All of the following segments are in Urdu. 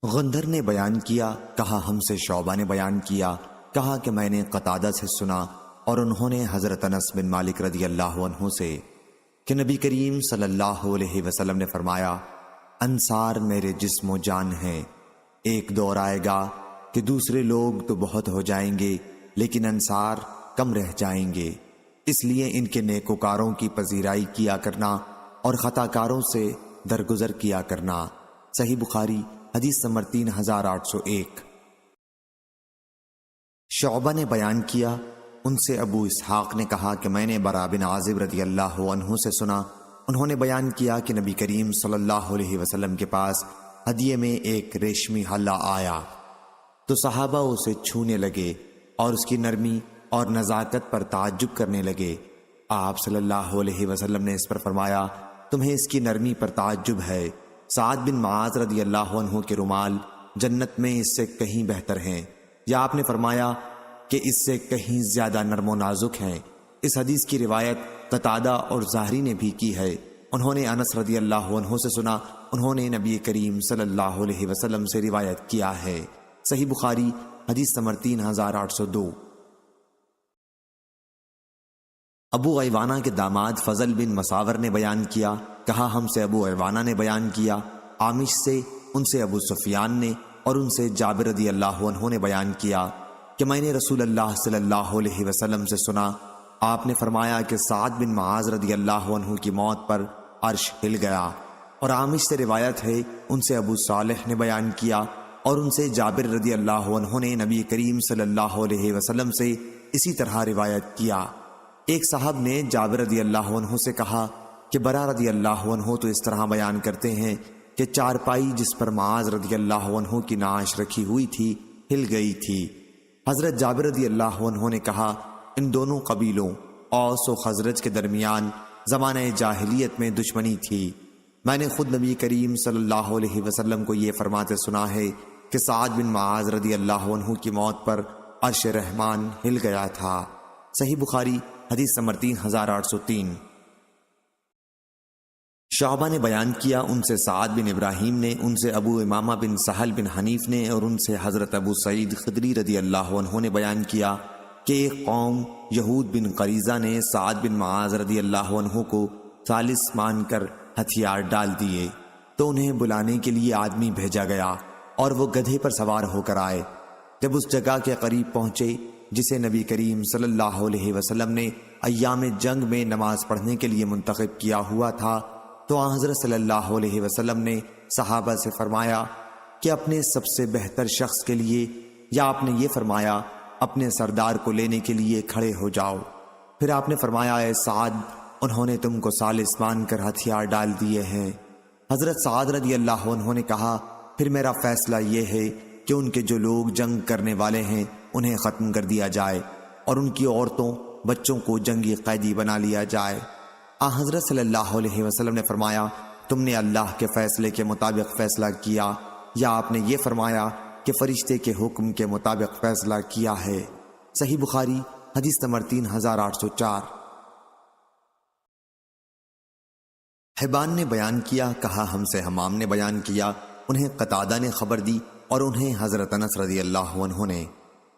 غندر نے بیان کیا، کہا ہم سے شعبہ نے بیان کیا، کہا کہ میں نے قتادہ سے سنا اور انہوں نے حضرت انس بن مالک رضی اللہ عنہ سے کہ نبی کریم صلی اللہ علیہ وسلم نے فرمایا، انصار میرے جسم و جان ہیں۔ ایک دور آئے گا کہ دوسرے لوگ تو بہت ہو جائیں گے لیکن انصار کم رہ جائیں گے، اس لیے ان کے نیکوکاروں کی پذیرائی کیا کرنا اور خطا کاروں سے درگزر کیا کرنا۔ صحیح بخاری حدیث نمبر 3801۔ شعبہ نے بیان کیا، ان سے ابو اسحاق نے کہا کہ میں نے برا بن عازب رضی اللہ عنہ سے سنا، انہوں نے بیان کیا کہ نبی کریم صلی اللہ علیہ وسلم کے پاس ہدیے میں ایک ریشمی حلہ آیا تو صحابہ اسے چھونے لگے اور اس کی نرمی اور نزاکت پر تعجب کرنے لگے۔ آپ صلی اللہ علیہ وسلم نے اس پر فرمایا، تمہیں اس کی نرمی پر تعجب ہے؟ سعد بن معاذ رضی اللہ عنہ کے رومال جنت میں اس سے کہیں بہتر ہیں، یا آپ نے فرمایا کہ اس سے کہیں زیادہ نرم و نازک ہیں۔ اس حدیث کی روایت قتادہ اور زہری نے بھی کی ہے، انہوں نے انس رضی اللہ عنہ سے سنا، انہوں نے نبی کریم صلی اللہ علیہ وسلم سے روایت کیا ہے۔ صحیح بخاری حدیث نمبر 3802۔ ابو عیوانہ کے داماد فضل بن مساور نے بیان کیا، کہا ہم سے ابو عیوانہ نے بیان کیا، عامش سے، ان سے ابو سفیان نے اور ان سے جابر رضی اللہ عنہ نے بیان کیا کہ میں نے رسول اللہ صلی اللہ علیہ وسلم سے سنا، آپ نے فرمایا کہ سعد بن معاذ رضی اللہ عنہ کی موت پر عرش ہل گیا۔ اور عامش سے روایت ہے، ان سے ابو صالح نے بیان کیا اور ان سے جابر رضی اللہ عنہ نے نبی کریم صلی اللہ علیہ وسلم سے اسی طرح روایت کیا۔ ایک صاحب نے جابر رضی اللہ عنہ سے کہا کہ برا رضی اللہ عنہ تو اس طرح بیان کرتے ہیں کہ چارپائی جس پر معاذ رضی اللہ عنہ کی نعش رکھی ہوئی تھی ہل گئی تھی۔ حضرت جابر رضی اللہ عنہ نے کہا، ان دونوں قبیلوں اوس و خزرج کے درمیان زمانہ جاہلیت میں دشمنی تھی، میں نے خود نبی کریم صلی اللہ علیہ وسلم کو یہ فرماتے سنا ہے کہ سعد بن معاذ رضی اللہ عنہ کی موت پر عرش رحمان ہل گیا تھا۔ صحیح بخاری حدیث نمبر 3803۔ شعبہ نے بیان کیا، ان سے سعد بن ابراہیم نے، ان سے ابو امامہ بن سہل بن حنیف نے اور ان سے حضرت ابو سعید خدری رضی اللہ عنہ نے بیان کیا کہ ایک قوم یہود بن قریظہ نے سعد بن معاذ رضی اللہ عنہ کو ثالث مان کر ہتھیار ڈال دیے تو انہیں بلانے کے لیے آدمی بھیجا گیا اور وہ گدھے پر سوار ہو کر آئے۔ جب اس جگہ کے قریب پہنچے جسے نبی کریم صلی اللہ علیہ وسلم نے ایام جنگ میں نماز پڑھنے کے لیے منتخب کیا ہوا تھا تو آن حضرت صلی اللہ علیہ وسلم نے صحابہ سے فرمایا کہ اپنے سب سے بہتر شخص کے لیے، یا آپ نے یہ فرمایا اپنے سردار کو لینے کے لیے کھڑے ہو جاؤ۔ پھر آپ نے فرمایا، اے سعد، انہوں نے تم کو ثالث مان کر ہتھیار ڈال دیے ہیں۔ حضرت سعد رضی اللہ عنہ نے کہا، پھر میرا فیصلہ یہ ہے کہ ان کے جو لوگ جنگ کرنے والے ہیں انہیں ختم کر دیا جائے اور ان کی عورتوں بچوں کو جنگی قیدی بنا لیا جائے۔ حضرت صلی اللہ علیہ وسلم نے فرمایا، تم نے اللہ کے فیصلے کے مطابق فیصلہ کیا، یا آپ نے یہ فرمایا کہ فرشتے کے حکم کے مطابق فیصلہ کیا ہے۔ صحیح بخاری حدیث نمبر 3804۔ حبان نے بیان کیا، کہا ہم سے حمام نے بیان کیا، انہیں قتادہ نے خبر دی اور انہیں حضرت انس رضی اللہ عنہ نے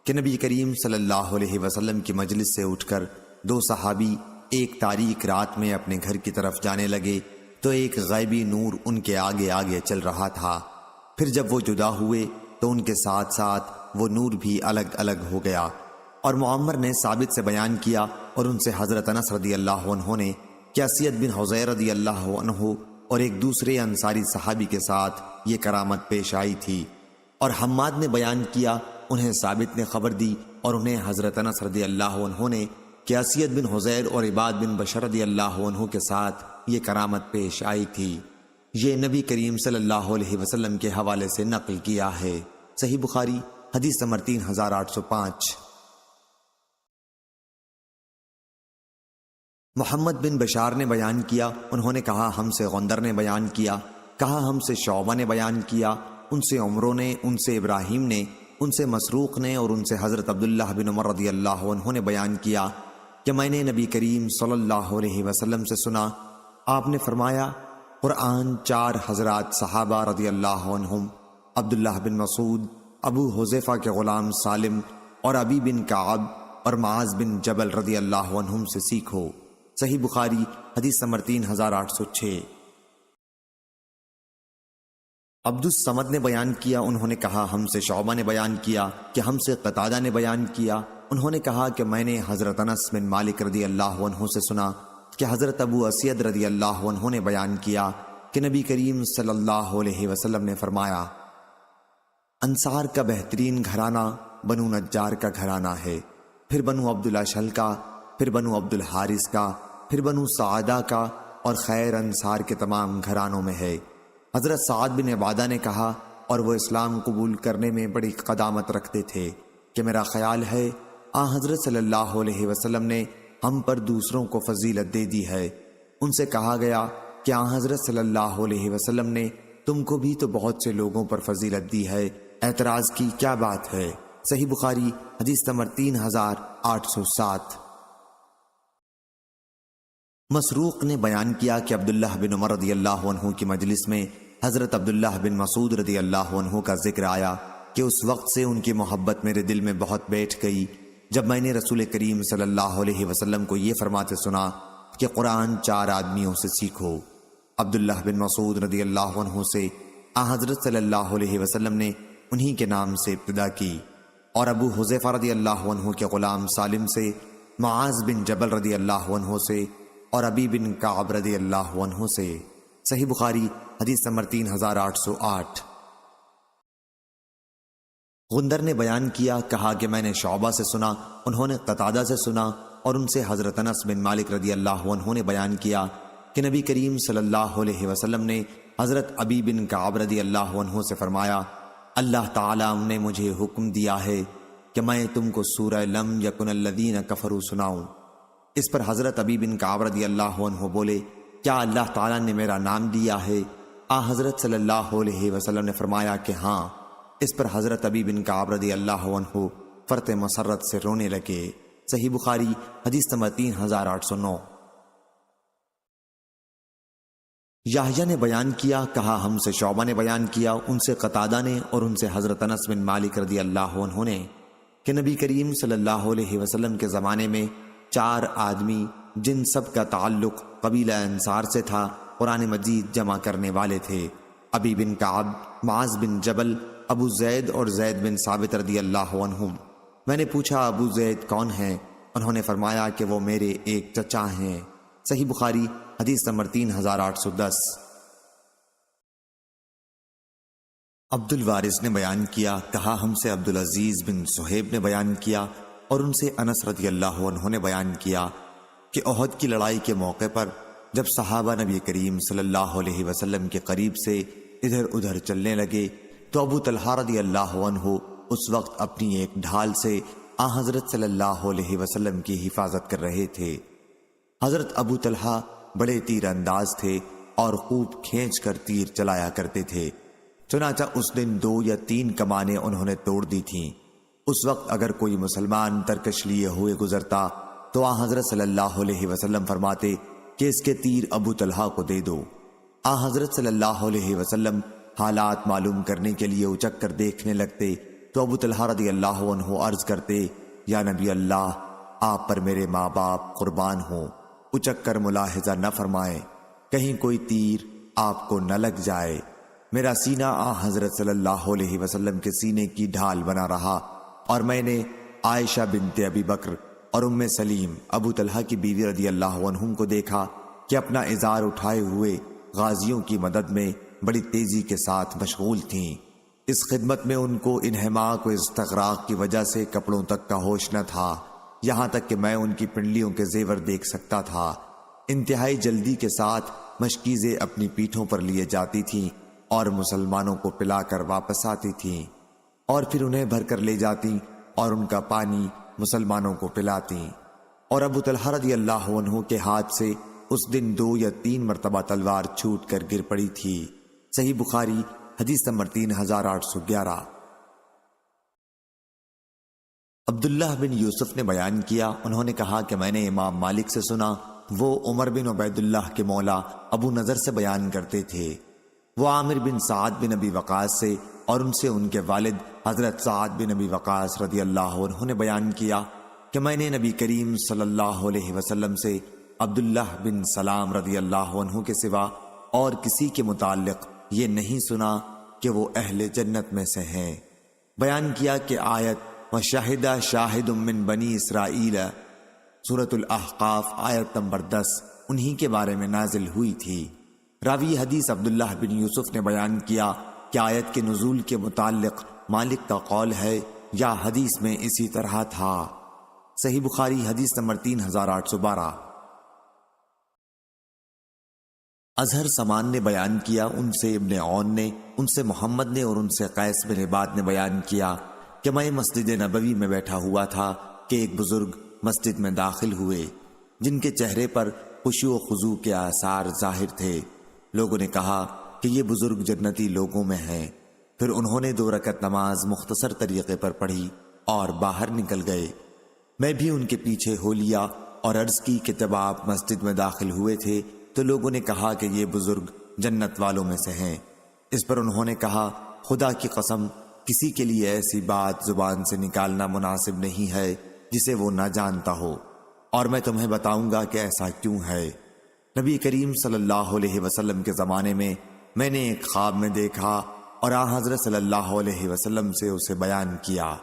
کہ نبی کریم صلی اللہ علیہ وسلم کی مجلس سے اٹھ کر دو صحابی ایک تاریک رات میں اپنے گھر کی طرف جانے لگے تو ایک غیبی نور ان کے آگے آگے چل رہا تھا، پھر جب وہ جدا ہوئے تو ان کے ساتھ ساتھ وہ نور بھی الگ الگ ہو گیا۔ اور معمر نے ثابت سے بیان کیا اور ان سے حضرت انس رضی اللہ عنہ نے کہ اسید بن حضیر رضی اللہ عنہ اور ایک دوسرے انصاری صحابی کے ساتھ یہ کرامت پیش آئی تھی۔ اور حماد نے بیان کیا، انہیں ثابت نے خبر دی اور انہیں حضرت انس رضی اللہ عنہ نے کہ اسید بن حضیر اور عباد بن بشر رضی اللہ عنہ کے ساتھ یہ کرامت پیش آئی تھی۔ یہ نبی کریم صلی اللہ علیہ وسلم کے حوالے سے نقل کیا ہے۔ صحیح بخاری حدیث نمبر 3805۔ محمد بن بشار نے بیان کیا، انہوں نے کہا ہم سے غندر نے بیان کیا، کہا ہم سے شعبہ نے بیان کیا، ان سے عمروں نے، ان سے ابراہیم نے، ان سے مسروق نے اور ان سے حضرت عبداللہ بن عمر رضی اللہ عنہ نے بیان کیا کہ میں نے نبی کریم صلی اللہ علیہ وسلم سے سنا، آپ نے فرمایا، قرآن 4 حضرات صحابہ رضی اللہ عنہم عبداللہ بن مسعود، ابو حذیفہ کے غلام سالم اور ابی بن کعب اور معاذ بن جبل رضی اللہ عنہم سے سیکھو۔ صحیح بخاری حدیث نمبر 3806۔ عبد الصمد نے بیان کیا، انہوں نے کہا ہم سے شعبہ نے بیان کیا کہ ہم سے قتادہ نے بیان کیا، انہوں نے کہا کہ میں نے حضرت انس بن مالک رضی اللہ عنہ سے سنا کہ حضرت ابو اسید رضی اللہ عنہ نے بیان کیا کہ نبی کریم صلی اللہ علیہ وسلم نے فرمایا، انصار کا بہترین گھرانہ بنو نجار کا گھرانہ ہے، پھر بنو عبد الاشہل کا، پھر بنو عبد الحارث کا، پھر بنو سعدہ کا، اور خیر انصار کے تمام گھرانوں میں ہے۔ حضرت سعد بن عبادہ نے کہا، اور وہ اسلام قبول کرنے میں بڑی قدامت رکھتے تھے، کہ میرا خیال ہے حضرت صلی اللہ علیہ وسلم نے ہم پر دوسروں کو فضیلت دے دی ہے۔ ان سے کہا گیا کہ حضرت صلی اللہ علیہ وسلم نے تم کو بھی تو بہت سے لوگوں پر فضیلت دی ہے، اعتراض کی کیا بات ہے؟ صحیح بخاری حدیث نمبر 3807۔ مسروق نے بیان کیا کہ عبداللہ بن عمر رضی اللہ عنہ کی مجلس میں حضرت عبداللہ بن مسعود رضی اللہ عنہ کا ذکر آیا کہ اس وقت سے ان کی محبت میرے دل میں بہت بیٹھ گئی جب میں نے رسول کریم صلی اللہ علیہ وسلم کو یہ فرماتے سنا کہ قرآن 4 آدمیوں سے سیکھو۔ عبداللہ بن مسعود رضی اللہ عنہ سے حضرت صلی اللہ علیہ وسلم نے انہی کے نام سے ابتدا کی، اور ابو حذیفہ رضی اللہ عنہ کے غلام سالم سے، معاذ بن جبل رضی اللہ عنہ سے، اور ابی بن کعب رضی اللہ عنہ سے۔ صحیح بخاری حدیث نمبر 3808۔ غندر نے بیان کیا، کہا کہ میں نے شعبہ سے سنا، انہوں نے قتادہ سے سنا، اور ان سے حضرت انس بن مالک رضی اللہ عنہ نے بیان کیا کہ نبی کریم صلی اللہ علیہ وسلم نے حضرت ابی بن کعب رضی اللہ عنہ سے فرمایا، اللہ تعالیٰ نے مجھے حکم دیا ہے کہ میں تم کو سورہ لم یکن الذین کفروا سناؤں۔ اس پر حضرت ابی بن کعب رضی اللہ عنہ بولے، کیا اللہ تعالیٰ نے میرا نام دیا ہے؟ حضرت صلی اللہ علیہ وسلم نے فرمایا کہ ہاں۔ اس پر حضرت ابی بن کعب رضی اللہ عنہ فرط مسرت سے رونے لگے۔ صحیح بخاری حدیث نمبر 3809۔ یحییٰ نے بیان کیا، کہا ہم سے شعبہ نے بیان کیا، ان سے قتادہ نے، اور ان سے حضرت انس بن مالک رضی اللہ عنہ نے، کہ نبی کریم صلی اللہ علیہ وسلم کے زمانے میں 4 آدمی جن سب کا تعلق قبیلہ انصار سے تھا قرآن مجید جمع کرنے والے تھے، ابی بن کعب، معاذ بن جبل، ابو زید اور زید بن ثابت رضی اللہ عنہم۔ میں نے پوچھا ابو زید کون ہیں؟ انہوں نے فرمایا کہ وہ میرے ایک چچا ہیں۔ صحیح بخاری حدیث نمبر 3810۔ عبد الوارث نے بیان کیا، کہا ہم سے عبدالعزیز بن صہیب نے بیان کیا، اور ان سے انس رضی اللہ عنہ نے بیان کیا کہ احد کی لڑائی کے موقع پر جب صحابہ نبی کریم صلی اللہ علیہ وسلم کے قریب سے ادھر ادھر چلنے لگے تو ابو طلحہ رضی اللہ عنہ اس وقت اپنی ایک ڈھال سے حضرت صلی اللہ علیہ وسلم کی حفاظت کر رہے تھے۔ حضرت ابو طلحہ بڑے تیر انداز تھے اور خوب کھینچ کر تیر چلایا کرتے تھے، چنانچہ اس دن 2 یا 3 کمانیں انہوں نے توڑ دی تھیں۔ اس وقت اگر کوئی مسلمان ترکش لیے ہوئے گزرتا تو حضرت صلی اللہ علیہ وسلم فرماتے کہ اس کے تیر ابو طلحہ کو دے دو۔ حضرت صلی اللہ علیہ وسلم حالات معلوم کرنے کے لیے اچک کر دیکھنے لگتے تو ابو طلحہ رضی اللہ عنہ عرض کرتے، یا نبی اللہ، آپ پر میرے ماں باپ قربان ہوں، اچک کر ملاحظہ نہ فرمائیں، کہیں کوئی تیر آپ کو نہ لگ جائے۔ میرا سینہ حضرت صلی اللہ علیہ وسلم کے سینے کی ڈھال بنا رہا، اور میں نے عائشہ بنت ابی بکر اور ام سلیم ابو طلحہ کی بیوی رضی اللہ عنہم کو دیکھا کہ اپنا ازار اٹھائے ہوئے غازیوں کی مدد میں بڑی تیزی کے ساتھ مشغول تھیں۔ اس خدمت میں ان کو انہماک و استغراق کی وجہ سے کپڑوں تک کا ہوش نہ تھا، یہاں تک کہ میں ان کی پنڈلیوں کے زیور دیکھ سکتا تھا۔ انتہائی جلدی کے ساتھ مشکیزیں اپنی پیٹھوں پر لیے جاتی تھیں اور مسلمانوں کو پلا کر واپس آتی تھیں، اور پھر انہیں بھر کر لے جاتی اور ان کا پانی مسلمانوں کو پلاتی۔ اور ابو طلحہ رضی اللہ عنہ کے ہاتھ سے اس دن 2 یا 3 مرتبہ تلوار چھوٹ کر گر پڑی تھی۔ صحیح بخاری حدیث نمبر 3811۔ عبداللہ بن یوسف نے بیان کیا، انہوں نے کہا کہ میں نے امام مالک سے سنا، وہ عمر بن عبید اللہ کے مولا ابو نضر سے بیان کرتے تھے، وہ عامر بن سعد بن ابی وقاص سے اور ان سے ان کے والد حضرت سعد بن ابی وقاص رضی اللہ عنہ نے بیان کیا کہ میں نے نبی کریم صلی اللہ علیہ وسلم سے عبداللہ بن سلام رضی اللہ عنہ کے سوا اور کسی کے متعلق یہ نہیں سنا کہ وہ اہل جنت میں سے ہیں۔ بیان کیا کہ آیت وَشَهِدَ شَاهِدٌ مِّن بَنِي اسرائیل سورۃ الاحقاف آیت نمبر 10 انہی کے بارے میں نازل ہوئی تھی۔ راوی حدیث عبداللہ بن یوسف نے بیان کیا کہ آیت کے نزول کے متعلق مالک کا قول ہے یا حدیث میں اسی طرح تھا۔ صحیح بخاری حدیث نمبر 3812۔ اظہر سمان نے بیان کیا ان سے ابن عون نے، ان سے محمد نے اور ان سے قیس بن عباد نے بیان کیا کہ میں مسجد نبوی میں بیٹھا ہوا تھا کہ ایک بزرگ مسجد میں داخل ہوئے جن کے چہرے پر خشوع و خضوع کے آثار ظاہر تھے۔ لوگوں نے کہا کہ یہ بزرگ جنتی لوگوں میں ہیں۔ پھر انہوں نے 2 رکعت نماز مختصر طریقے پر پڑھی اور باہر نکل گئے۔ میں بھی ان کے پیچھے ہو لیا اور عرض کی کہ جب آپ مسجد میں داخل ہوئے تھے تو لوگوں نے کہا کہ یہ بزرگ جنت والوں میں سے ہیں۔ اس پر انہوں نے کہا خدا کی قسم کسی کے لیے ایسی بات زبان سے نکالنا مناسب نہیں ہے جسے وہ نہ جانتا ہو، اور میں تمہیں بتاؤں گا کہ ایسا کیوں ہے۔ نبی کریم صلی اللہ علیہ وسلم کے زمانے میں نے ایک خواب میں دیکھا اور آن حضرت صلی اللہ علیہ وسلم سے اسے بیان کیا۔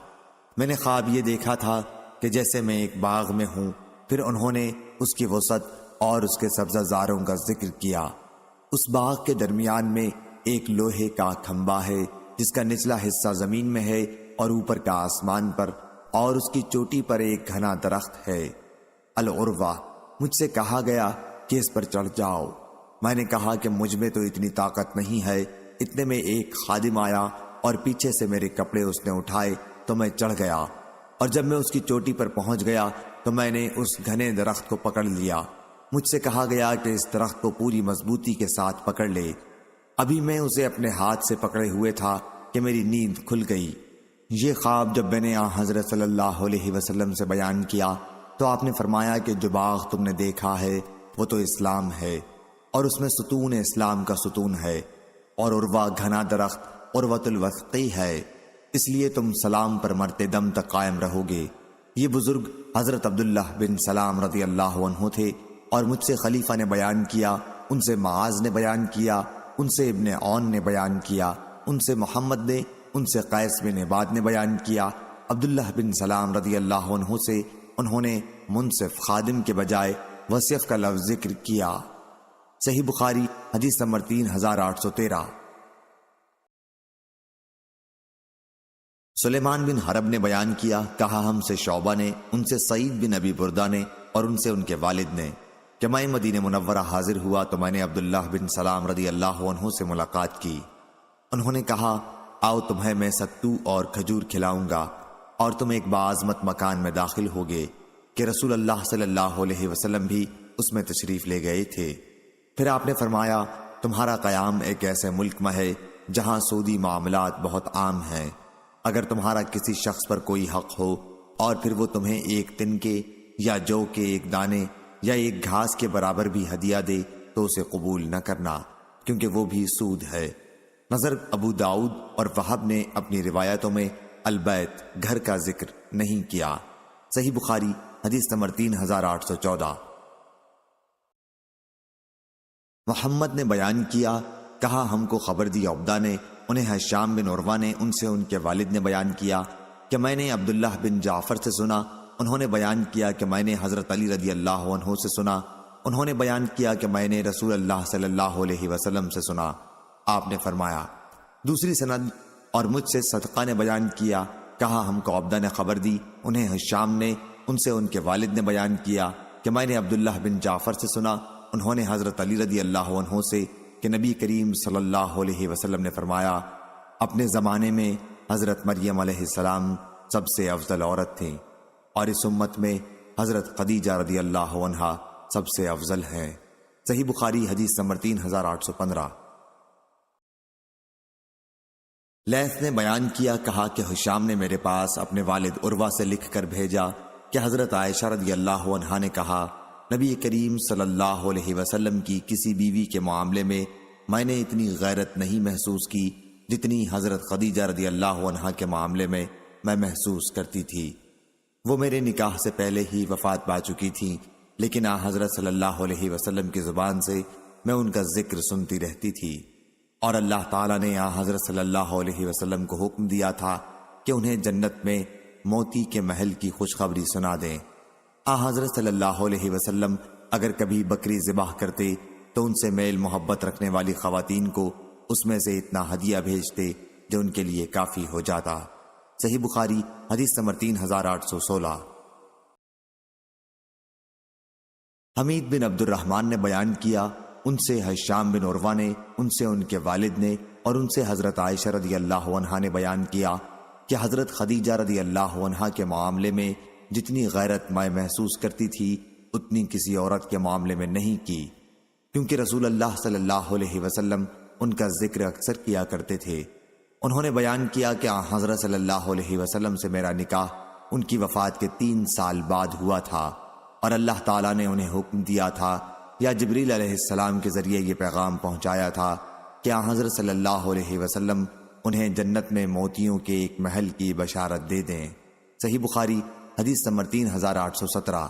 میں نے خواب یہ دیکھا تھا کہ جیسے میں ایک باغ میں ہوں، پھر انہوں نے اس کی وسعت اور اس کے سبزہ زاروں کا ذکر کیا۔ اس باغ کے درمیان میں ایک لوہے کا کھمبا ہے جس کا نچلا حصہ زمین میں ہے اور اوپر کا آسمان پر، اور اس کی چوٹی پر ایک گھنا درخت ہے العروہ۔ مجھ سے کہا گیا کہ اس پر چڑھ جاؤ۔ میں نے کہا کہ مجھ میں تو اتنی طاقت نہیں ہے۔ اتنے میں ایک خادم آیا اور پیچھے سے میرے کپڑے اس نے اٹھائے تو میں چڑھ گیا، اور جب میں اس کی چوٹی پر پہنچ گیا تو میں نے اس گھنے درخت کو پکڑ لیا۔ مجھ سے کہا گیا کہ اس درخت کو پوری مضبوطی کے ساتھ پکڑ لے۔ ابھی میں اسے اپنے ہاتھ سے پکڑے ہوئے تھا کہ میری نیند کھل گئی۔ یہ خواب جب میں نے حضرت صلی اللہ علیہ وسلم سے بیان کیا تو آپ نے فرمایا کہ جو باغ تم نے دیکھا ہے وہ تو اسلام ہے، اور اس میں ستون اسلام کا ستون ہے، اور عروہ گھنا درخت عروۃ الوثقی ہے، اس لیے تم سلام پر مرتے دم تک قائم رہو گے۔ یہ بزرگ حضرت عبداللہ بن سلام رضی اللہ عنہ تھے، اور مجھ سے خلیفہ نے بیان کیا، ان سے معاذ نے بیان کیا، ان سے ابن عون نے بیان کیا، ان سے محمد نے، ان سے قیس بن عباد نے بیان کیا۔ عبداللہ بن سلام رضی اللہ عنہ سے انہوں نے منصف خادم کے بجائے وصف کا لفظ ذکر کیا۔ صحیح بخاری حدیث نمبر 3813۔ سلیمان بن حرب نے بیان کیا، کہا ہم سے شعبہ نے، ان سے سعید بن ابی بردہ نے، اور ان سے ان کے والد نے کہ میں مدینہ منورہ حاضر ہوا تو میں نے عبداللہ بن سلام رضی اللہ عنہ سے ملاقات کی۔ انہوں نے کہا آؤ تمہیں میں ستو اور کھجور کھلاؤں گا، اور تم ایک بعظمت مکان میں داخل ہوگے کہ رسول اللہ صلی اللہ علیہ وسلم بھی اس میں تشریف لے گئے تھے۔ پھر آپ نے فرمایا تمہارا قیام ایک ایسے ملک میں ہے جہاں سودی معاملات بہت عام ہیں۔ اگر تمہارا کسی شخص پر کوئی حق ہو اور پھر وہ تمہیں ایک تنکے یا جو کے ایک دانے یا ایک گھاس کے برابر بھی ہدیہ دے تو اسے قبول نہ کرنا، کیونکہ وہ بھی سود ہے۔ نظر ابو داؤد اور وہب نے اپنی روایتوں میں البیت گھر کا ذکر نہیں کیا۔ صحیح بخاری حدیث نمبر 3814۔ محمد نے بیان کیا، کہا ہم کو خبر دی عبدہ نے، انہیں حشام بن عروہ نے، ان سے ان کے والد نے بیان کیا کہ میں نے عبداللہ بن جعفر سے سنا، انہوں نے بیان کیا کہ میں نے حضرت علی رضی اللہ عنہ سے سنا، انہوں نے بیان کیا کہ میں نے رسول اللہ صلی اللہ علیہ وسلم سے سنا۔ آپ نے فرمایا دوسری سند اور مجھ سے صدقہ نے بیان کیا، کہا ہم کو عبدہ نے خبر دی، انہیں حشام نے، ان سے ان کے والد نے بیان کیا کہ میں نے عبداللہ بن جعفر سے سنا، انہوں نے حضرت علی رضی اللہ عنہ سے کہ نبی کریم صلی اللہ علیہ وسلم نے فرمایا اپنے زمانے میں حضرت مریم علیہ السلام سب سے افضل عورت تھیں، اور اس امت میں حضرت خدیجہ رضی اللہ عنہا سب سے افضل ہیں۔ صحیح بخاری حدیث نمبر 3815۔ لیث نے بیان کیا، کہا کہ حشام نے میرے پاس اپنے والد عروہ سے لکھ کر بھیجا کہ حضرت عائشہ رضی اللہ عنہا نے کہا نبی کریم صلی اللہ علیہ وسلم کی کسی بیوی کے معاملے میں نے اتنی غیرت نہیں محسوس کی جتنی حضرت خدیجہ رضی اللہ عنہا کے معاملے میں محسوس کرتی تھی۔ وہ میرے نکاح سے پہلے ہی وفات پا چکی تھیں، لیکن حضرت صلی اللہ علیہ وسلم کی زبان سے میں ان کا ذکر سنتی رہتی تھی، اور اللہ تعالیٰ نے حضرت صلی اللہ علیہ وسلم کو حکم دیا تھا کہ انہیں جنت میں موتی کے محل کی خوشخبری سنا دیں۔ حضرت صلی اللہ علیہ وسلم اگر کبھی بکری ذبح کرتے تو ان سے میل محبت رکھنے والی خواتین کو اس میں سے اتنا ہدیہ بھیجتے جو ان کے لیے کافی ہو جاتا۔ صحیح بخاری حدیث نمبر 3816۔ حمید بن عبد الرحمن نے بیان کیا، ان سے ہشام بن عروہ نے، ان سے ان کے والد نے، اور ان سے حضرت عائشہ رضی اللہ عنہا نے بیان کیا کہ حضرت خدیجہ رضی اللہ عنہا کے معاملے میں جتنی غیرت میں محسوس کرتی تھی اتنی کسی عورت کے معاملے میں نہیں کی، کیونکہ رسول اللہ صلی اللہ علیہ وسلم ان کا ذکر اکثر کیا کرتے تھے۔ انہوں نے بیان کیا کہ حضرت صلی اللہ علیہ وسلم سے میرا نکاح ان کی وفات کے 3 سال بعد ہوا تھا، اور اللہ تعالیٰ نے انہیں حکم دیا تھا یا جبریل علیہ السلام کے ذریعے یہ پیغام پہنچایا تھا کہ حضرت صلی اللہ علیہ وسلم انہیں جنت میں موتیوں کے ایک محل کی بشارت دے دیں۔ صحیح بخاری حدیث نمبر 3817۔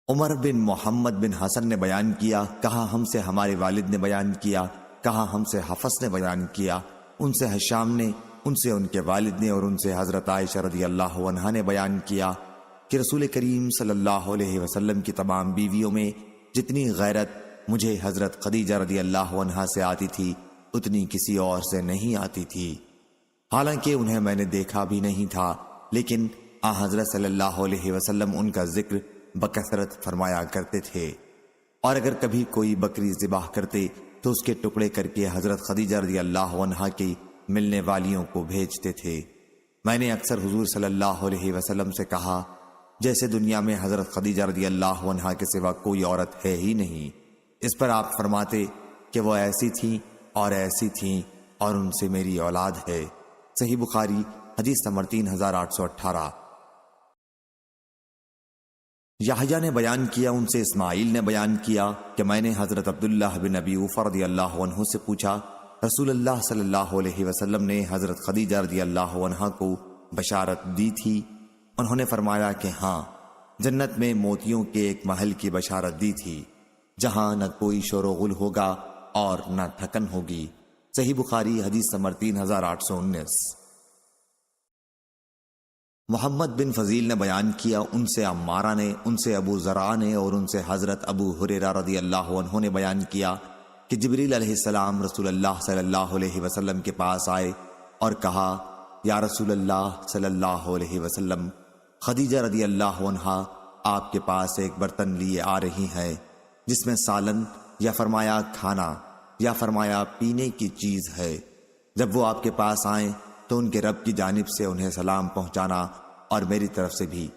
عمر بن محمد بن حسن نے بیان کیا، کہا ہم سے ہمارے والد نے بیان کیا، کہا ہم سے حفص نے بیان کیا، ان سے ہشام نے، ان سے ان کے والد نے، اور ان سے حضرت عائشہ رضی اللہ عنہا نے بیان کیا کہ رسول کریم صلی اللہ علیہ وسلم کی تمام بیویوں میں جتنی غیرت مجھے حضرت خدیجہ رضی اللہ عنہا سے آتی تھی اتنی کسی اور سے نہیں آتی تھی، حالانکہ انہیں میں نے دیکھا بھی نہیں تھا، لیکن حضرت صلی اللہ علیہ وسلم ان کا ذکر بکثرت فرمایا کرتے تھے، اور اگر کبھی کوئی بکری ذبح کرتے تو اس کے ٹکڑے کر کے حضرت خدیجہ رضی اللہ عنہا کی ملنے والیوں کو بھیجتے تھے۔ میں نے اکثر حضور صلی اللہ علیہ وسلم سے کہا، جیسے دنیا میں حضرت خدیجہ رضی اللہ عنہا کے سوا کوئی عورت ہے ہی نہیں۔ اس پر آپ فرماتے کہ وہ ایسی تھیں اور ایسی تھیں، اور ان سے میری اولاد ہے۔ صحیح بخاری حدیث نمبر 3818۔ یحییٰ نے بیان کیا، ان سے اسماعیل نے بیان کیا کہ میں نے حضرت عبداللہ بن ابی اوفیٰ رضی اللہ عنہ سے پوچھا، رسول اللہ صلی اللہ علیہ وسلم نے حضرت خدیجہ رضی اللہ عنہا کو بشارت دی تھی؟ انہوں نے فرمایا کہ ہاں، جنت میں موتیوں کے ایک محل کی بشارت دی تھی، جہاں نہ کوئی شور و غل ہوگا اور نہ تھکن ہوگی۔ صحیح بخاری حدیث نمبر 3819۔ محمد بن فضیل نے بیان کیا، ان سے عمارہ نے، ان سے ابو زرع نے، اور ان سے حضرت ابو ہریرہ رضی اللہ عنہ نے بیان کیا کہ جبریل علیہ السلام رسول اللہ صلی اللہ علیہ وسلم کے پاس آئے اور کہا، یا رسول اللہ صلی اللہ علیہ وسلم، خدیجہ رضی اللہ عنہا آپ کے پاس ایک برتن لیے آ رہی ہیں جس میں سالن یا فرمایا کھانا یا فرمایا پینے کی چیز ہے۔ جب وہ آپ کے پاس آئیں تو ان کے رب کی جانب سے انہیں سلام پہنچانا اور میری طرف سے بھی،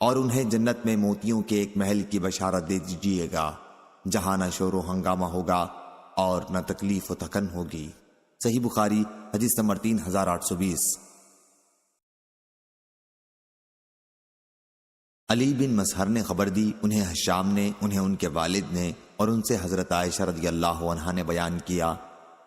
اور انہیں جنت میں موتیوں کے ایک محل کی بشارت دے دیجیے گا جہاں نہ شور و ہنگامہ ہوگا اور نہ تکلیف و تھکن ہوگی۔ صحیح بخاری حدیث نمبر 3820۔ علی بن مسہر نے خبر دی، انہیں ہشام نے، انہیں ان کے والد نے، اور ان سے حضرت عائشہ رضی اللہ عنہا نے بیان کیا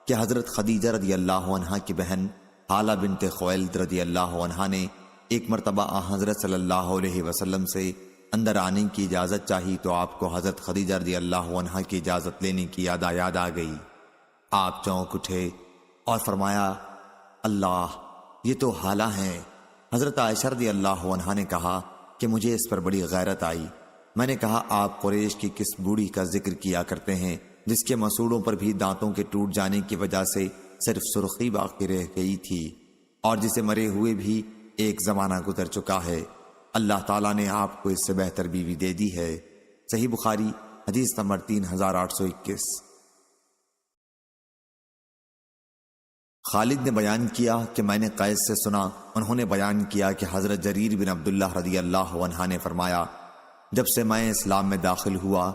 کہ حضرت خدیجہ رضی اللہ عنہا کی بہن حالہ بنت خویلد رضی اللہ عنہا نے ایک مرتبہ حضرت صلی اللہ علیہ وسلم سے اندر آنے کی اجازت چاہی تو آپ کو حضرت خدیجہ رضی اللہ عنہا کی اجازت لینے کی یاد آ گئی۔ آپ چونک اٹھے اور فرمایا، اللہ، یہ تو حالہ ہیں۔ حضرت عائشہ رضی اللہ عنہا نے کہا کہ مجھے اس پر بڑی غیرت آئی۔ میں نے کہا، آپ قریش کی کس بوڑھی کا ذکر کیا کرتے ہیں جس کے مسوڑوں پر بھی دانتوں کے ٹوٹ جانے کی وجہ سے صرف سرخی باقی رہ گئی تھی، اور جسے مرے ہوئے بھی ایک زمانہ گزر چکا ہے؟ اللہ تعالیٰ نے آپ کو اس سے بہتر بیوی دے دی ہے۔ صحیح بخاری حدیث نمبر 3821۔ خالد نے بیان کیا کہ میں نے قیس سے سنا، انہوں نے بیان کیا کہ حضرت جریر بن عبداللہ رضی اللہ عنہ نے فرمایا، جب سے میں اسلام میں داخل ہوا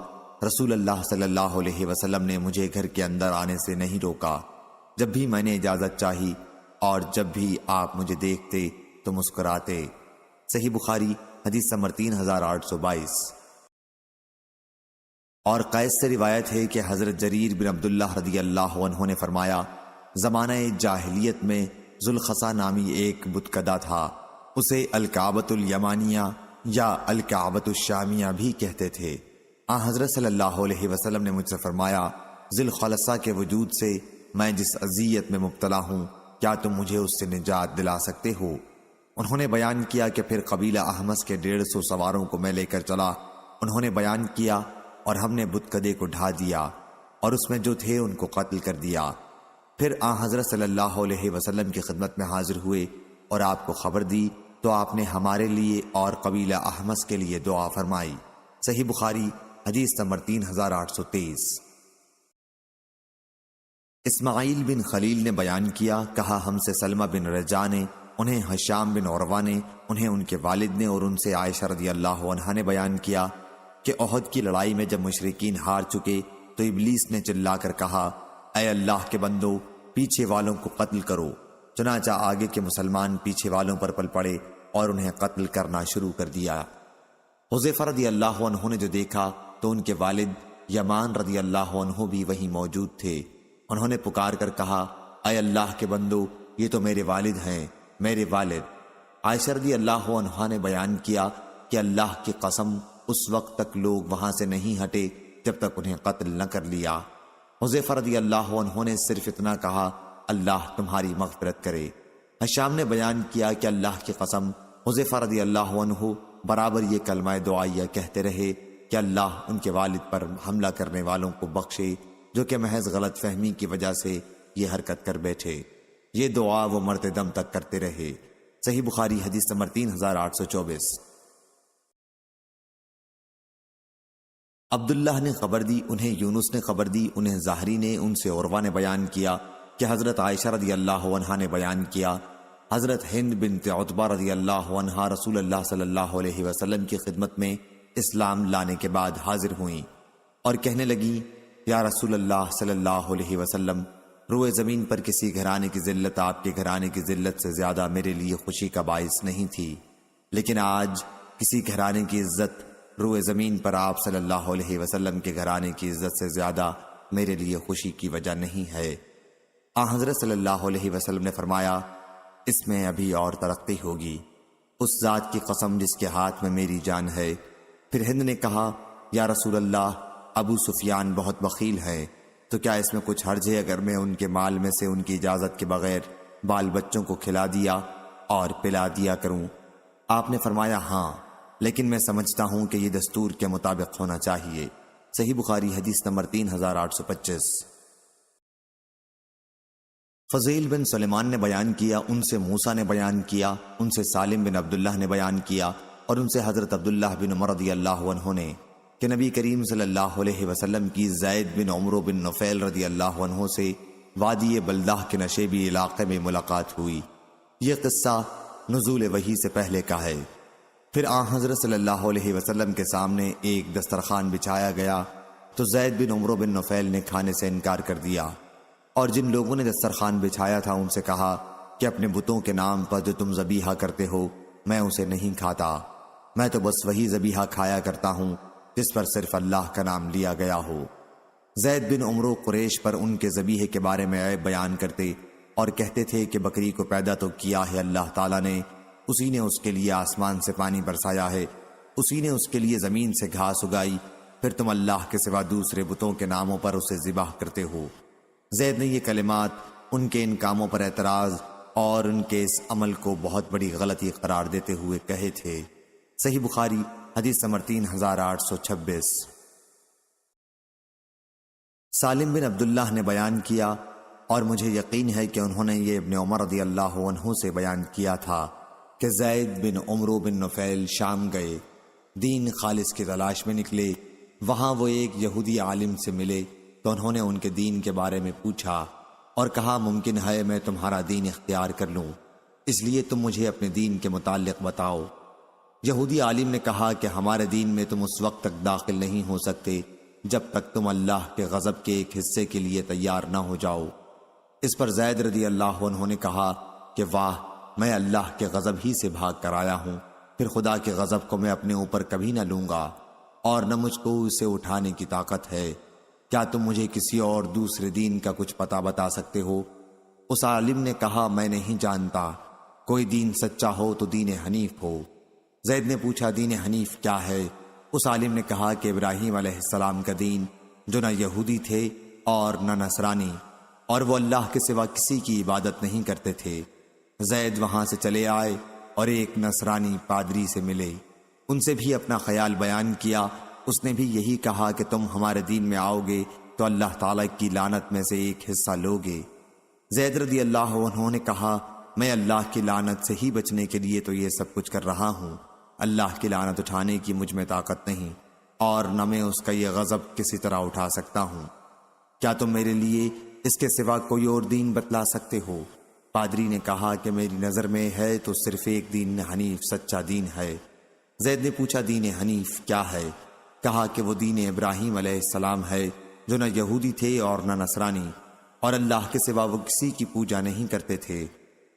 رسول اللہ صلی اللہ علیہ وسلم نے مجھے گھر کے اندر آنے سے نہیں روکا۔ جب بھی میں نے اجازت چاہی اور جب بھی آپ مجھے دیکھتے تو مسکراتے۔ صحیح بخاری حدیث نمبر 3822۔ اور قیس سے روایت ہے کہ حضرت جریر بن عبداللہ رضی اللہ عنہ نے فرمایا، زمانہ جاہلیت میں ذوالخصا نامی ایک بتکدہ تھا، اسے الکعبۃ الیمانیہ یا الکعبۃ الشامیہ بھی کہتے تھے۔ حضرت صلی اللہ علیہ وسلم نے مجھ سے فرمایا، ذوالخلصہ کے وجود سے میں جس اذیت میں مبتلا ہوں، کیا تم مجھے اس سے نجات دلا سکتے ہو؟ انہوں نے بیان کیا کہ پھر قبیلہ احمس کے 150 سواروں کو میں لے کر چلا۔ انہوں نے بیان کیا اور ہم نے بتکدے کو ڈھا دیا اور اس میں جو تھے ان کو قتل کر دیا۔ پھر حضرت صلی اللہ علیہ وسلم کی خدمت میں حاضر ہوئے اور آپ کو خبر دی تو آپ نے ہمارے لیے اور قبیلہ احمس کے لیے دعا فرمائی۔ صحیح بخاری حدیث نمبر 3823۔ اسماعیل بن خلیل نے بیان کیا، کہا ہم سے سلمہ بن رجاء نے، انہیں ہشام بن عروہ نے، انہیں ان کے والد نے اور ان سے عائشہ رضی اللہ عنہا نے بیان کیا کہ احد کی لڑائی میں جب مشرکین ہار چکے تو ابلیس نے چلا کر کہا، اے اللہ کے بندو، پیچھے والوں کو قتل کرو۔ چنانچہ آگے کے مسلمان پیچھے والوں پر پل پڑے اور انہیں قتل کرنا شروع کر دیا۔ حذیفہ رضی اللہ عنہ نے جو دیکھا تو ان کے والد یمان رضی اللہ عنہ بھی وہیں موجود تھے۔ انہوں نے پکار کر کہا، اے اللہ کے بندو، یہ تو میرے والد ہیں، میرے والد۔ عائشہ رضی اللہ عنہا نے بیان کیا کہ اللہ کی قسم اس وقت تک لوگ وہاں سے نہیں ہٹے جب تک انہیں قتل نہ کر لیا۔ حذیفہ رضی اللہ عنہ نے صرف اتنا کہا، اللہ تمہاری مغفرت کرے۔ ہشام نے بیان کیا کہ اللہ کی قسم حذیفہ رضی اللہ عنہ برابر یہ کلمہ دعائیہ کہتے رہے کہ اللہ ان کے والد پر حملہ کرنے والوں کو بخشے جو کہ محض غلط فہمی کی وجہ سے یہ حرکت کر بیٹھے۔ یہ دعا وہ مرتے دم تک کرتے رہے۔ صحیح بخاری حدیث نمبر 3824۔ عبداللہ نے خبر دی، انہیں یونس نے خبر دی، انہیں زہری نے، ان سے عروہ نے بیان کیا کہ حضرت عائشہ رضی اللہ عنہا نے بیان کیا، حضرت ہند بنت عتبہ رضی اللہ عنہا رسول اللہ صلی اللہ علیہ وسلم کی خدمت میں اسلام لانے کے بعد حاضر ہوئیں اور کہنے لگیں، یا رسول اللہ صلی اللہ علیہ وسلم، روئے زمین پر کسی گھرانے کی ذلت آپ کے گھرانے کی ذلت سے زیادہ میرے لیے خوشی کا باعث نہیں تھی، لیکن آج کسی گھرانے کی عزت روئے زمین پر آپ صلی اللہ علیہ وسلم کے گھرانے کی عزت سے زیادہ میرے لیے خوشی کی وجہ نہیں ہے۔ حضرت صلی اللہ علیہ وسلم نے فرمایا، اس میں ابھی اور ترقی ہوگی، اس ذات کی قسم جس کے ہاتھ میں میری جان ہے۔ پھر ہند نے کہا، یا رسول اللہ، ابو سفیان بہت بخیل ہے، تو کیا اس میں کچھ حرج ہے اگر میں ان کے مال میں سے ان کی اجازت کے بغیر بال بچوں کو کھلا دیا اور پلا دیا کروں؟ آپ نے فرمایا، ہاں، لیکن میں سمجھتا ہوں کہ یہ دستور کے مطابق ہونا چاہیے۔ صحیح بخاری حدیث نمبر 3825۔ فضیل بن سلیمان نے بیان کیا، ان سے موسیٰ نے بیان کیا، ان سے سالم بن عبداللہ نے بیان کیا اور ان سے حضرت عبداللہ بن عمر رضی اللہ عنہ نے کہ نبی کریم صلی اللہ علیہ وسلم کی زید بن عمرو بن نفیل رضی اللہ عنہ سے وادی بلدہ کے نشیبی علاقے میں ملاقات ہوئی۔ یہ قصہ نزول وحی سے پہلے کا ہے۔ پھر حضرت صلی اللہ علیہ وسلم کے سامنے ایک دسترخوان بچھایا گیا تو زید بن عمرو بن نفیل نے کھانے سے انکار کر دیا، اور جن لوگوں نے دسترخوان بچھایا تھا ان سے کہا کہ اپنے بتوں کے نام پر جو تم ذبیحہ کرتے ہو میں اسے نہیں کھاتا، میں تو بس وہی ذبیحہ کھایا کرتا ہوں جس پر صرف اللہ کا نام لیا گیا ہو۔ زید بن عمرو قریش پر ان کے ذبیحے کے بارے میں عیب بیان کرتے اور کہتے تھے کہ بکری کو پیدا تو کیا ہے اللہ تعالیٰ نے، اسی نے اس کے لیے آسمان سے پانی برسایا ہے، اسی نے اس کے لیے زمین سے گھاس اگائی، پھر تم اللہ کے سوا دوسرے بتوں کے ناموں پر اسے ذبح کرتے ہو۔ زید نے یہ کلمات ان کے ان کاموں پر اعتراض اور ان کے اس عمل کو بہت بڑی غلطی قرار دیتے ہوئے کہے تھے۔ صحیح بخاری حدیث نمبر 3826۔ سالم بن عبداللہ نے بیان کیا اور مجھے یقین ہے کہ انہوں نے یہ ابن عمر رضی اللہ عنہ سے بیان کیا تھا کہ زید بن عمرو بن نفیل شام گئے، دین خالص کی تلاش میں نکلے، وہاں وہ ایک یہودی عالم سے ملے تو انہوں نے ان کے دین کے بارے میں پوچھا اور کہا ممکن ہے میں تمہارا دین اختیار کر لوں، اس لیے تم مجھے اپنے دین کے متعلق بتاؤ۔ یہودی عالم نے کہا کہ ہمارے دین میں تم اس وقت تک داخل نہیں ہو سکتے جب تک تم اللہ کے غضب کے ایک حصے کے لیے تیار نہ ہو جاؤ۔ اس پر زید رضی اللہ عنہ نے کہا کہ واہ، میں اللہ کے غضب ہی سے بھاگ کر آیا ہوں، پھر خدا کے غضب کو میں اپنے اوپر کبھی نہ لوں گا۔ اور نہ مجھ کو اسے اٹھانے کی طاقت ہے۔ کیا تم مجھے کسی اور دوسرے دین کا کچھ پتہ بتا سکتے ہو؟ اس عالم نے کہا میں نہیں جانتا، کوئی دین سچا ہو تو دین حنیف ہو۔ زید نے پوچھا دین حنیف کیا ہے؟ اس عالم نے کہا کہ ابراہیم علیہ السلام کا دین، جو نہ یہودی تھے اور نہ نصرانی، اور وہ اللہ کے سوا کسی کی عبادت نہیں کرتے تھے۔ زید وہاں سے چلے آئے اور ایک نصرانی پادری سے ملے، ان سے بھی اپنا خیال بیان کیا۔ اس نے بھی یہی کہا کہ تم ہمارے دین میں آؤ گے تو اللہ تعالیٰ کی لعنت میں سے ایک حصہ لوگے۔ زید رضی اللہ عنہ نے کہا میں اللہ کی لعنت سے ہی بچنے کے لیے تو یہ سب کچھ کر رہا ہوں، اللہ کی لعنت اٹھانے کی مجھ میں طاقت نہیں، اور نہ میں اس کا یہ غضب کسی طرح اٹھا سکتا ہوں۔ کیا تم میرے لیے اس کے سوا کوئی اور دین بتلا سکتے ہو؟ پادری نے کہا کہ میری نظر میں ہے تو صرف ایک دین حنیف سچا دین ہے۔ زید نے پوچھا دین حنیف کیا ہے؟ کہا کہ وہ دین ابراہیم علیہ السلام ہے، جو نہ یہودی تھے اور نہ نصرانی، اور اللہ کے سوا وہ کسی کی پوجا نہیں کرتے تھے۔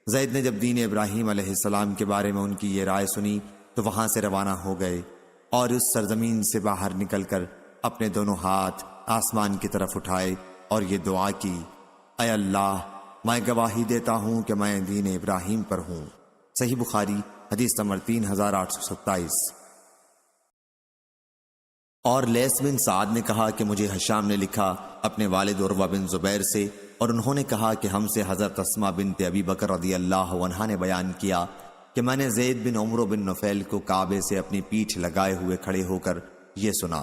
زید نے جب دین ابراہیم علیہ السلام کے بارے میں ان کی یہ رائے سنی تو وہاں سے روانہ ہو گئے، اور اس سرزمین سے باہر نکل کر اپنے دونوں ہاتھ آسمان کی طرف اٹھائے اور یہ دعا کی، اے اللہ میں گواہی دیتا ہوں کہ میں دین ابراہیم پر ہوں۔ صحیح بخاری حدیث نمبر 3827۔ اور لیث بن سعد نے کہا کہ مجھے ہشام نے لکھا اپنے والد عروہ بن زبیر سے، اور انہوں نے کہا کہ ہم سے حضرت اسماء بنت ابی بکر رضی اللہ عنہا نے بیان کیا کہ میں نے زید بن عمرو بن نفیل کو کعبے سے اپنی پیٹھ لگائے ہوئے کھڑے ہو کر یہ سنا،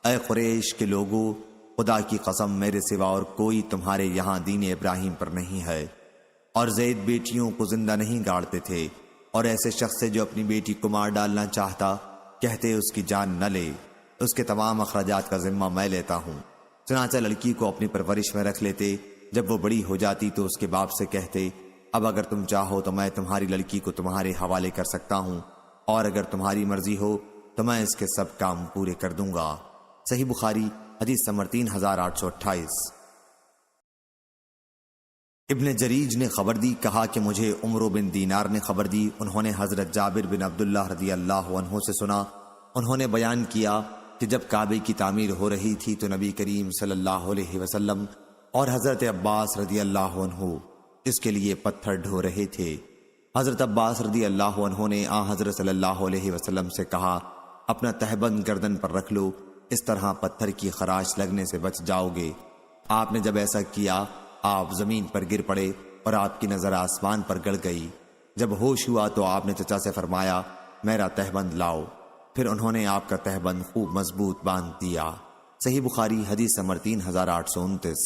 اے قریش کے لوگوں، خدا کی قسم میرے سوا اور کوئی تمہارے یہاں دین ابراہیم پر نہیں ہے۔ اور زید بیٹیوں کو زندہ نہیں گاڑتے تھے، اور ایسے شخص سے جو اپنی بیٹی کو مار ڈالنا چاہتا کہتے اس کی جان نہ لے، اس کے تمام اخراجات کا ذمہ میں لیتا ہوں۔ چنانچہ لڑکی کو اپنی پرورش میں رکھ لیتے، جب وہ بڑی ہو جاتی تو اس کے باپ سے کہتے اب اگر تم چاہو تو میں تمہاری لڑکی کو تمہارے حوالے کر سکتا ہوں، اور اگر تمہاری مرضی ہو تو میں اس کے سب کام پورے کر دوں گا۔ صحیح بخاری حدیث نمبر 3828۔ ابن جریج نے خبر دی، کہا کہ مجھے عمرو بن دینار نے خبر دی، انہوں نے حضرت جابر بن عبداللہ رضی اللہ عنہ سے سنا، انہوں نے بیان کیا کہ جب کعبے کی تعمیر ہو رہی تھی تو نبی کریم صلی اللہ علیہ وسلم اور حضرت عباس رضی اللہ عنہ اس کے لیے پتھر ڈھو رہے تھے۔ حضرت عباس رضی اللہ عنہ نے حضرت صلی اللہ علیہ وسلم سے کہا اپنا تہبند گردن پر رکھ لو، اس طرح پتھر کی خراش لگنے سے بچ جاؤ گے۔ آپ نے جب ایسا کیا آپ زمین پر گر پڑے اور آپ کی نظر آسمان پر گڑ گئی۔ جب ہوش ہوا تو آپ نے چچا سے فرمایا میرا تہبند لاؤ، پھر انہوں نے آپ کا تہبند خوب مضبوط باندھ دیا۔ صحیح بخاری حدیث نمبر 3829۔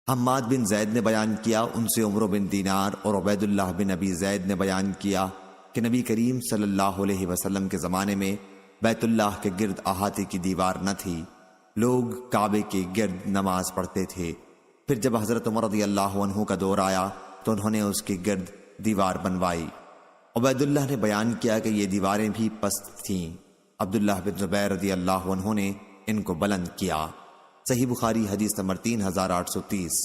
حماد بن زید نے بیان کیا، ان سے عمرو بن دینار اور عبید اللہ بن ابی زید نے بیان کیا کہ نبی کریم صلی اللہ علیہ وسلم کے زمانے میں بیت اللہ کے گرد احاطے کی دیوار نہ تھی، لوگ کعبے کے گرد نماز پڑھتے تھے۔ پھر جب حضرت عمر رضی اللہ عنہ کا دور آیا تو انہوں نے اس کے گرد دیوار بنوائی۔ عبید اللہ نے بیان کیا کہ یہ دیواریں بھی پست تھیں، عبداللہ بن زبیر رضی اللہ عنہ نے ان کو بلند کیا۔ صحیح بخاری حدیث نمبر 3830۔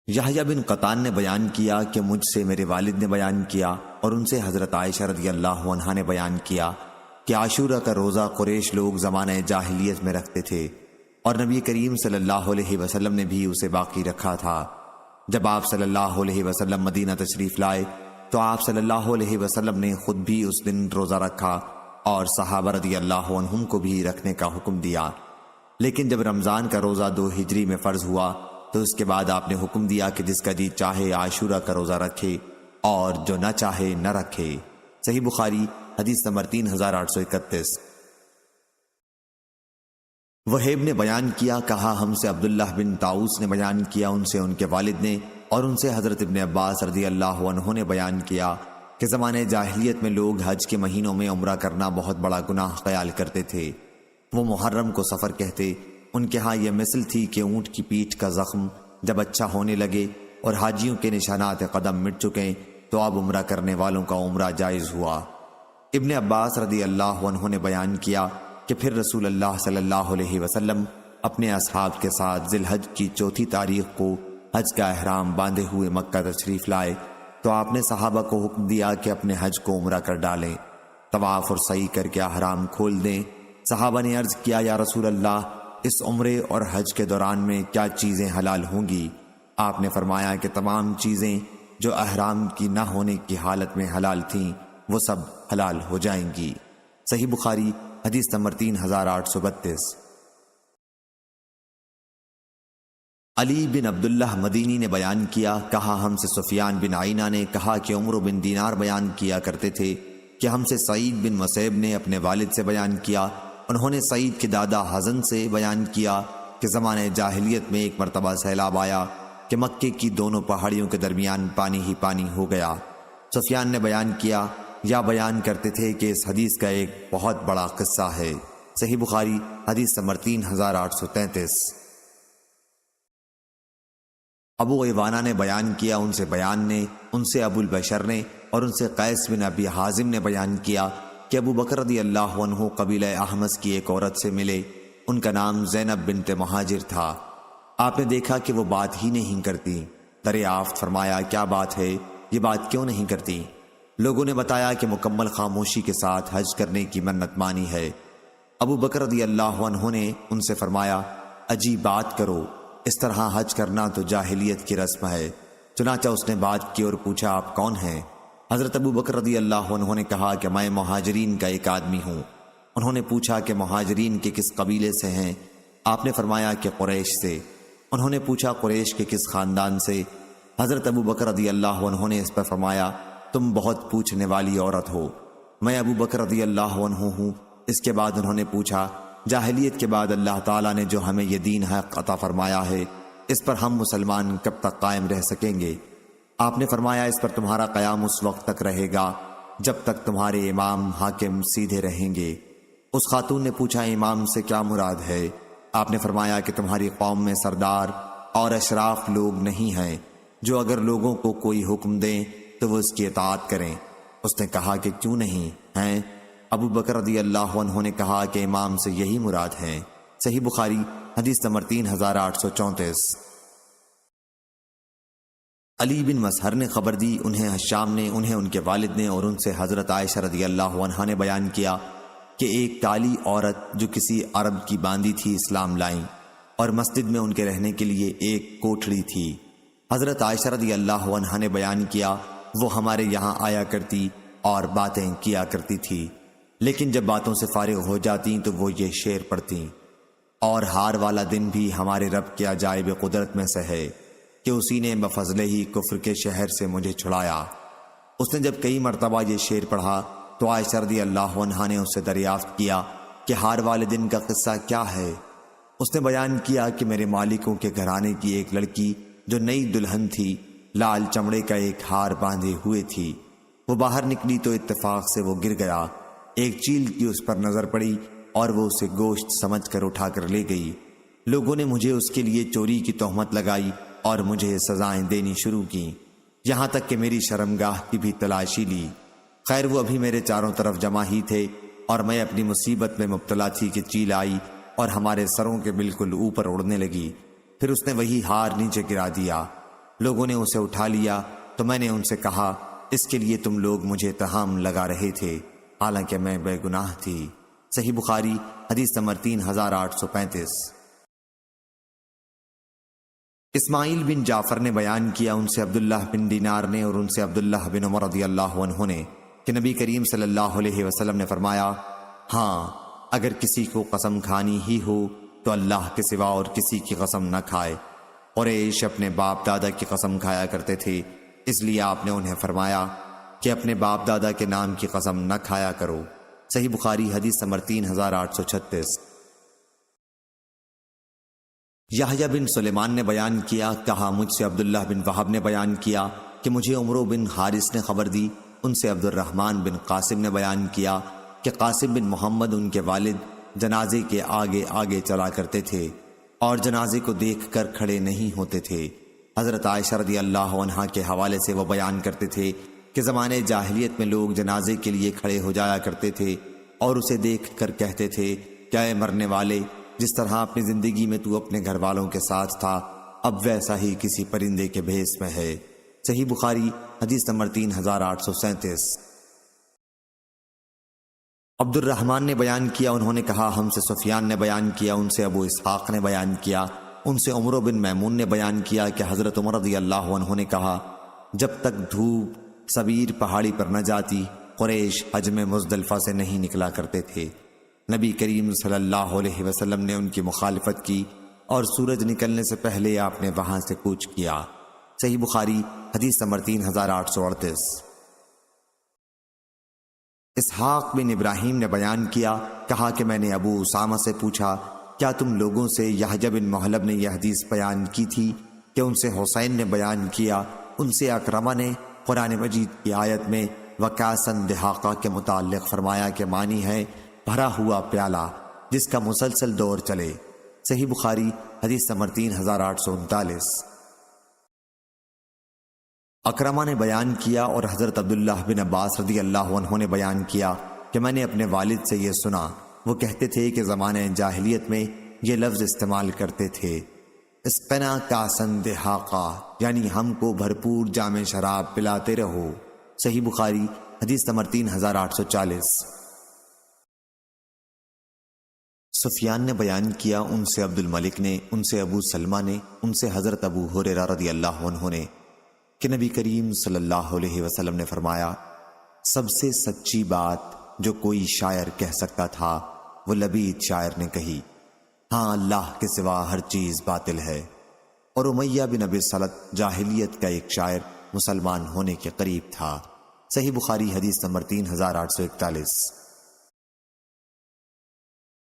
یحییٰ بن قطان نے بیان کیا کہ مجھ سے میرے والد نے بیان کیا، اور ان سے حضرت عائشہ رضی اللہ عنہا نے بیان کیا کہ عاشورہ کا روزہ قریش لوگ زمانہ جاہلیت میں رکھتے تھے، اور نبی کریم صلی اللہ علیہ وسلم نے بھی اسے باقی رکھا تھا۔ جب آپ صلی اللہ علیہ وسلم مدینہ تشریف لائے تو آپ صلی اللہ علیہ وسلم نے خود بھی اس دن روزہ رکھا اور صحابہ رضی اللہ عنہم کو بھی رکھنے کا حکم دیا۔ لیکن جب رمضان کا روزہ 2 ہجری میں فرض ہوا تو اس کے بعد آپ نے حکم دیا کہ جس کا جی چاہے عاشورہ کا روزہ رکھے اور جو نہ چاہے نہ رکھے۔ صحیح بخاری حدیث نمبر 3831۔ وہیب نے بیان کیا، کہا ہم سے عبداللہ بن طاؤس نے بیان کیا، ان سے ان کے والد نے، اور ان سے حضرت ابن عباس رضی اللہ عنہ نے بیان کیا کہ زمانے جاہلیت میں لوگ حج کے مہینوں میں عمرہ کرنا بہت بڑا گناہ خیال کرتے تھے۔ وہ محرم کو سفر کہتے۔ ان کے ہاں یہ مثل تھی کہ اونٹ کی پیٹھ کا زخم جب اچھا ہونے لگے اور حاجیوں کے نشانات قدم مٹ چکے تو اب عمرہ کرنے والوں کا عمرہ جائز ہوا۔ ابن عباس رضی اللہ عنہ نے بیان کیا کہ پھر رسول اللہ صلی اللہ علیہ وسلم اپنے اصحاب کے ساتھ ذی الحج کی 4 تاریخ کو حج کا احرام باندھے ہوئے مکہ تشریف لائے، تو آپ نے صحابہ کو حکم دیا کہ اپنے حج کو عمرہ کر ڈالیں، طواف اور سعی کر کے احرام کھول دیں۔ صحابہ نے عرض کیا یا رسول اللہ، اس عمرے اور حج کے دوران میں کیا چیزیں حلال ہوں گی؟ آپ نے فرمایا کہ تمام چیزیں جو احرام کی نہ ہونے کی حالت میں حلال تھیں وہ سب حلال ہو جائیں گی۔ صحیح بخاری حدیث نمبر 3832۔ علی بن عبداللہ مدینی نے بیان کیا، کہا ہم سے سفیان بن عینہ نے کہا کہ عمرو بن دینار بیان کیا کرتے تھے کہ ہم سے سعید بن مسیب نے اپنے والد سے بیان کیا، انہوں نے سعید کے دادا حزن سے بیان کیا کہ زمانہ جاہلیت میں ایک مرتبہ سیلاب آیا کہ مکے کی دونوں پہاڑیوں کے درمیان پانی ہی پانی ہو گیا۔ سفیان نے بیان کیا یا بیان کرتے تھے کہ اس حدیث کا ایک بہت بڑا قصہ ہے۔ صحیح بخاری حدیث نمبر 3833۔ ابو عوانہ نے بیان کیا، ان سے ابو البشر نے اور ان سے قیس بن ابی حازم نے بیان کیا کہ ابو بکر رضی اللہ عنہ قبیلہ احمس کی ایک عورت سے ملے، ان کا نام زینب بنت مہاجر تھا۔ آپ نے دیکھا کہ وہ بات ہی نہیں کرتی، دریافت فرمایا کیا بات ہے، یہ بات کیوں نہیں کرتی؟ لوگوں نے بتایا کہ مکمل خاموشی کے ساتھ حج کرنے کی منت مانی ہے۔ ابو بکر رضی اللہ عنہ نے ان سے فرمایا عجیب بات کرو، اس طرح حج کرنا تو جاہلیت کی رسم ہے۔ چنانچہ اس نے بات کی اور پوچھا آپ کون ہیں؟ حضرت ابو بکر رضی اللہ عنہ نے کہا کہ میں مہاجرین کا ایک آدمی ہوں۔ انہوں نے پوچھا کہ مہاجرین کے کس قبیلے سے ہیں؟ آپ نے فرمایا کہ قریش سے۔ انہوں نے پوچھا قریش کے کس خاندان سے؟ حضرت ابو بکر رضی اللہ عنہ نے اس پر فرمایا تم بہت پوچھنے والی عورت ہو، میں ابو بکر رضی اللہ عنہ ہوں۔ اس کے بعد انہوں نے پوچھا جاہلیت کے بعد اللہ تعالیٰ نے جو ہمیں یہ دین حق عطا فرمایا ہے، اس پر ہم مسلمان کب تک قائم رہ سکیں گے؟ آپ نے فرمایا اس پر تمہارا قیام اس وقت تک رہے گا جب تک تمہارے امام حاکم سیدھے رہیں گے۔ اس خاتون نے پوچھا امام سے کیا مراد ہے؟ آپ نے فرمایا کہ تمہاری قوم میں سردار اور اشراف لوگ نہیں ہیں جو اگر لوگوں کو کوئی حکم دیں تو وہ اس کی اطاعت کریں۔ اس نے کہا کہ کیوں نہیں ہیں؟ ابو بکر رضی اللہ عنہ نے کہا کہ امام سے یہی مراد ہے۔ صحیح بخاری حدیث نمبر 3834۔ علی بن مسہر نے خبر دی، انہیں حشام نے، انہیں ان کے والد نے اور ان سے حضرت عائشہ رضی اللہ عنہا نے بیان کیا کہ ایک کالی عورت جو کسی عرب کی باندی تھی اسلام لائیں اور مسجد میں ان کے رہنے کے لیے ایک کوٹھڑی تھی۔ حضرت عائشہ رضی اللہ عنہا نے بیان کیا وہ ہمارے یہاں آیا کرتی اور باتیں کیا کرتی تھی، لیکن جب باتوں سے فارغ ہو جاتی تو وہ یہ شعر پڑھتی، اور ہار والا دن بھی ہمارے رب کے عجائب قدرت میں سے ہے کہ اسی نے بفضلہ ہی کفر کے شہر سے مجھے چھڑایا۔ اس نے جب کئی مرتبہ یہ شعر پڑھا تو عائشہ رضی اللہ عنہا نے اس سے دریافت کیا کہ ہار والے دن کا قصہ کیا ہے؟ اس نے بیان کیا کہ میرے مالکوں کے گھرانے کی ایک لڑکی جو نئی دلہن تھی لال چمڑے کا ایک ہار باندھے ہوئے تھی، وہ باہر نکلی تو اتفاق سے وہ گر گیا، ایک چیل کی اس پر نظر پڑی اور وہ اسے گوشت سمجھ کر اٹھا کر لے گئی۔ لوگوں نے مجھے اس کے لیے چوری کی تہمت لگائی اور مجھے سزائیں دینی شروع کی، یہاں تک کہ میری شرمگاہ کی بھی تلاشی لی۔ خیر وہ ابھی میرے چاروں طرف جمع ہی تھے اور میں اپنی مصیبت میں مبتلا تھی کہ چیل آئی اور ہمارے سروں کے بالکل اوپر اڑنے لگی، پھر اس نے وہی ہار نیچے گرا دیا۔ لوگوں نے اسے اٹھا لیا تو میں نے ان سے کہا اس کے لیے تم لوگ مجھے اتہام لگا رہے تھے حالانکہ میں بے گناہ تھی۔ صحیح بخاری حدیث نمبر 3835۔ اسماعیل بن جعفر نے بیان کیا، ان سے عبداللہ بن دینار نے اور ان سے عبداللہ بن عمر رضی اللہ عنہ نے کہ نبی کریم صلی اللہ علیہ وسلم نے فرمایا ہاں اگر کسی کو قسم کھانی ہی ہو تو اللہ کے سوا اور کسی کی قسم نہ کھائے۔ قریش اپنے باپ دادا کی قسم کھایا کرتے تھے، اس لیے آپ نے انہیں فرمایا کہ اپنے باپ دادا کے نام کی قسم نہ کھایا کرو۔ صحیح بخاری حدیث نمبر 3836۔ یحییٰ بن سلیمان نے بیان کیا، کہا مجھ سے عبداللہ بن وہب نے بیان کیا کہ مجھے عمرو بن حارث نے خبر دی، ان سے عبد الرحمن بن قاسم نے بیان کیا کہ قاسم بن محمد ان کے والد جنازے کے آگے آگے چلا کرتے تھے اور جنازے کو دیکھ کر کھڑے نہیں ہوتے تھے۔ حضرت عائشہ رضی اللہ عنہا کے حوالے سے وہ بیان کرتے تھے کہ زمانے جاہلیت میں لوگ جنازے کے لیے کھڑے ہو جایا کرتے تھے اور اسے دیکھ کر کہتے تھے کیا اے مرنے والے، جس طرح اپنی زندگی میں تو اپنے گھر والوں کے ساتھ تھا اب ویسا ہی کسی پرندے کے بھیس میں ہے۔ صحیح بخاری حدیث نمبر 3837۔ عبد الرحمن نے بیان کیا، انہوں نے کہا ہم سے سفیان نے بیان کیا، ان سے ابو اسحاق نے بیان کیا، ان سے عمر بن میمون نے بیان کیا کہ حضرت عمر رضی اللہ عنہ نے کہا جب تک دھوپ سبیر پہاڑی پر نہ جاتی قریش حج میں مزدلفہ سے نہیں نکلا کرتے تھے۔ نبی کریم صلی اللہ علیہ وسلم نے ان کی مخالفت کی اور سورج نکلنے سے پہلے آپ نے وہاں سے کوچ کیا۔ صحیح بخاری حدیث نمبر 3838۔ اسحاق بن ابراہیم نے بیان کیا، کہا کہ میں نے ابو اسامہ سے پوچھا کیا تم لوگوں سے یحییٰ بن محلب نے یہ حدیث بیان کی تھی کہ ان سے حسین نے بیان کیا، ان سے اکرمہ نے قرآن مجید کی آیت میں وَكَأْسًا دِحَاقًا کے متعلق فرمایا کہ معنی ہے بھرا ہوا پیالہ جس کا مسلسل دور چلے۔ صحیح بخاری حدیث نمبر 3839۔ اکرمہ نے بیان کیا اور حضرت عبداللہ بن عباس رضی اللہ عنہ نے بیان کیا کہ میں نے اپنے والد سے یہ سنا، وہ کہتے تھے کہ زمانہ جاہلیت میں یہ لفظ استعمال کرتے تھے اسقنا کاسن دہاقا، یعنی ہم کو بھرپور جام شراب پلاتے رہو۔ صحیح بخاری حدیث نمبر 3840۔ سفیان نے بیان کیا، ان سے عبد الملک نے، ان سے ابو سلمہ نے، ان سے حضرت ابو ہریرہ رضی اللہ عنہ نے کہ نبی کریم صلی اللہ علیہ وسلم نے فرمایا سب سے سچی بات جو کوئی شاعر کہہ سکتا تھا وہ لبید شاعر نے کہی، ہاں اللہ کے سوا ہر چیز باطل ہے۔ اور امیہ بن ابی سلط جاہلیت کا ایک شاعر مسلمان ہونے کے قریب تھا۔ صحیح بخاری حدیث نمبر 3841۔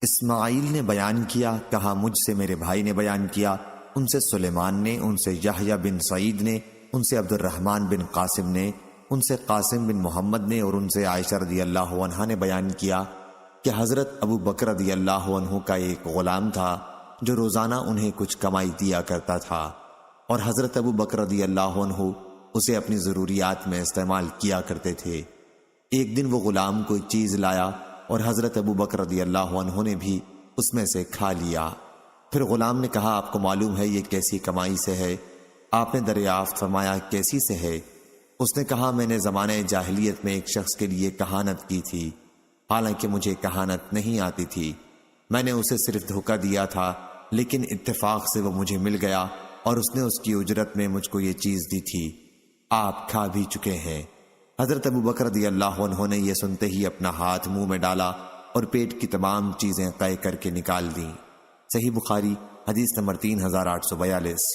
اسماعیل نے بیان کیا، کہا مجھ سے میرے بھائی نے بیان کیا، ان سے سلیمان نے، ان سے یحییٰ بن سعید نے، ان سے عبد الرحمن بن قاسم نے، ان سے قاسم بن محمد نے، اور ان سے عائشہ رضی اللہ عنہا نے بیان کیا کہ حضرت ابو بکر رضی اللہ عنہ کا ایک غلام تھا جو روزانہ انہیں کچھ کمائی دیا کرتا تھا، اور حضرت ابو بکر رضی اللہ عنہ اسے اپنی ضروریات میں استعمال کیا کرتے تھے۔ ایک دن وہ غلام کوئی چیز لایا اور حضرت ابو بکر رضی اللہ عنہ نے بھی اس میں سے کھا لیا۔ پھر غلام نے کہا آپ کو معلوم ہے یہ کیسی کمائی سے ہے؟ آپ نے دریافت فرمایا کیسی سے ہے؟ اس نے کہا میں نے زمانہ جاہلیت میں ایک شخص کے لیے کہانت کی تھی، حالانکہ مجھے کہانت نہیں آتی تھی، میں نے اسے صرف دھوکہ دیا تھا، لیکن اتفاق سے وہ مجھے مل گیا اور اس نے اس کی اجرت میں مجھ کو یہ چیز دی تھی، آپ کھا بھی چکے ہیں۔ حضرت ابو بکر رضی اللہ عنہ نے یہ سنتے ہی اپنا ہاتھ منہ میں ڈالا اور پیٹ کی تمام چیزیں قے کر کے نکال دیں۔ صحیح بخاری حدیث نمبر 3842۔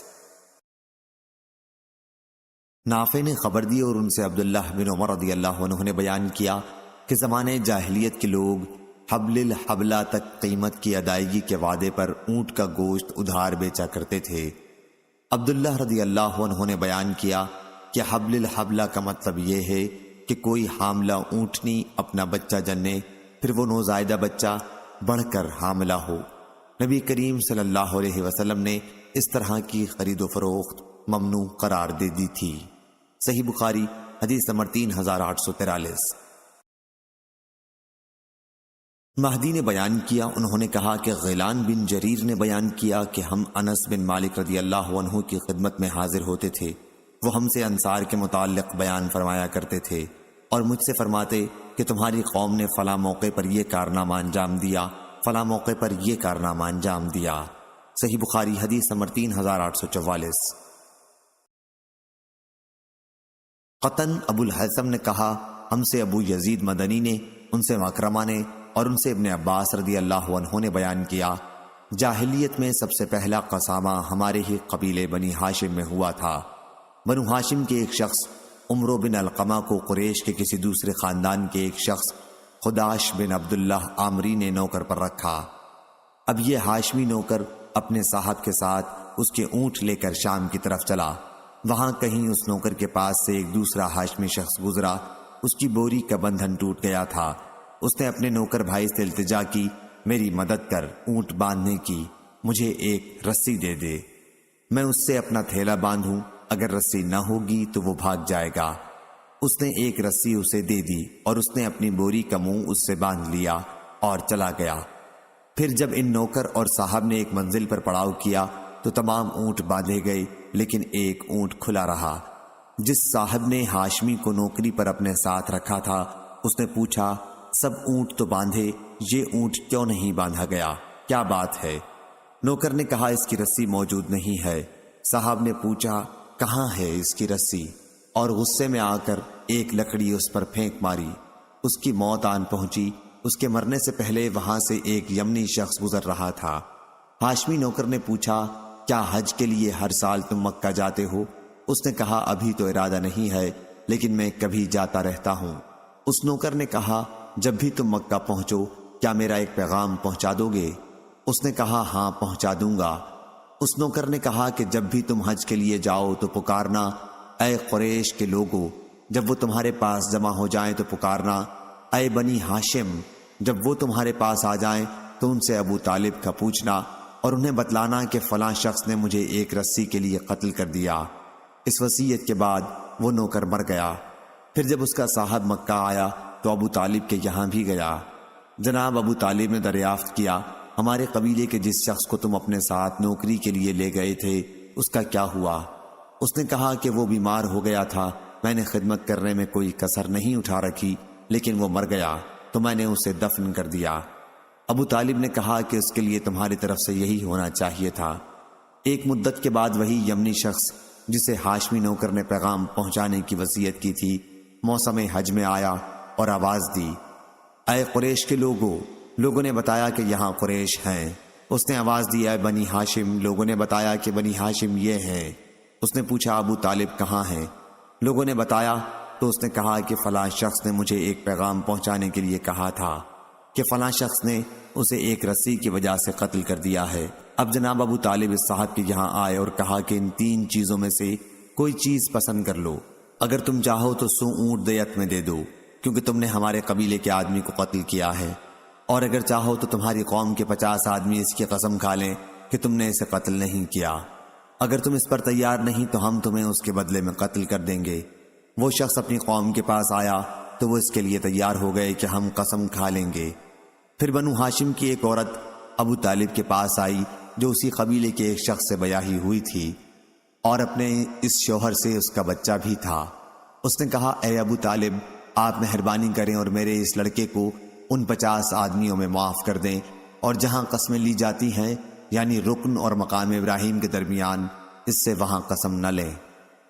نافع نے خبر دی اور ان سے عبداللہ بن عمر رضی اللہ عنہ نے بیان کیا کہ زمانے جاہلیت کے لوگ حبل الحبلہ تک قیمت کی ادائیگی کے وعدے پر اونٹ کا گوشت ادھار بیچا کرتے تھے۔ عبداللہ رضی اللہ عنہ نے بیان کیا کہ حبل الحبلہ کا مطلب یہ ہے کہ کوئی حاملہ اونٹنی اپنا بچہ جننے، پھر وہ نوزائیدہ بچہ بڑھ کر حاملہ ہو۔ نبی کریم صلی اللہ علیہ وسلم نے اس طرح کی خرید و فروخت ممنوع قرار دے دی تھی۔ صحیح بخاری حدیث نمبر 3843۔ مہدی نے بیان کیا، انہوں نے کہا کہ غیلان بن جریر نے بیان کیا کہ ہم انس بن مالک رضی اللہ عنہ کی خدمت میں حاضر ہوتے تھے، وہ ہم سے انصار کے متعلق بیان فرمایا کرتے تھے اور مجھ سے فرماتے کہ تمہاری قوم نے فلاں موقع پر یہ کارنامہ انجام دیا، فلاں موقع پر یہ کارنامہ انجام دیا۔ صحیح بخاری حدیث نمبر 3844۔ قطن ابو الحسم نے کہا ہم سے ابو یزید مدنی نے، ان سے مکرمہ نے اور ان سے ابن عباس رضی اللہ عنہ نے بیان کیا جاہلیت میں سب سے پہلا قسامہ ہمارے ہی قبیلے بنی ہاشم میں ہوا تھا۔ بنو ہاشم کے ایک شخص عمرو بن علقمہ کو قریش کے کسی دوسرے خاندان کے ایک شخص خداش بن عبداللہ عامری نے نوکر پر رکھا۔ اب یہ ہاشمی نوکر اپنے صاحب کے ساتھ اس کے اونٹ لے کر شام کی طرف چلا، وہاں کہیں اس نوکر کے پاس سے ایک دوسرا ہاشمی شخص گزرا، اس کی بوری کا بندھن ٹوٹ گیا تھا، اس نے اپنے نوکر بھائی سے التجا کی میری مدد کر اونٹ باندھنے کی، مجھے ایک رسی دے دے، میں اس سے اپنا تھیلا باندھوں، اگر رسی نہ ہوگی تو وہ بھاگ جائے گا۔ اس نے ایک رسی اسے دے دی اور اس نے اپنی بوری کا منہ اس سے باندھ لیا اور چلا گیا۔ پھر جب ان نوکر اور صاحب نے ایک منزل پر پڑاؤ کیا تو تمام اونٹ باندھے گئے لیکن ایک اونٹ کھلا رہا۔ جس صاحب نے ہاشمی کو نوکری پر اپنے ساتھ رکھا تھا اس نے پوچھا، سب اونٹ تو باندھے، یہ اونٹ کیوں نہیں باندھا گیا؟ کیا بات ہے؟ نوکر نے کہا، اس کی رسی موجود نہیں ہے۔ صاحب نے پوچھا، کہاں ہے اس کی رسی؟ اور غصے میں آ کر ایک لکڑی اس پر پھینک ماری۔ اس کی موت آن پہنچی۔ اس کے مرنے سے پہلے وہاں سے ایک یمنی شخص گزر رہا تھا۔ ہاشمی نوکر نے پوچھا، کیا حج کے لیے ہر سال تم مکہ جاتے ہو؟ اس نے کہا، ابھی تو ارادہ نہیں ہے، لیکن میں کبھی جاتا رہتا ہوں۔ اس نوکر نے کہا، جب بھی تم مکہ پہنچو کیا میرا ایک پیغام پہنچا دو گے؟ اس نے کہا، ہاں پہنچا دوں گا۔ اس نوکر نے کہا کہ جب بھی تم حج کے لیے جاؤ تو پکارنا، اے قریش کے لوگوں۔ جب وہ تمہارے پاس جمع ہو جائیں تو پکارنا، اے بنی ہاشم۔ جب وہ تمہارے پاس آ جائیں تو ان سے ابو طالب کا پوچھنا اور انہیں بتلانا کہ فلاں شخص نے مجھے ایک رسی کے لیے قتل کر دیا۔ اس وصیت کے بعد وہ نوکر مر گیا۔ پھر جب اس کا صاحب مکہ آیا تو ابو طالب کے یہاں بھی گیا۔ جناب ابو طالب نے دریافت کیا، ہمارے قبیلے کے جس شخص کو تم اپنے ساتھ نوکری کے لیے لے گئے تھے اس کا کیا ہوا؟ اس نے کہا کہ وہ بیمار ہو گیا تھا، میں نے خدمت کرنے میں کوئی کسر نہیں اٹھا رکھی، لیکن وہ مر گیا تو میں نے اسے دفن کر دیا۔ ابو طالب نے کہا کہ اس کے لیے تمہاری طرف سے یہی ہونا چاہیے تھا۔ ایک مدت کے بعد وہی یمنی شخص جسے ہاشمی نوکر نے پیغام پہنچانے کی وصیت کی تھی موسم حج میں آیا اور آواز دی، اے قریش کے لوگوں نے بتایا کہ یہاں قریش ہیں۔ اس نے آواز دی، اے بنی ہاشم۔ لوگوں نے بتایا کہ بنی ہاشم یہ ہیں۔ اس نے پوچھا، ابو طالب کہاں ہیں؟ لوگوں نے بتایا تو اس نے کہا کہ فلاں شخص نے مجھے ایک پیغام پہنچانے کے لیے کہا تھا کہ فلاں شخص نے اسے ایک رسی کی وجہ سے قتل کر دیا ہے۔ اب جناب ابو طالب اس صاحب کے یہاں آئے اور کہا کہ ان 3 چیزوں میں سے کوئی چیز پسند کر لو، اگر تم چاہو تو 100 اونٹ دیت میں دے دو، کیونکہ تم نے ہمارے قبیلے کے آدمی کو قتل کیا ہے، اور اگر چاہو تو تمہاری قوم کے 50 آدمی اس کی قسم کھا لیں کہ تم نے اسے قتل نہیں کیا۔ اگر تم اس پر تیار نہیں تو ہم تمہیں اس کے بدلے میں قتل کر دیں گے۔ وہ شخص اپنی قوم کے پاس آیا تو وہ اس کے لیے تیار ہو گئے کہ ہم قسم کھا لیں گے۔ پھر بنو ہاشم کی ایک عورت ابو طالب کے پاس آئی جو اسی قبیلے کے ایک شخص سے بیاہی ہوئی تھی اور اپنے اس شوہر سے اس کا بچہ بھی تھا۔ اس نے کہا، اے ابو طالب، آپ مہربانی کریں اور میرے اس لڑکے کو ان 50 آدمیوں میں معاف کر دیں، اور جہاں قسمیں لی جاتی ہیں یعنی رکن اور مقام ابراہیم کے درمیان، اس سے وہاں قسم نہ لیں۔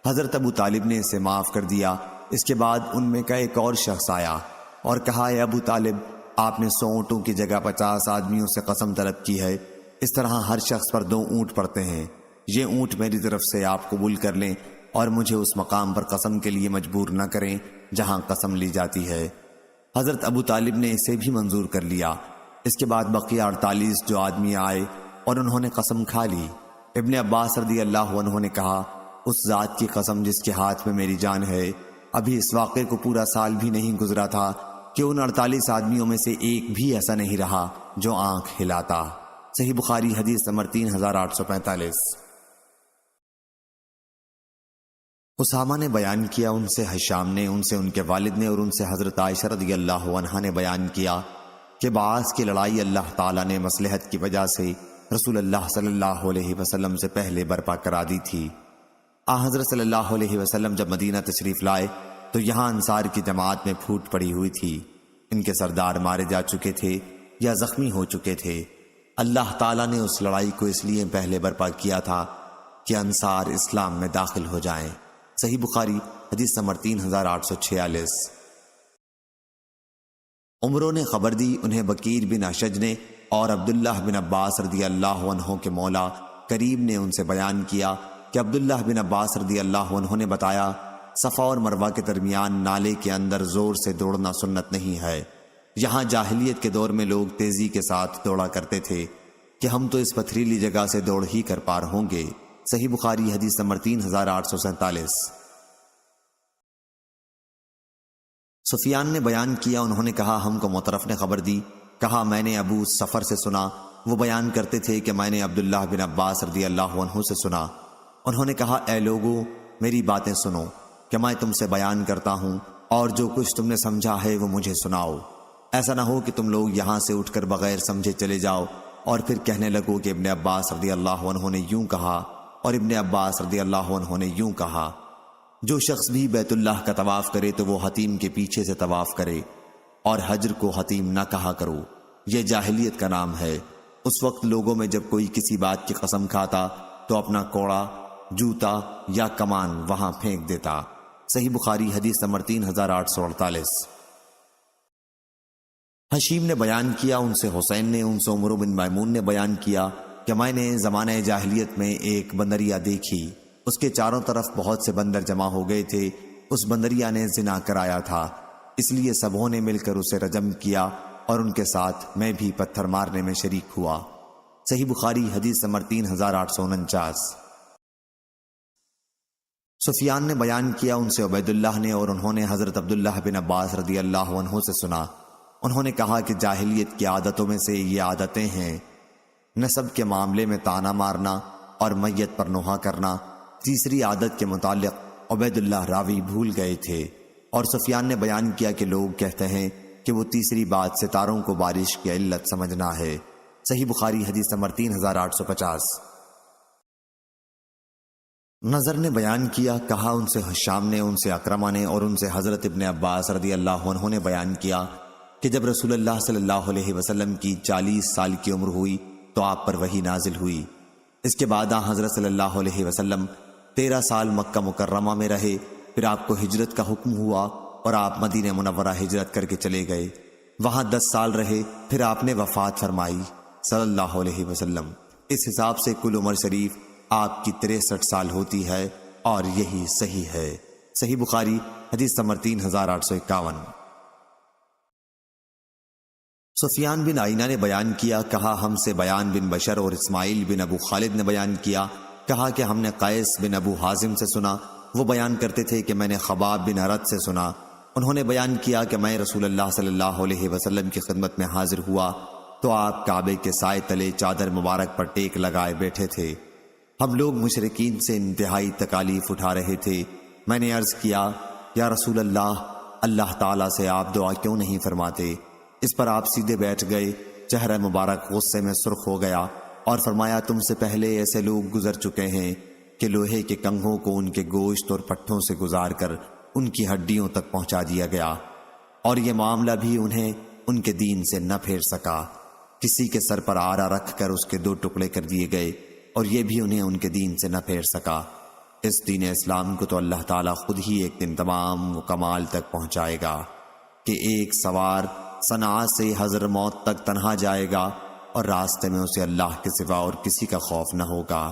حضرت ابو طالب نے اسے معاف کر دیا۔ اس کے بعد ان میں کا ایک اور شخص آیا اور کہا، اے ابو طالب، آپ نے 100 اونٹوں کی جگہ 50 آدمیوں سے قسم طلب کی ہے، اس طرح ہر شخص پر 2 اونٹ پڑتے ہیں۔ یہ اونٹ میری طرف سے آپ قبول کر لیں اور مجھے اس مقام پر قسم کے لیے مجبور نہ کریں جہاں قسم لی جاتی ہے۔ حضرت ابو طالب نے اسے بھی منظور کر لیا۔ اس کے بعد بقیہ 48 جو آدمی آئے اور انہوں نے قسم کھا لی۔ ابن عباس رضی اللہ عنہ نے کہا، اس ذات کی قسم جس کے ہاتھ میں میری جان ہے، ابھی اس واقعے کو پورا سال بھی نہیں گزرا تھا کہ ان 48 آدمیوں میں سے ایک بھی ایسا نہیں رہا جو آنکھ ہلاتا۔ صحیح بخاری حدیث نمبر 3845۔ اسامہ نے بیان کیا، ان سے حشام نے، ان سے ان کے والد نے، اور ان سے حضرت عائشہ رضی اللہ عنہا نے بیان کیا کہ بعث کی لڑائی اللہ تعالیٰ نے مصلحت کی وجہ سے رسول اللہ صلی اللہ علیہ وسلم سے پہلے برپا کرا دی تھی۔ حضرت صلی اللہ علیہ وسلم جب مدینہ تشریف لائے تو یہاں انصار کی جماعت میں پھوٹ پڑی ہوئی تھی۔ ان کے سردار مارے جا چکے تھے یا زخمی ہو چکے تھے۔ اللہ تعالیٰ نے اس لڑائی کو اس لیے پہلے برپا کیا تھا کہ انصار اسلام میں داخل ہو جائیں۔ صحیح بخاری حدیث نمبر 3846۔ عمروں نے خبر دی، انہیں بکیر بن اشج نے اور عبداللہ بن عباس رضی اللہ عنہ کے مولا کریم نے ان سے بیان کیا کہ عبداللہ بن عباس رضی اللہ عنہ نے بتایا، صفا اور مروہ کے درمیان نالے کے اندر زور سے دوڑنا سنت نہیں ہے۔ یہاں جاہلیت کے دور میں لوگ تیزی کے ساتھ دوڑا کرتے تھے کہ ہم تو اس پتھریلی جگہ سے دوڑ ہی کر پار ہوں گے۔ صحیح بخاری حدیث نمبر 3847۔ سفیان نے بیان کیا، انہوں نے کہا، ہم کو مطرف نے خبر دی، کہا میں نے ابو سفر سے سنا، وہ بیان کرتے تھے کہ میں نے عبداللہ بن عباس رضی اللہ عنہ سے سنا۔ انہوں نے کہا، اے لوگو، میری باتیں سنو کہ میں تم سے بیان کرتا ہوں، اور جو کچھ تم نے سمجھا ہے وہ مجھے سناؤ۔ ایسا نہ ہو کہ تم لوگ یہاں سے اٹھ کر بغیر سمجھے چلے جاؤ اور پھر کہنے لگو کہ ابن عباس رضی اللہ عنہ نے یوں کہا اور ابن عباس رضی اللہ عنہ نے یوں کہا۔ جو شخص بھی بیت اللہ کا طواف کرے تو وہ حتیم کے پیچھے سے طواف کرے، اور حجر کو حتیم نہ کہا کرو، یہ جاہلیت کا نام ہے۔ اس وقت لوگوں میں جب کوئی کسی بات کی قسم کھاتا تو اپنا کوڑا، جوتا یا کمان وہاں پھینک دیتا۔ صحیح بخاری حدیث نمبر 3848۔ حشیم نے بیان کیا، ان سے حسین نے، ان سے عمر بن میمون نے بیان کیا کہ میں نے زمانہ جاہلیت میں ایک بندریا دیکھی، اس کے چاروں طرف بہت سے بندر جمع ہو گئے تھے۔ اس بندریا نے زنا کرایا تھا، اس لیے سبوں نے مل کر اسے رجم کیا اور ان کے ساتھ میں بھی پتھر مارنے میں شریک ہوا۔ صحیح بخاری حدیث نمبر 3849۔ سفیان نے بیان کیا، ان سے عبید اللہ نے، اور انہوں نے حضرت عبداللہ بن عباس رضی اللہ عنہ سے سنا، انہوں نے کہا کہ جاہلیت کی عادتوں میں سے یہ عادتیں ہیں: نسب کے معاملے میں طعنہ مارنا اور میت پر نوحہ کرنا۔ تیسری عادت کے متعلق عبید اللہ راوی بھول گئے تھے، اور سفیان نے بیان کیا کہ لوگ کہتے ہیں کہ وہ تیسری بات ستاروں کو بارش کی علت سمجھنا ہے۔ صحیح بخاری حدیث نمبر 3850۔ نظر نے بیان کیا، کہا ان سے حشام نے، ان سے اکرمہ نے، اور ان سے حضرت ابن عباس رضی اللہ عنہ نے بیان کیا کہ جب رسول اللہ صلی اللہ علیہ وسلم کی 40 سال کی عمر ہوئی تو آپ پر وحی نازل ہوئی۔ اس کے بعد حضرت صلی اللہ علیہ وسلم 13 سال مکہ مکرمہ میں رہے، پھر آپ کو ہجرت کا حکم ہوا اور آپ مدینہ منورہ ہجرت کر کے چلے گئے، وہاں 10 سال رہے، پھر آپ نے وفات فرمائی صلی اللہ علیہ وسلم۔ اس حساب سے کل عمر شریف آپ کی 63 سال ہوتی ہے، اور یہی صحیح ہے۔ صحیح بخاری حدیث نمبر 3851۔ سفیان بن عینہ نے بیان کیا، کہا ہم سے بیان بن بشر اور اسماعیل بن ابو خالد نے بیان کیا، کہا کہ ہم نے قیس بن ابو حازم سے سنا، وہ بیان کرتے تھے کہ میں نے خباب بن ارد سے سنا، انہوں نے بیان کیا کہ میں رسول اللہ صلی اللہ علیہ وسلم کی خدمت میں حاضر ہوا تو آپ کعبے کے سائے تلے چادر مبارک پر ٹیک لگائے بیٹھے تھے۔ ہم لوگ مشرکین سے انتہائی تکالیف اٹھا رہے تھے۔ میں نے عرض کیا، یا رسول اللہ، اللہ تعالیٰ سے آپ دعا کیوں نہیں فرماتے؟ اس پر آپ سیدھے بیٹھ گئے، چہرہ مبارک غصے میں سرخ ہو گیا، اور فرمایا، تم سے پہلے ایسے لوگ گزر چکے ہیں کہ لوہے کے کنگھوں کو ان کے گوشت اور پٹھوں سے گزار کر ان کی ہڈیوں تک پہنچا دیا گیا، اور یہ معاملہ بھی انہیں ان کے دین سے نہ پھیر سکا۔ کسی کے سر پر آرا رکھ کر اس کے 2 ٹکڑے کر دیے گئے، اور یہ بھی انہیں ان کے دین سے نہ پھیر سکا۔ اس دین اسلام کو تو اللہ تعالیٰ خود ہی ایک دن تمام و کمال تک پہنچائے گا کہ ایک سوار صنعاء سے حضر موت تک تنہا جائے گا، اور راستے میں اسے اللہ کے سوا اور کسی کا خوف نہ ہوگا۔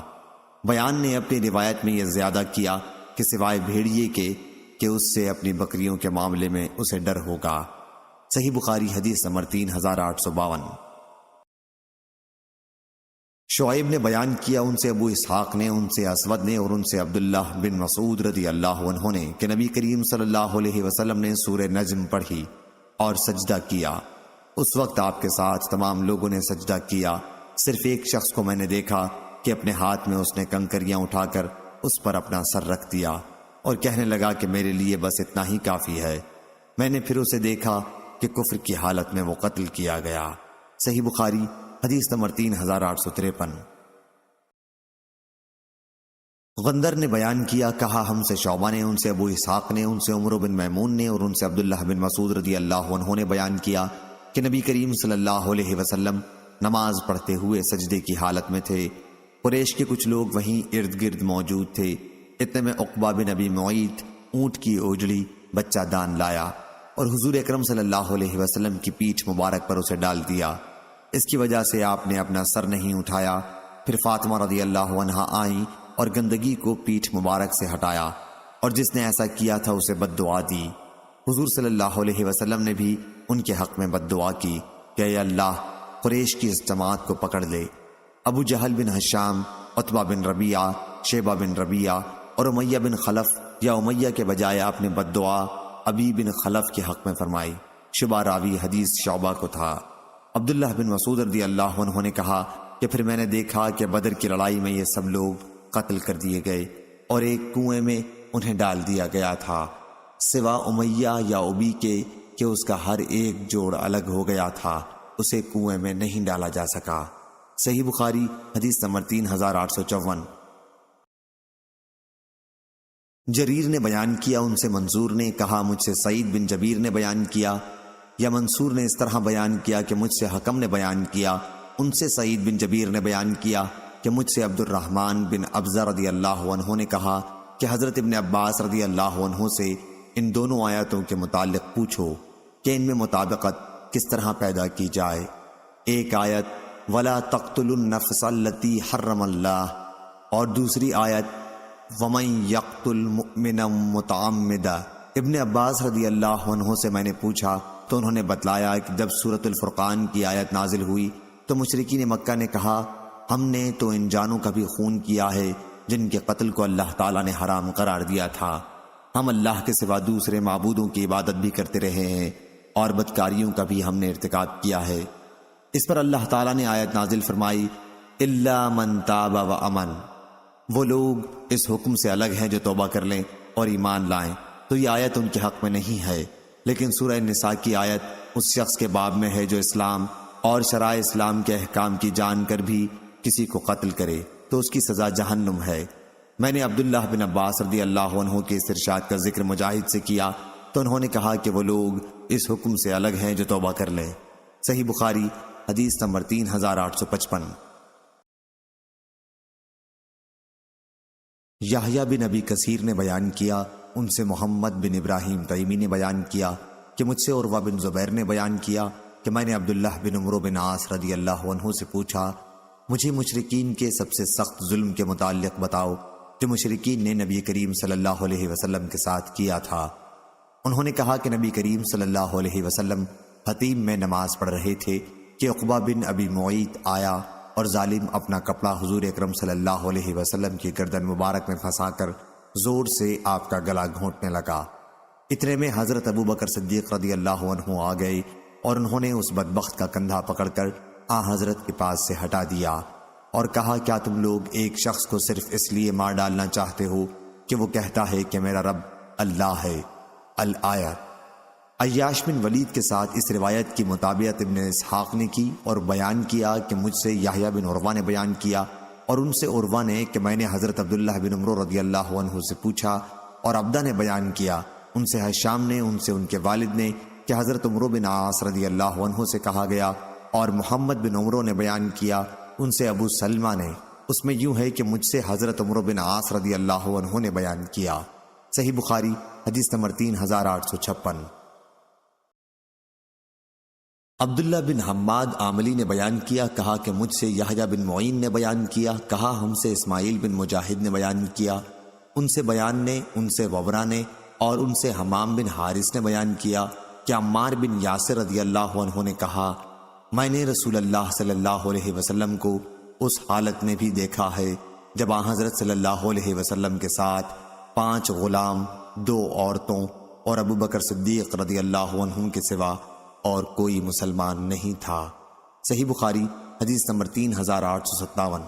بیان نے اپنی روایت میں یہ زیادہ کیا کہ سوائے بھیڑیے کے کہ اس سے اپنی بکریوں کے معاملے میں اسے ڈر ہوگا۔ صحیح بخاری حدیث نمبر 3852۔ شعیب نے بیان کیا، ان سے ابو اسحاق نے، ان سے اسود نے، اور ان سے عبداللہ بن مسعود رضی اللہ عنہ نے کہ نبی کریم صلی اللہ علیہ وسلم نے سورہ نجم پڑھی اور سجدہ کیا۔ اس وقت آپ کے ساتھ تمام لوگوں نے سجدہ کیا، صرف ایک شخص کو میں نے دیکھا کہ اپنے ہاتھ میں اس نے کنکریاں اٹھا کر اس پر اپنا سر رکھ دیا اور کہنے لگا کہ میرے لیے بس اتنا ہی کافی ہے۔ میں نے پھر اسے دیکھا کہ کفر کی حالت میں وہ قتل کیا گیا۔ صحیح بخاری حدیث نمبر 3853۔ غندر نے بیان کیا، کہا ہم سے شعبہ نے، ان سے ابو اسحاق نے، ان سے عمر بن میمون نے، اور ان سے عبداللہ بن مسعود رضی اللہ عنہ نے بیان کیا کہ نبی کریم صلی اللہ علیہ وسلم نماز پڑھتے ہوئے سجدے کی حالت میں تھے۔ قریش کے کچھ لوگ وہیں ارد گرد موجود تھے۔ اتنے میں عقبہ بن ابی معیط اونٹ کی اوجڑی بچہ دان لایا اور حضور اکرم صلی اللہ علیہ وسلم کی پیٹھ مبارک پر اسے ڈال دیا۔ اس کی وجہ سے آپ نے اپنا سر نہیں اٹھایا۔ پھر فاطمہ رضی اللہ عنہا آئیں اور گندگی کو پیٹھ مبارک سے ہٹایا، اور جس نے ایسا کیا تھا اسے بد دعا دی۔ حضور صلی اللہ علیہ وسلم نے بھی ان کے حق میں بد دعا کی کہ اے اللہ، قریش کی اس جماعت کو پکڑ لے۔ ابو جہل بن ہشام، عتبہ بن ربیعہ، شیبہ بن ربیعہ اور امیہ بن خلف یا امیہ کے بجائے آپ نے بد دعا ابی بن خلف کے حق میں فرمائی۔ شبہ راوی حدیث شعبہ کو تھا۔ عبداللہ بن مسعود رضی اللہ عنہ نے کہا کہ پھر میں نے دیکھا کہ بدر کی لڑائی میں یہ سب لوگ قتل کر دیے گئے اور ایک کنویں میں انہیں ڈال دیا گیا تھا، سوا امیہ یا ابی کے کہ اس کا ہر ایک جوڑ الگ ہو گیا تھا، اسے کنویں میں نہیں ڈالا جا سکا۔ صحیح بخاری حدیث نمبر 3854۔ جریر نے بیان کیا، ان سے منصور نے کہا مجھ سے سعید بن جبیر نے بیان کیا، یا منصور نے اس طرح بیان کیا کہ مجھ سے حکم نے بیان کیا، ان سے سعید بن جبیر نے بیان کیا کہ مجھ سے عبد الرحمن بن ابزہ رضی اللہ عنہ نے کہا کہ حضرت ابن عباس رضی اللہ عنہ سے ان دونوں آیتوں کے متعلق پوچھو کہ ان میں مطابقت کس طرح پیدا کی جائے۔ ایک آیت وَلَا تَقْتُلُوا النَّفْسَ الَّتِي حَرَّمَ اللَّهُ اور دوسری آیت وَمَن يَقْتُلْ مُؤْمِنًا مُتَعَمِّدًا۔ ابن عباس رضی اللہ عنہ سے میں نے پوچھا تو انہوں نے بتلایا کہ جب سورۃ الفرقان کی آیت نازل ہوئی تو مشرکین مکہ نے کہا ہم نے تو ان جانوں کا بھی خون کیا ہے جن کے قتل کو اللہ تعالیٰ نے حرام قرار دیا تھا، ہم اللہ کے سوا دوسرے معبودوں کی عبادت بھی کرتے رہے ہیں اور بدکاریوں کا بھی ہم نے ارتکاب کیا ہے۔ اس پر اللہ تعالیٰ نے آیت نازل فرمائی اِلَّا مَن تَابَ وَأَمَنَ، وہ لوگ اس حکم سے الگ ہیں جو توبہ کر لیں اور ایمان لائیں، تو یہ آیت ان کے حق میں نہیں ہے، لیکن سورہ نساء کی آیت اس شخص کے باب میں ہے جو اسلام اور شرائع اسلام کے احکام کی جان کر بھی کسی کو قتل کرے تو اس کی سزا جہنم ہے۔ میں نے عبداللہ بن عباس رضی اللہ عنہ کے اس ارشاد کا ذکر مجاہد سے کیا تو انہوں نے کہا کہ وہ لوگ اس حکم سے الگ ہیں جو توبہ کر لیں۔ صحیح بخاری حدیث نمبر 3855۔ یحییٰ بن ابی کثیر نے بیان کیا، ان سے محمد بن ابراہیم تیمی نے بیان کیا کہ مجھ سے عروہ بن زبیر نے بیان کیا کہ میں نے عبداللہ بن عمرو بن عاص رضی اللہ عنہ سے پوچھا مجھے مشرکین کے سب سے سخت ظلم کے متعلق بتاؤ جو مشرکین نے نبی کریم صلی اللہ علیہ وسلم کے ساتھ کیا تھا۔ انہوں نے کہا کہ نبی کریم صلی اللہ علیہ وسلم حتیم میں نماز پڑھ رہے تھے کہ عقبہ بن ابی معیط آیا اور ظالم اپنا کپڑا حضور اکرم صلی اللہ علیہ وسلم کی گردن مبارک میں پھنسا کر زور سے آپ کا گلا گھونٹنے لگا۔ اتنے میں حضرت ابو بکر صدیق رضی اللہ عنہ آ گئے اور انہوں نے اس بدبخت کا کندھا پکڑ کر حضرت کے پاس سے ہٹا دیا اور کہا کیا تم لوگ ایک شخص کو صرف اس لیے مار ڈالنا چاہتے ہو کہ وہ کہتا ہے کہ میرا رب اللہ ہے؟ الآیت۔ عیاش بن ولید کے ساتھ اس روایت کی مطابقت ابن اسحاق نے کی اور بیان کیا کہ مجھ سے یحییٰ بن عروہ نے بیان کیا اور ان سے عروہ نے کہ میں نے حضرت عبداللہ بن عمرو رضی اللہ عنہ سے پوچھا اور عبدہ نے بیان کیا ان سے حشام نے ان سے ان کے والد نے کہ حضرت عمرو بن عاص رضی اللہ عنہ سے کہا گیا اور محمد بن عمرو نے بیان کیا ان سے ابو سلمہ نے، اس میں یوں ہے کہ مجھ سے حضرت عمرو بن عاص رضی اللہ عنہ نے بیان کیا۔ صحیح بخاری حدیث نمبر 3856۔ عبداللہ بن حماد عاملی نے بیان کیا، کہا کہ مجھ سے یحییٰ بن معین نے بیان کیا، کہا ہم سے اسماعیل بن مجاہد نے بیان کیا، ان سے بیان نے ان سے وبرہ نے اور ان سے حمام بن حارث نے بیان کیا کہ عمار بن یاسر رضی اللہ عنہ نے کہا میں نے رسول اللہ صلی اللہ علیہ وسلم کو اس حالت میں بھی دیکھا ہے جب حضرت صلی اللہ علیہ وسلم کے ساتھ 5 غلام 2 عورتوں اور ابو بکر صدیق رضی اللہ عنہ کے سوا اور کوئی مسلمان نہیں تھا۔ صحیح بخاری حدیث نمبر 3857۔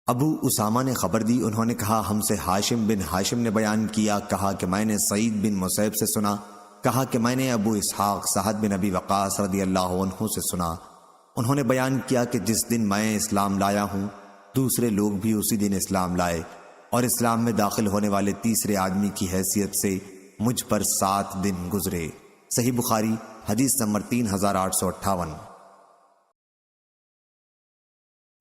ابو اسامہ نے خبر دی، انہوں نے کہا ہم سے ہاشم بن ہاشم نے بیان کیا، کہا کہ میں نے سعید بن مسیب سے سنا، کہا کہ میں نے ابو اسحاق سعد بن ابی وقاص رضی اللہ عنہ سے سنا، انہوں نے بیان کیا کہ جس دن میں اسلام لایا ہوں دوسرے لوگ بھی اسی دن اسلام لائے اور اسلام میں داخل ہونے والے تیسرے آدمی کی حیثیت سے مجھ پر 7 دن گزرے۔ صحیح بخاری حدیث نمبر 3858۔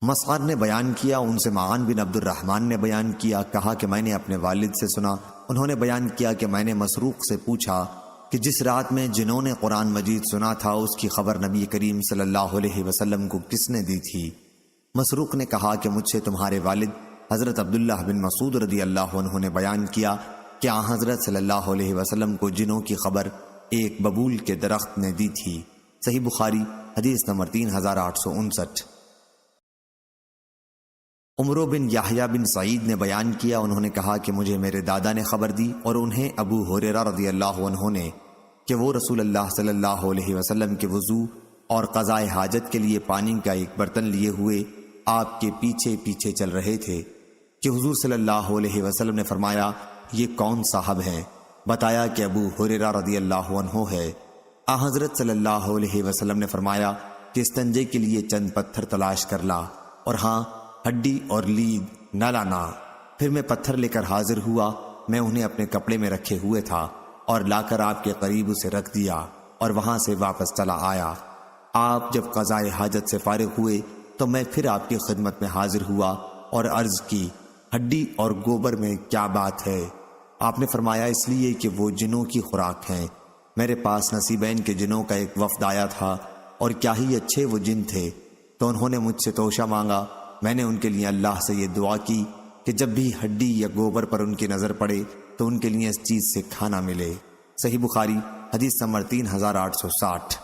مسعر نے بیان کیا، ان سے معان بن عبد الرحمن نے بیان کیا، کہا کہ میں نے اپنے والد سے سنا، انہوں نے بیان کیا کہ میں نے مسروق سے پوچھا کہ جس رات میں جنہوں نے قرآن مجید سنا تھا اس کی خبر نبی کریم صلی اللہ علیہ وسلم کو کس نے دی تھی؟ مسروق نے کہا کہ مجھ سے تمہارے والد حضرت عبداللہ بن مسعود رضی اللہ عنہ نے بیان کیا کہ حضرت صلی اللہ علیہ وسلم کو جنوں کی خبر ایک ببول کے درخت نے دی تھی۔ صحیح بخاری حدیث نمبر 3859۔ عمرو بن یحییٰ بن سعید نے بیان کیا، انہوں نے کہا کہ مجھے میرے دادا نے خبر دی اور انہیں ابو ہریرہ رضی اللہ عنہ نے کہ وہ رسول اللہ صلی اللہ علیہ وسلم کے وضو اور قضاء حاجت کے لیے پانی کا ایک برتن لیے ہوئے آپ کے پیچھے پیچھے چل رہے تھے کہ حضور صلی اللہ علیہ وسلم نے فرمایا یہ کون صاحب ہیں؟ بتایا کہ ابو ہریرہ رضی اللہ عنہ ہے۔ حضرت صلی اللہ علیہ وسلم نے فرمایا کہ استنجے کے لیے چند پتھر تلاش کر لا اور ہاں ہڈی اور لید نہ لانا۔ پھر میں پتھر لے کر حاضر ہوا، میں انہیں اپنے کپڑے میں رکھے ہوئے تھا اور لا کر آپ کے قریب اسے رکھ دیا اور وہاں سے واپس چلا آیا۔ آپ جب قضائے حاجت سے فارغ ہوئے تو میں پھر آپ کی خدمت میں حاضر ہوا اور عرض کی، ہڈی اور گوبر میں کیا بات ہے؟ آپ نے فرمایا، اس لیے کہ وہ جنوں کی خوراک ہیں۔ میرے پاس نصیبین کے جنوں کا ایک وفد آیا تھا اور کیا ہی اچھے وہ جن تھے، تو انہوں نے مجھ سے توشہ مانگا۔ میں نے ان کے لیے اللہ سے یہ دعا کی کہ جب بھی ہڈی یا گوبر پر ان کی نظر پڑے تو ان کے لیے اس چیز سے کھانا ملے۔ صحیح بخاری حدیث نمبر 3860۔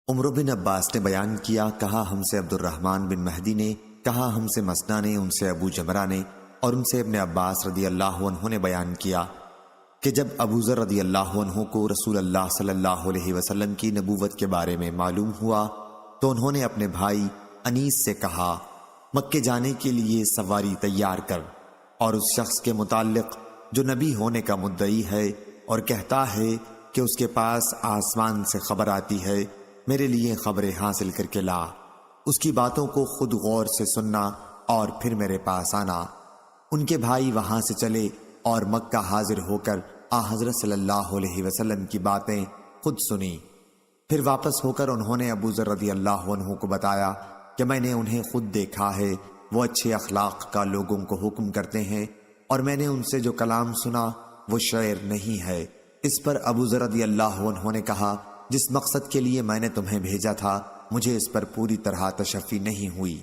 عمر بن عباس نے بیان کیا، کہا ہم سے عبد الرحمن بن مہدی نے، کہا ہم سے مسنا نے، ان سے ابو جمرہ نے، اور ان سے ابن عباس رضی اللہ عنہ نے بیان کیا کہ جب ابو ذر رضی اللہ عنہ کو رسول اللہ صلی اللہ علیہ وسلم کی نبوت کے بارے میں معلوم ہوا تو انہوں نے اپنے بھائی انیس سے کہا، مکے جانے کے لیے سواری تیار کر، اور اس شخص کے متعلق جو نبی ہونے کا مدعی ہے اور کہتا ہے کہ اس کے پاس آسمان سے خبر آتی ہے، میرے لیے خبریں حاصل کر کے لا، اس کی باتوں کو خود غور سے سننا اور پھر میرے پاس آنا۔ ان کے بھائی وہاں سے چلے اور مکہ حاضر ہو کر حضرت صلی اللہ علیہ وسلم کی باتیں خود سنی۔ پھر واپس ہو کر انہوں نے ابو ذر رضی اللہ عنہ کو بتایا کہ میں نے انہیں خود دیکھا ہے، وہ اچھے اخلاق کا لوگوں کو حکم کرتے ہیں، اور میں نے ان سے جو کلام سنا وہ شعر نہیں ہے۔ اس پر ابو ذر رضی اللہ عنہ نے کہا، جس مقصد کے لیے میں نے تمہیں بھیجا تھا مجھے اس پر پوری طرح تشفی نہیں ہوئی۔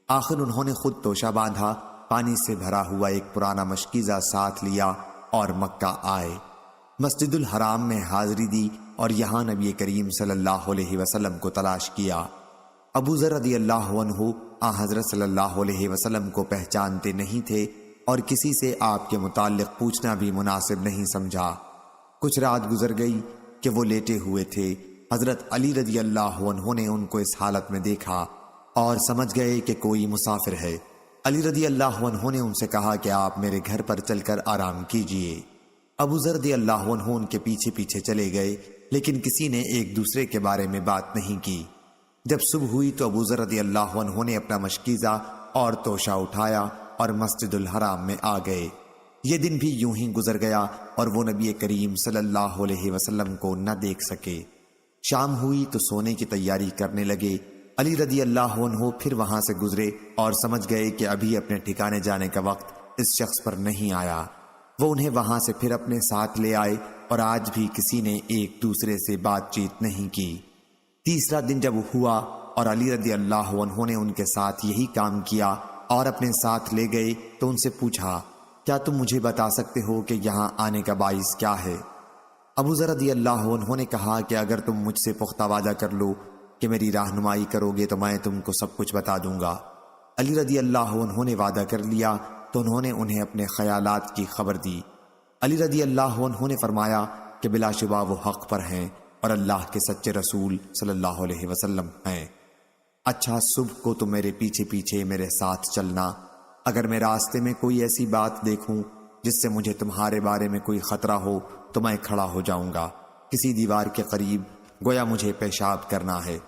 آخر انہوں نے خود توشہ باندھا، پانی سے بھرا ہوا ایک پرانا مشکیزہ ساتھ لیا اور مکہ آئے، مسجد الحرام میں حاضری دی اور یہاں نبی کریم صلی اللہ علیہ وسلم کو تلاش کیا۔ ابو ذر رضی اللہ عنہ حضرت صلی اللہ علیہ وسلم کو پہچانتے نہیں تھے اور کسی سے آپ کے متعلق پوچھنا بھی مناسب نہیں سمجھا۔ کچھ رات گزر گئی کہ وہ لیٹے ہوئے تھے، حضرت علی رضی اللہ عنہ نے ان کو اس حالت میں دیکھا اور سمجھ گئے کہ کوئی مسافر ہے۔ علی رضی اللہ عنہ نے ان سے کہا کہ آپ میرے گھر پر چل کر آرام کیجئے۔ ابو ذر رضی اللہ عنہ ان کے پیچھے پیچھے چلے گئے، لیکن کسی نے ایک دوسرے کے بارے میں بات نہیں کی۔ جب صبح ہوئی تو ابو ذر رضی اللہ عنہ نے اپنا مشکیزہ اور توشہ اٹھایا اور مسجد الحرام میں آ گئے۔ یہ دن بھی یوں ہی گزر گیا اور وہ نبی کریم صلی اللہ علیہ وسلم کو نہ دیکھ سکے۔ شام ہوئی تو سونے کی تیاری کرنے لگے۔ علی رضی اللہ عنہ پھر وہاں سے گزرے اور سمجھ گئے کہ ابھی اپنے ٹھکانے جانے کا وقت اس شخص پر نہیں آیا۔ وہ انہیں وہاں سے پھر اپنے ساتھ لے آئے اور آج بھی کسی نے ایک دوسرے سے بات چیت نہیں کی۔ تیسرا دن جب ہوا اور علی رضی اللہ عنہ نے ان کے ساتھ یہی کام کیا اور اپنے ساتھ لے گئے تو ان سے پوچھا، کیا تم مجھے بتا سکتے ہو کہ یہاں آنے کا باعث کیا ہے؟ ابو ذر رضی اللہ عنہ نے کہا کہ اگر تم مجھ سے پختہ وعدہ کر لو کہ میری رہنمائی کرو گے تو میں تم کو سب کچھ بتا دوں گا۔ علی رضی اللہ عنہ نے وعدہ کر لیا تو انہوں نے انہیں اپنے خیالات کی خبر دی۔ علی رضی اللہ عنہ نے فرمایا کہ بلا شبہ وہ حق پر ہیں اور اللہ کے سچے رسول صلی اللہ علیہ وسلم ہیں۔ اچھا، صبح کو تم میرے پیچھے پیچھے میرے ساتھ چلنا، اگر میں راستے میں کوئی ایسی بات دیکھوں جس سے مجھے تمہارے بارے میں کوئی خطرہ ہو تو میں کھڑا ہو جاؤں گا کسی دیوار کے قریب، گویا مجھے پیشاب کرنا ہے۔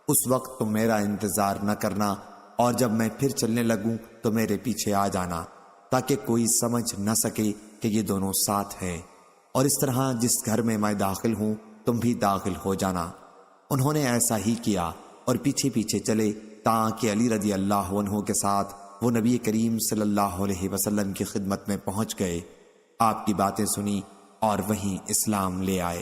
اس وقت تم میرا انتظار نہ کرنا اور جب میں پھر چلنے لگوں تو میرے پیچھے آ جانا تاکہ کوئی سمجھ نہ سکے کہ یہ دونوں ساتھ ہیں، اور اس طرح جس گھر میں میں داخل ہوں تم بھی داخل ہو جانا۔ انہوں نے ایسا ہی کیا اور پیچھے پیچھے چلے تاکہ علی رضی اللہ عنہ کے ساتھ وہ نبی کریم صلی اللہ علیہ وسلم کی خدمت میں پہنچ گئے، آپ کی باتیں سنی اور وہیں اسلام لے آئے۔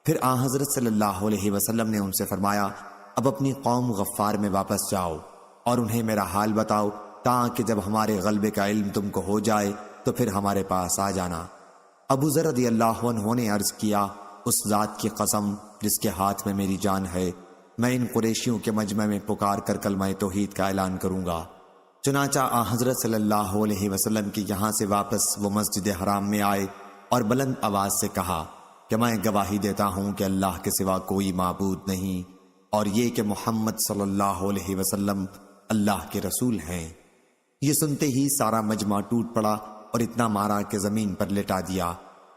پھر حضرت صلی اللہ علیہ وسلم نے ان سے فرمایا، اب اپنی قوم غفار میں واپس جاؤ اور انہیں میرا حال بتاؤ تاکہ جب ہمارے غلبے کا علم تم کو ہو جائے تو پھر ہمارے پاس آ جانا۔ ابو ذر رضی اللہ عنہ نے عرض کیا، اس ذات کی قسم جس کے ہاتھ میں میری جان ہے، میں ان قریشیوں کے مجمع میں پکار کر کلمہ توحید کا اعلان کروں گا۔ چنانچہ حضرت صلی اللہ علیہ وسلم کی یہاں سے واپس وہ مسجد حرام میں آئے اور بلند آواز سے کہا کہ میں گواہی دیتا ہوں کہ اللہ کے سوا کوئی معبود نہیں، اور یہ کہ محمد صلی اللہ علیہ وسلم اللہ کے رسول ہیں۔ یہ سنتے ہی سارا مجمع ٹوٹ پڑا اور اتنا مارا کہ زمین پر لٹا دیا۔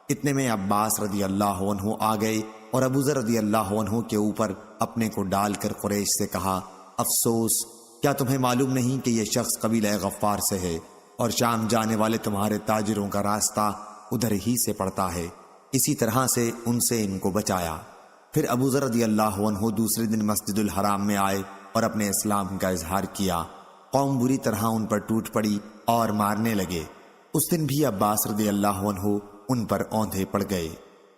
اتنے میں عباس رضی اللہ عنہ آ گئے اور ابو ذر رضی اللہ عنہ کے اوپر اپنے کو ڈال کر قریش سے کہا، افسوس کیا تمہیں معلوم نہیں کہ یہ شخص قبیلہ غفار سے ہے اور شام جانے والے تمہارے تاجروں کا راستہ ادھر ہی سے پڑتا ہے؟ اسی طرح سے ان سے ان کو بچایا۔ پھر ابو ذر رضی اللہ عنہ دوسرے دن مسجد الحرام میں آئے اور اپنے اسلام کا اظہار کیا۔ قوم بری طرح ان پر ٹوٹ پڑی اور مارنے لگے۔ اس دن بھی عباس رضی اللہ عنہ ان پر اوندھے پڑ گئے۔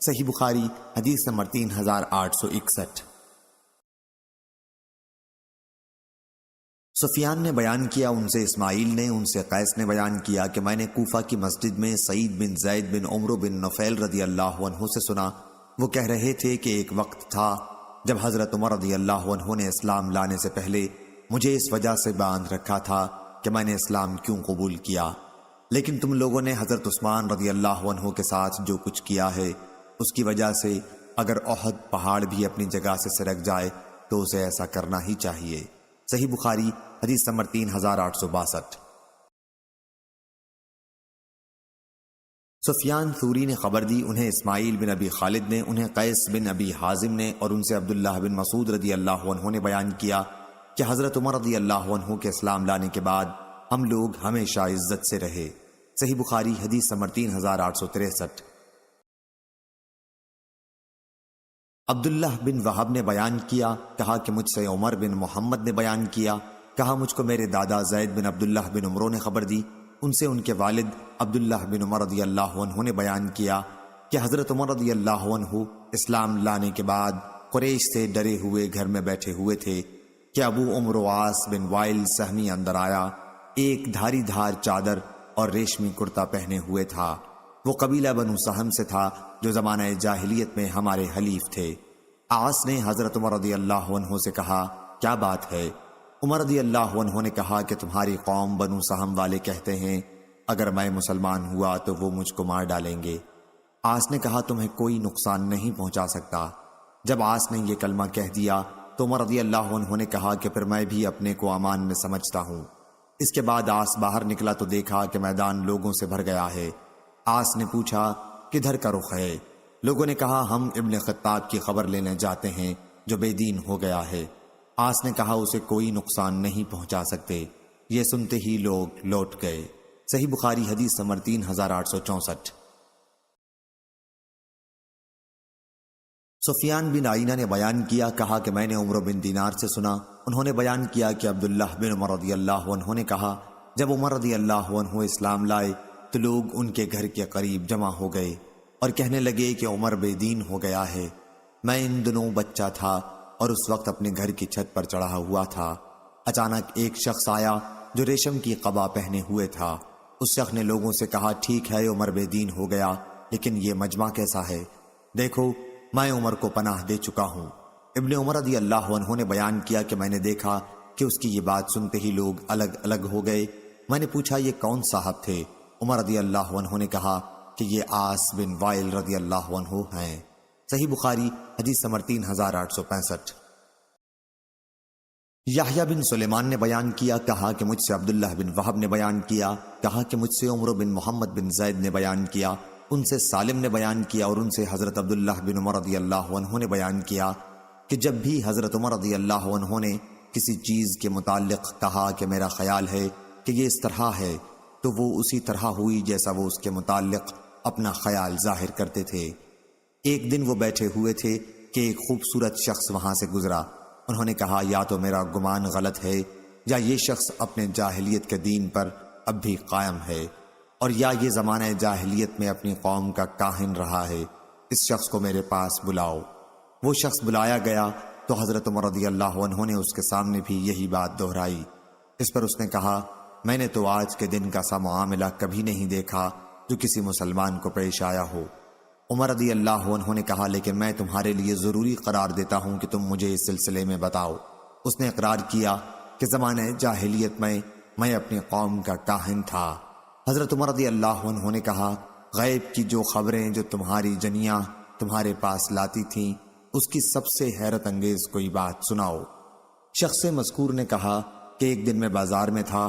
صحیح بخاری حدیث نمبر 3861۔ سفیان نے بیان کیا، ان سے اسماعیل نے، ان سے قیس نے بیان کیا کہ میں نے کوفہ کی مسجد میں سعید بن زید بن عمرو بن نفیل رضی اللہ عنہ سے سنا۔ وہ کہہ رہے تھے کہ ایک وقت تھا جب حضرت عمر رضی اللہ عنہ نے اسلام لانے سے پہلے مجھے اس وجہ سے باندھ رکھا تھا کہ میں نے اسلام کیوں قبول کیا، لیکن تم لوگوں نے حضرت عثمان رضی اللہ عنہ کے ساتھ جو کچھ کیا ہے اس کی وجہ سے اگر احد پہاڑ بھی اپنی جگہ سے سرک جائے تو اسے ایسا کرنا ہی چاہیے۔ صحیح بخاری حدیث نمبر 3862۔ سفیان ثوری نے خبر دی، انہیں اسماعیل بن ابی خالد نے، انہیں قیس بن ابی حازم نے اور ان سے عبداللہ بن مسعود رضی اللہ عنہ نے بیان کیا کہ حضرت عمر رضی اللہ عنہ کے اسلام لانے کے بعد ہم لوگ ہمیشہ عزت سے رہے۔ صحیح بخاری حدیث نمبر 3863۔ عبداللہ بن وہب نے بیان کیا، کہا کہ مجھ سے عمر بن محمد نے بیان کیا، کہا مجھ کو میرے دادا زید بن عبداللہ بن عمرو نے خبر دی، ان سے ان کے والد عبداللہ بن عمر رضی اللہ عنہ نے بیان کیا کہ حضرت عمر رضی اللہ عنہ اسلام لانے کے بعد قریش سے ڈرے ہوئے گھر میں بیٹھے ہوئے تھے کہ ابو عمرو عاص بن وائل سہمی اندر آیا، ایک دھاری دھار چادر اور ریشمی کرتا پہنے ہوئے تھا۔ وہ قبیلہ بنو سہم سے تھا جو زمانہ جاہلیت میں ہمارے حلیف تھے۔ عاص نے حضرت عمر رضی اللہ عنہ سے کہا، کیا بات ہے؟ عمر رضی اللہ عنہ نے کہا کہ تمہاری قوم بنو سہم والے کہتے ہیں اگر میں مسلمان ہوا تو وہ مجھ کو مار ڈالیں گے۔ عاص نے کہا تمہیں کوئی نقصان نہیں پہنچا سکتا۔ جب عاص نے یہ کلمہ کہہ دیا تو عمر رضی اللہ عنہ نے کہا کہ پھر میں بھی اپنے کو امان میں سمجھتا ہوں۔ اس کے بعد عاص باہر نکلا تو دیکھا کہ میدان لوگوں سے بھر گیا ہے۔ عاص نے پوچھا کدھر کا رخ ہے؟ لوگوں نے کہا ہم ابن خطاب کی خبر لینے جاتے ہیں جو بے دین ہو گیا ہے۔ عاص نے کہا اسے کوئی نقصان نہیں پہنچا سکتے۔ یہ سنتے ہی لوگ لوٹ گئے۔ صحیح بخاری حدیث نمبر 3864۔ سفیان بن عینہ نے بیان کیا، کہا کہ میں نے عمرو بن دینار سے سنا، انہوں نے بیان کیا کہ عبداللہ بن عمر رضی اللہ عنہ نے کہا جب عمر رضی اللہ عنہ اسلام لائے تو لوگ ان کے گھر کے قریب جمع ہو گئے اور کہنے لگے کہ عمر بے دین ہو گیا ہے۔ میں ان دنوں بچہ تھا اور اس وقت اپنے گھر کی چھت پر چڑھا ہوا تھا۔ اچانک ایک شخص آیا جو ریشم کی قبا پہنے ہوئے تھا۔ اس شخص نے لوگوں سے کہا ٹھیک ہے عمر بے دین ہو گیا، لیکن یہ مجمع کیسا ہے؟ دیکھو میں عمر کو پناہ دے چکا ہوں۔ ابن عمر رضی اللہ عنہ نے بیان کیا کہ میں نے دیکھا کہ اس کی یہ بات سنتے ہی لوگ الگ الگ ہو گئے۔ میں نے پوچھا یہ کون صاحب تھے؟ عمر رضی اللہ عنہ نے کہا کہ یہ عاص بن وائل رضی اللہ عنہ ہیں۔ صحیح بخاری حدیث نمبر 3865۔ یحییٰ بن سلیمان نے بیان کیا، کہا کہ مجھ سے عبداللہ بن وہب نے بیان کیا، کہا کہ مجھ سے عمرو بن محمد بن زید نے بیان کیا، ان سے سالم نے بیان کیا اور ان سے حضرت عبداللہ بن عمر رضی اللہ عنہ نے بیان کیا کہ جب بھی حضرت عمر رضی اللہ عنہ نے کسی چیز کے متعلق کہا کہ میرا خیال ہے کہ یہ اس طرح ہے تو وہ اسی طرح ہوئی جیسا وہ اس کے متعلق اپنا خیال ظاہر کرتے تھے۔ ایک دن وہ بیٹھے ہوئے تھے کہ ایک خوبصورت شخص وہاں سے گزرا۔ انہوں نے کہا یا تو میرا گمان غلط ہے یا یہ شخص اپنے جاہلیت کے دین پر اب بھی قائم ہے، اور یا یہ زمانہ جاہلیت میں اپنی قوم کا کاہن رہا ہے۔ اس شخص کو میرے پاس بلاؤ۔ وہ شخص بلایا گیا تو حضرت عمر رضی اللہ عنہ نے اس کے سامنے بھی یہی بات دہرائی۔ اس پر اس نے کہا میں نے تو آج کے دن کا سا معاملہ کبھی نہیں دیکھا جو کسی مسلمان کو پیش آیا ہو۔ عمر رضی اللہ عنہ نے کہا لیکن میں تمہارے لیے ضروری قرار دیتا ہوں کہ تم مجھے اس سلسلے میں بتاؤ۔ اس نے اقرار کیا کہ زمانہ جاہلیت میں اپنی قوم کا کاہن تھا۔ حضرت عمر رضی اللہ عنہ نے کہا غیب کی جو خبریں جو تمہاری جنیاں تمہارے پاس لاتی تھیں اس کی سب سے حیرت انگیز کوئی بات سناؤ۔ شخص مذکور نے کہا کہ ایک دن میں بازار میں تھا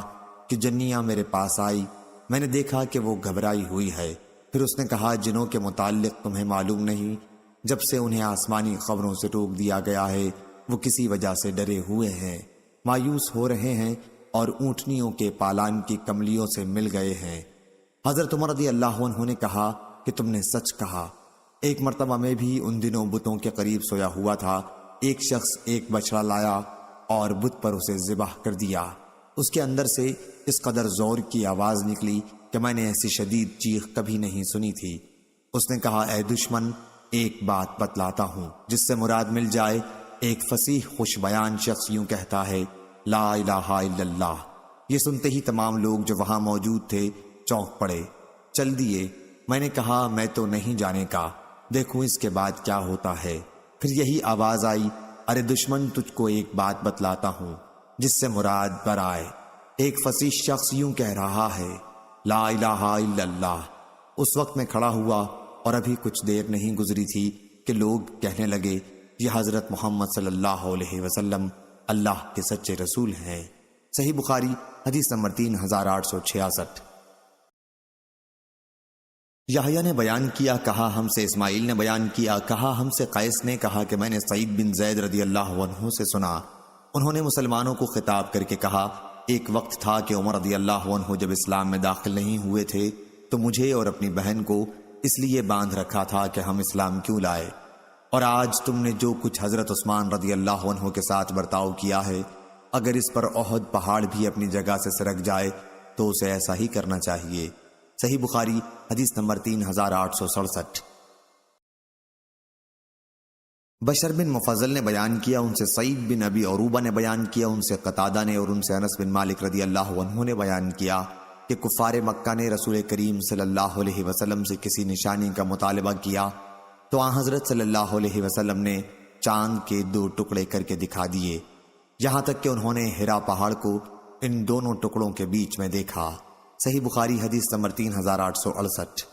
کہ جنیاں میرے پاس آئی، میں نے دیکھا کہ وہ گھبرائی ہوئی ہے۔ پھر اس نے کہا جنوں کے متعلق تمہیں معلوم نہیں، جب سے انہیں آسمانی خبروں سے روک دیا گیا ہے وہ کسی وجہ سے ڈرے ہوئے ہیں۔ مایوس ہو رہے ہیں اور اونٹنیوں کے پالان کی کملیوں سے مل گئے ہیں۔ حضرت عمر رضی اللہ عنہ نے کہا کہ تم نے سچ کہا۔ ایک مرتبہ میں بھی ان دنوں بتوں کے قریب سویا ہوا تھا۔ ایک شخص ایک بچڑا لایا اور بت پر اسے ذبح کر دیا۔ اس کے اندر سے اس قدر زور کی آواز نکلی کہ میں نے ایسی شدید چیخ کبھی نہیں سنی تھی۔ اس نے کہا، اے دشمن، ایک بات بتلاتا ہوں جس سے مراد مل جائے۔ ایک فصیح خوش بیان شخص یوں کہتا ہے، لا الہ الا اللہ۔ یہ سنتے ہی تمام لوگ جو وہاں موجود تھے چونک پڑے، چل دیے۔ میں نے کہا، میں تو نہیں جانے کا، دیکھوں اس کے بعد کیا ہوتا ہے۔ پھر یہی آواز آئی، ارے دشمن، تجھ کو ایک بات بتلاتا ہوں جس سے مراد برائے۔ ایک فصیح شخص یوں کہہ رہا ہے، لا الہ الا اللہ۔ اس وقت میں کھڑا ہوا اور ابھی کچھ دیر نہیں گزری تھی کہ لوگ کہنے لگے، یہ حضرت محمد صلی اللہ علیہ وسلم اللہ کے سچے رسول ہیں۔ صحیح بخاری حدیث نمبر 3866۔ یحییٰ نے بیان کیا، کہا ہم سے اسماعیل نے بیان کیا، کہا ہم سے قیس نے، کہا کہ میں نے سعید بن زید رضی اللہ عنہ سے سنا۔ انہوں نے مسلمانوں کو خطاب کر کے کہا، ایک وقت تھا کہ عمر رضی اللہ عنہ جب اسلام میں داخل نہیں ہوئے تھے تو مجھے اور اپنی بہن کو اس لیے باندھ رکھا تھا کہ ہم اسلام کیوں لائے، اور آج تم نے جو کچھ حضرت عثمان رضی اللہ عنہ کے ساتھ برتاؤ کیا ہے، اگر اس پر احد پہاڑ بھی اپنی جگہ سے سرک جائے تو اسے ایسا ہی کرنا چاہیے۔ صحیح بخاری حدیث نمبر 3867۔ بشر بن مفضل نے بیان کیا، ان سے سعید بن ابی عروبہ نے بیان کیا، ان سے قتادہ نے، اور ان سے انس بن مالک رضی اللہ عنہ نے بیان کیا کہ کفار مکہ نے رسول کریم صلی اللہ علیہ وسلم سے کسی نشانی کا مطالبہ کیا تو آن حضرت صلی اللہ علیہ وسلم نے چاند کے 2 ٹکڑے کر کے دکھا دیے، یہاں تک کہ انہوں نے ہرا پہاڑ کو ان دونوں ٹکڑوں کے بیچ میں دیکھا۔ صحیح بخاری حدیث نمبر 3868۔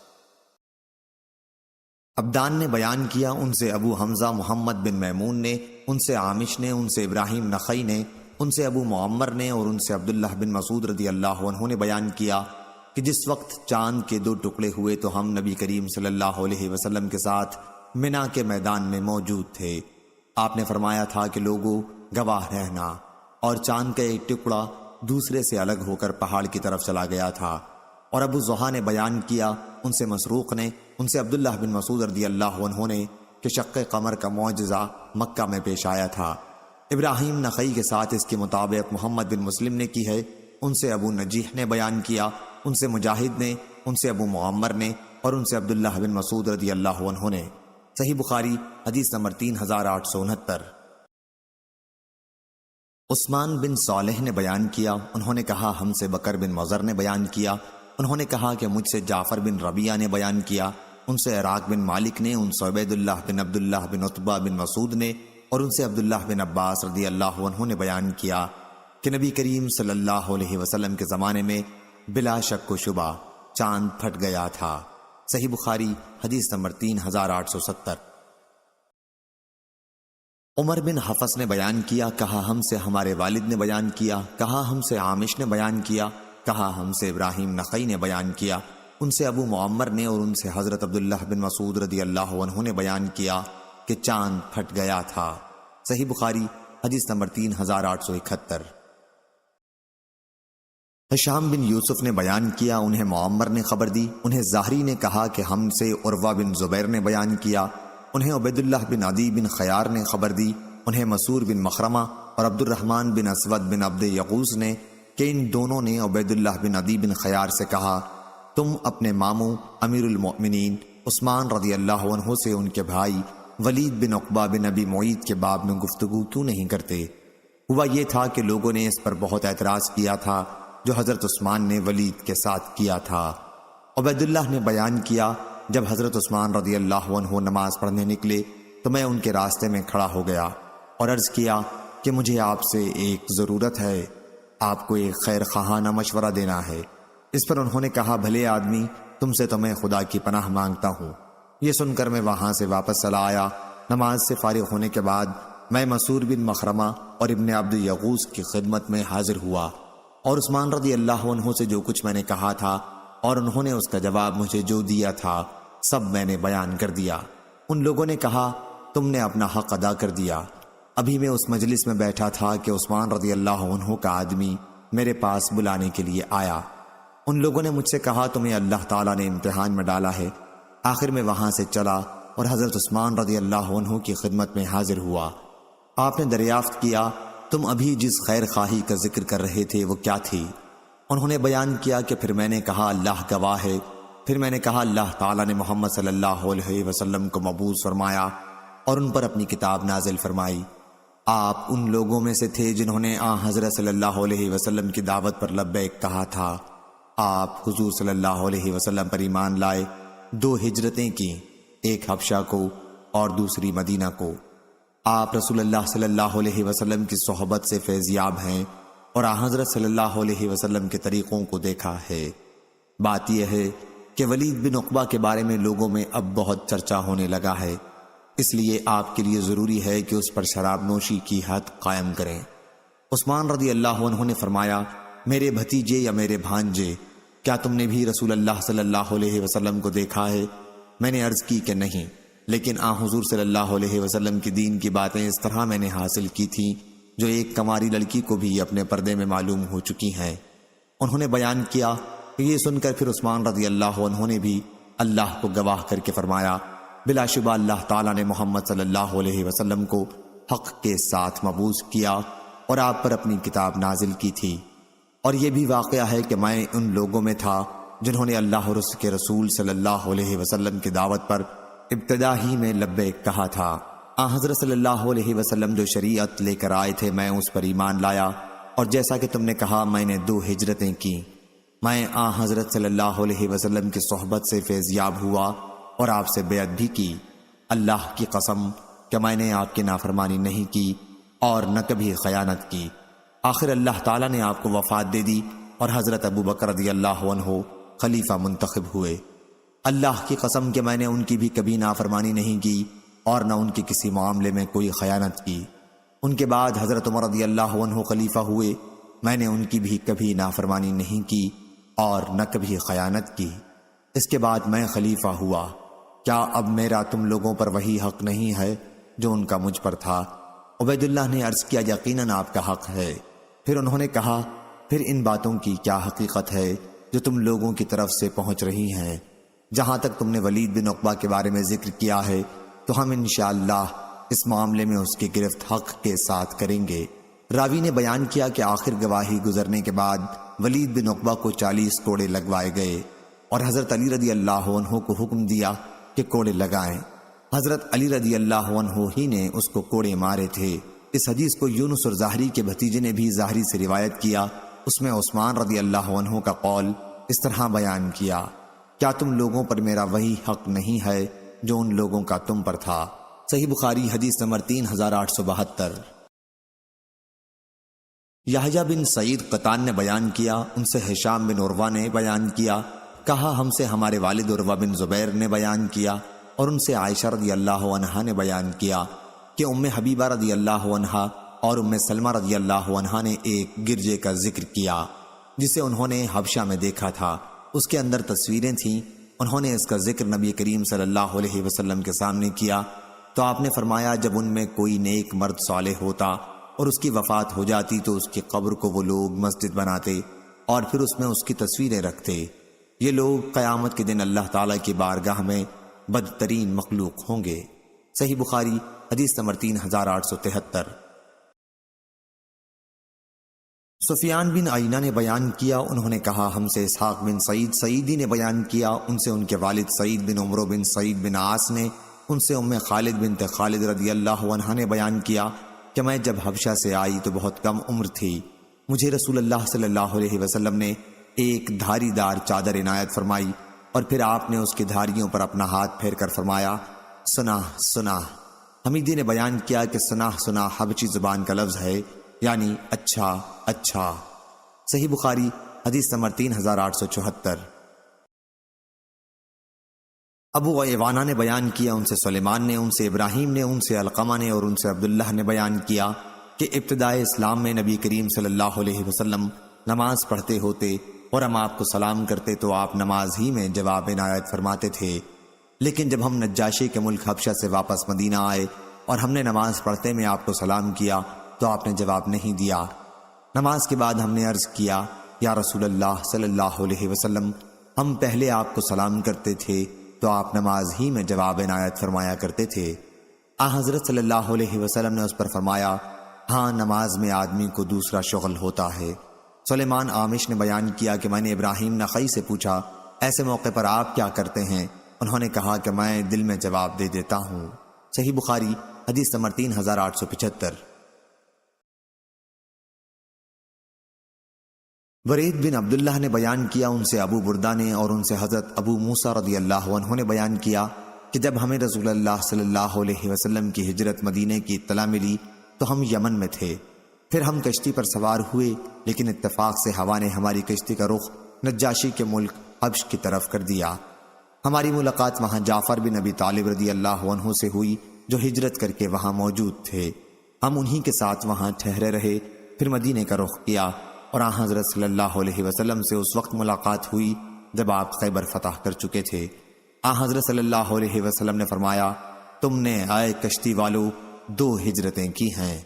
عبدان نے بیان کیا، ان سے ابو حمزہ محمد بن میمون نے، ان سے عامش نے، ان سے ابراہیم نخعی نے، ان سے ابو معمر نے، اور ان سے عبداللہ بن مسعود رضی اللہ عنہ نے بیان کیا کہ جس وقت چاند کے 2 ٹکڑے ہوئے تو ہم نبی کریم صلی اللہ علیہ وسلم کے ساتھ منا کے میدان میں موجود تھے۔ آپ نے فرمایا تھا کہ لوگوں گواہ رہنا، اور چاند کا ایک ٹکڑا دوسرے سے الگ ہو کر پہاڑ کی طرف چلا گیا تھا۔ اور ابو زحا نے بیان کیا، ان سے مسروق نے، ان سے عبداللہ بن مسعود رضی اللہ عنہ نے کہ شق قمر کا معجزہ مکہ میں پیش آیا تھا۔ ابراہیم نخعی کے ساتھ اس کی مطابق محمد بن مسلم نے کی ہے، ان سے ابو نجیح نے بیان کیا، ان سے مجاہد نے، ان سے ابو معمر نے، اور ان سے عبداللہ بن مسعود رضی اللہ عنہ نے۔ صحیح بخاری حدیث نمبر 3869۔ عثمان بن صالح نے بیان کیا، انہوں نے کہا ہم سے بکر بن مضر نے بیان کیا، انہوں نے کہا کہ مجھ سے جعفر بن ربیعہ نے بیان کیا، ان سے عراق بن مالک نے، ان سے عبید اللہ بن عبداللہ بن عتبہ بن مسعود نے، اور ان سے عبداللہ بن عباس رضی اللہ عنہ نے بیان کیا کہ نبی کریم صلی اللہ علیہ وسلم کے زمانے میں بلا شک و شبہ چاند پھٹ گیا تھا۔ صحیح بخاری حدیث نمبر 3870۔ عمر بن حفص نے بیان کیا، کہا ہم سے ہمارے والد نے بیان کیا، کہا ہم سے عامش نے بیان کیا، کہا ہم سے ابراہیم نخعی نے بیان کیا، ان سے ابو معمر نے، اور ان سے حضرت عبداللہ بن مسعود رضی اللہ عنہ نے بیان کیا کہ چاند پھٹ گیا تھا۔ صحیح بخاری حدیث نمبر 3871۔ ہشام بن یوسف نے بیان کیا، انہیں معمر نے خبر دی، انہیں زہری نے کہا کہ ہم سے عروہ بن زبیر نے بیان کیا، انہیں عبید اللہ بن عدی بن خیار نے خبر دی، انہیں مسور بن مخرمہ اور عبد الرحمن بن اسود بن عبد یغوث نے کہ ان دونوں نے عبید اللہ بن عدی بن خیار سے کہا، تم اپنے ماموں امیر المؤمنین عثمان رضی اللہ عنہ سے ان کے بھائی ولید بن عقبہ بن ابی معیط کے باب میں گفتگو کیوں نہیں کرتے؟ ہوا یہ تھا کہ لوگوں نے اس پر بہت اعتراض کیا تھا جو حضرت عثمان نے ولید کے ساتھ کیا تھا۔ عبید اللہ نے بیان کیا، جب حضرت عثمان رضی اللہ عنہ نماز پڑھنے نکلے تو میں ان کے راستے میں کھڑا ہو گیا اور عرض کیا کہ مجھے آپ سے ایک ضرورت ہے، آپ کو ایک خیر خواہانہ مشورہ دینا ہے۔ اس پر انہوں نے کہا، بھلے آدمی، تم سے تو میں خدا کی پناہ مانگتا ہوں۔ یہ سن کر میں وہاں سے واپس چلا آیا۔ نماز سے فارغ ہونے کے بعد میں مسور بن مخرمہ اور ابن عبد یغوث کی خدمت میں حاضر ہوا اور عثمان رضی اللہ عنہ سے جو کچھ میں نے کہا تھا اور انہوں نے اس کا جواب مجھے جو دیا تھا سب میں نے بیان کر دیا۔ ان لوگوں نے کہا، تم نے اپنا حق ادا کر دیا۔ ابھی میں اس مجلس میں بیٹھا تھا کہ عثمان رضی اللہ عنہ کا آدمی میرے پاس بلانے کے لیے آیا۔ ان لوگوں نے مجھ سے کہا تمہیں اللہ تعالیٰ نے امتحان میں ڈالا ہے۔ آخر میں وہاں سے چلا اور حضرت عثمان رضی اللہ عنہ کی خدمت میں حاضر ہوا۔ آپ نے دریافت کیا تم ابھی جس خیر خواہی کا ذکر کر رہے تھے وہ کیا تھی؟ انہوں نے بیان کیا کہ پھر میں نے کہا اللہ گواہ ہے، پھر میں نے کہا اللہ تعالیٰ نے محمد صلی اللہ علیہ وسلم کو مبعوث فرمایا اور ان پر اپنی کتاب نازل فرمائی۔ آپ ان لوگوں میں سے تھے جنہوں نے حضرت صلی اللہ علیہ وسلم کی دعوت پر لبیک کہا تھا۔ آپ حضور صلی اللہ علیہ وسلم پر ایمان لائے، 2 ہجرتیں کی، ایک حبشہ کو اور دوسری مدینہ کو۔ آپ رسول اللہ صلی اللہ علیہ وسلم کی صحبت سے فیضیاب ہیں اور حضرت صلی اللہ علیہ وسلم کے طریقوں کو دیکھا ہے۔ بات یہ ہے کہ ولید بن عقبہ کے بارے میں لوگوں میں اب بہت چرچا ہونے لگا ہے، اس لیے آپ کے لیے ضروری ہے کہ اس پر شراب نوشی کی حد قائم کریں۔ عثمان رضی اللہ عنہ نے فرمایا میرے بھتیجے یا میرے بھانجے، کیا تم نے بھی رسول اللہ صلی اللہ علیہ وسلم کو دیکھا ہے؟ میں نے عرض کی کہ نہیں، لیکن حضور صلی اللہ علیہ وسلم کی دین کی باتیں اس طرح میں نے حاصل کی تھیں جو ایک کماری لڑکی کو بھی اپنے پردے میں معلوم ہو چکی ہیں۔ انہوں نے بیان کیا کہ یہ سن کر پھر عثمان رضی اللہ عنہ نے بھی اللہ کو گواہ کر کے فرمایا بلا شبہ اللہ تعالیٰ نے محمد صلی اللہ علیہ وسلم کو حق کے ساتھ مبعوث کیا اور آپ پر اپنی کتاب نازل کی تھی، اور یہ بھی واقعہ ہے کہ میں ان لوگوں میں تھا جنہوں نے اللہ اور اس کے رسول صلی اللہ علیہ وسلم کی دعوت پر ابتدا ہی میں لبیک کہا تھا۔ حضرت صلی اللہ علیہ وسلم جو شریعت لے کر آئے تھے میں اس پر ایمان لایا، اور جیسا کہ تم نے کہا میں نے 2 ہجرتیں کی۔ میں حضرت صلی اللہ علیہ وسلم کی صحبت سے فیضیاب ہوا اور آپ سے بیعت بھی کی۔ اللہ کی قسم کہ میں نے آپ کی نافرمانی نہیں کی اور نہ کبھی خیانت کی۔ آخر اللہ تعالیٰ نے آپ کو وفات دے دی اور حضرت ابو بکر رضی اللہ عنہ خلیفہ منتخب ہوئے۔ اللہ کی قسم کہ میں نے ان کی بھی کبھی نافرمانی نہیں کی اور نہ ان کے کسی معاملے میں کوئی خیانت کی۔ ان کے بعد حضرت عمر رضی اللہ عنہ خلیفہ ہوئے، میں نے ان کی بھی کبھی نافرمانی نہیں کی اور نہ کبھی خیانت کی۔ اس کے بعد میں خلیفہ ہوا، کیا اب میرا تم لوگوں پر وہی حق نہیں ہے جو ان کا مجھ پر تھا؟ عبید اللہ نے عرض کیا یقیناً آپ کا حق ہے۔ پھر انہوں نے کہا پھر ان باتوں کی کیا حقیقت ہے جو تم لوگوں کی طرف سے پہنچ رہی ہیں؟ جہاں تک تم نے ولید بن عقبہ کے بارے میں ذکر کیا ہے تو ہم انشاءاللہ اس معاملے میں اس کی گرفت حق کے ساتھ کریں گے۔ راوی نے بیان کیا کہ آخر گواہی گزرنے کے بعد ولید بن عقبہ کو 40 کوڑے لگوائے گئے اور حضرت علی رضی اللہ عنہ کو حکم دیا کہ کوڑے لگائیں۔ حضرت علی رضی اللہ عنہ ہی نے اس کو کوڑے مارے تھے۔ اس حدیث کو یونس اور ظاہری کے بھتیجے نے بھی ظاہری سے روایت کیا۔ اس میں عثمان رضی اللہ عنہ کا قول اس طرح بیان کیا، کیا تم لوگوں پر میرا وہی حق نہیں ہے جو ان لوگوں کا تم پر تھا؟ صحیح بخاری حدیث نمبر 3872۔ یحییٰ بن سعید قطان نے بیان کیا، ان سے ہشام بن عروہ نے بیان کیا، کہا ہم سے ہمارے والد عروہ بن زبیر نے بیان کیا، اور ان سے عائشہ رضی اللہ عنہا نے بیان کیا کہ ام حبیبہ رضی اللہ عنہا اور ام سلمہ رضی اللہ عنہا نے ایک گرجے کا ذکر کیا جسے انہوں نے حبشہ میں دیکھا تھا۔ اس کے اندر تصویریں تھیں۔ انہوں نے اس کا ذکر نبی کریم صلی اللہ علیہ وسلم کے سامنے کیا تو آپ نے فرمایا جب ان میں کوئی نیک مرد صالح ہوتا اور اس کی وفات ہو جاتی تو اس کی قبر کو وہ لوگ مسجد بناتے اور پھر اس میں اس کی تصویریں رکھتے۔ یہ لوگ قیامت کے دن اللہ تعالیٰ کی بارگاہ میں بدترین مخلوق ہوں گے۔ صحیح بخاری حدیث نمبر 3873۔ سفیان بن عینہ نے بیان کیا، انہوں نے کہا ہم سے اسحاق بن سعید سعیدی نے بیان کیا، ان سے ان کے والد سعید بن عمرو بن سعید بن عاص نے، ان سے ام خالد بنت خالد رضی اللہ عنہا نے بیان کیا کہ میں جب حبشہ سے آئی تو بہت کم عمر تھی۔ مجھے رسول اللہ صلی اللہ علیہ وسلم نے ایک دھاری دار چادر عنایت فرمائی اور پھر آپ نے اس کی دھاریوں پر اپنا ہاتھ پھیر کر فرمایا سنا سنا۔ حمیدی نے بیان کیا کہ سنا سنا حبشی زبان کا لفظ ہے، یعنی اچھا اچھا۔ صحیح بخاری حدیث نمبر 3874۔ ابو عوانہ نے بیان کیا، ان سے سلیمان نے، ان سے ابراہیم نے، ان سے علقمہ نے اور ان سے عبداللہ نے بیان کیا کہ ابتدائے اسلام میں نبی کریم صلی اللہ علیہ وسلم نماز پڑھتے ہوتے اور ہم آپ کو سلام کرتے تو آپ نماز ہی میں جواب عنایت فرماتے تھے، لیکن جب ہم نجاشی کے ملک حبشہ سے واپس مدینہ آئے اور ہم نے نماز پڑھتے میں آپ کو سلام کیا تو آپ نے جواب نہیں دیا۔ نماز کے بعد ہم نے عرض کیا یا رسول اللہ صلی اللہ علیہ وسلم، ہم پہلے آپ کو سلام کرتے تھے تو آپ نماز ہی میں جواب عنایت فرمایا کرتے تھے۔ حضرت صلی اللہ علیہ وسلم نے اس پر فرمایا، ہاں نماز میں آدمی کو دوسرا شغل ہوتا ہے۔ سلیمان آمش نے بیان کیا کہ میں نے ابراہیم نخعی سے پوچھا، ایسے موقع پر آپ کیا کرتے ہیں؟ انہوں نے کہا کہ میں دل میں جواب دے دیتا ہوں۔ صحیح بخاری حدیث نمبر 3875۔ ورید بن عبداللہ نے بیان کیا، ان سے ابو بردہ نے اور ان سے حضرت ابو موسیٰ رضی اللہ عنہ نے بیان کیا کہ جب ہمیں رسول اللہ صلی اللہ علیہ وسلم کی ہجرت مدینے کی اطلاع ملی تو ہم یمن میں تھے۔ پھر ہم کشتی پر سوار ہوئے، لیکن اتفاق سے ہوا نے ہماری کشتی کا رخ نجاشی کے ملک حبش کی طرف کر دیا۔ ہماری ملاقات وہاں جعفر بن ابی طالب رضی اللہ عنہ سے ہوئی جو ہجرت کر کے وہاں موجود تھے۔ ہم انہی کے ساتھ وہاں ٹھہرے رہے، پھر مدینے کا رخ کیا اور آن حضرت صلی اللہ علیہ وسلم سے اس وقت ملاقات ہوئی جب آپ خیبر فتح کر چکے تھے۔ آن حضرت صلی اللہ علیہ وسلم نے فرمایا، تم نے اے کشتی والو 2 ہجرتیں کی ہیں۔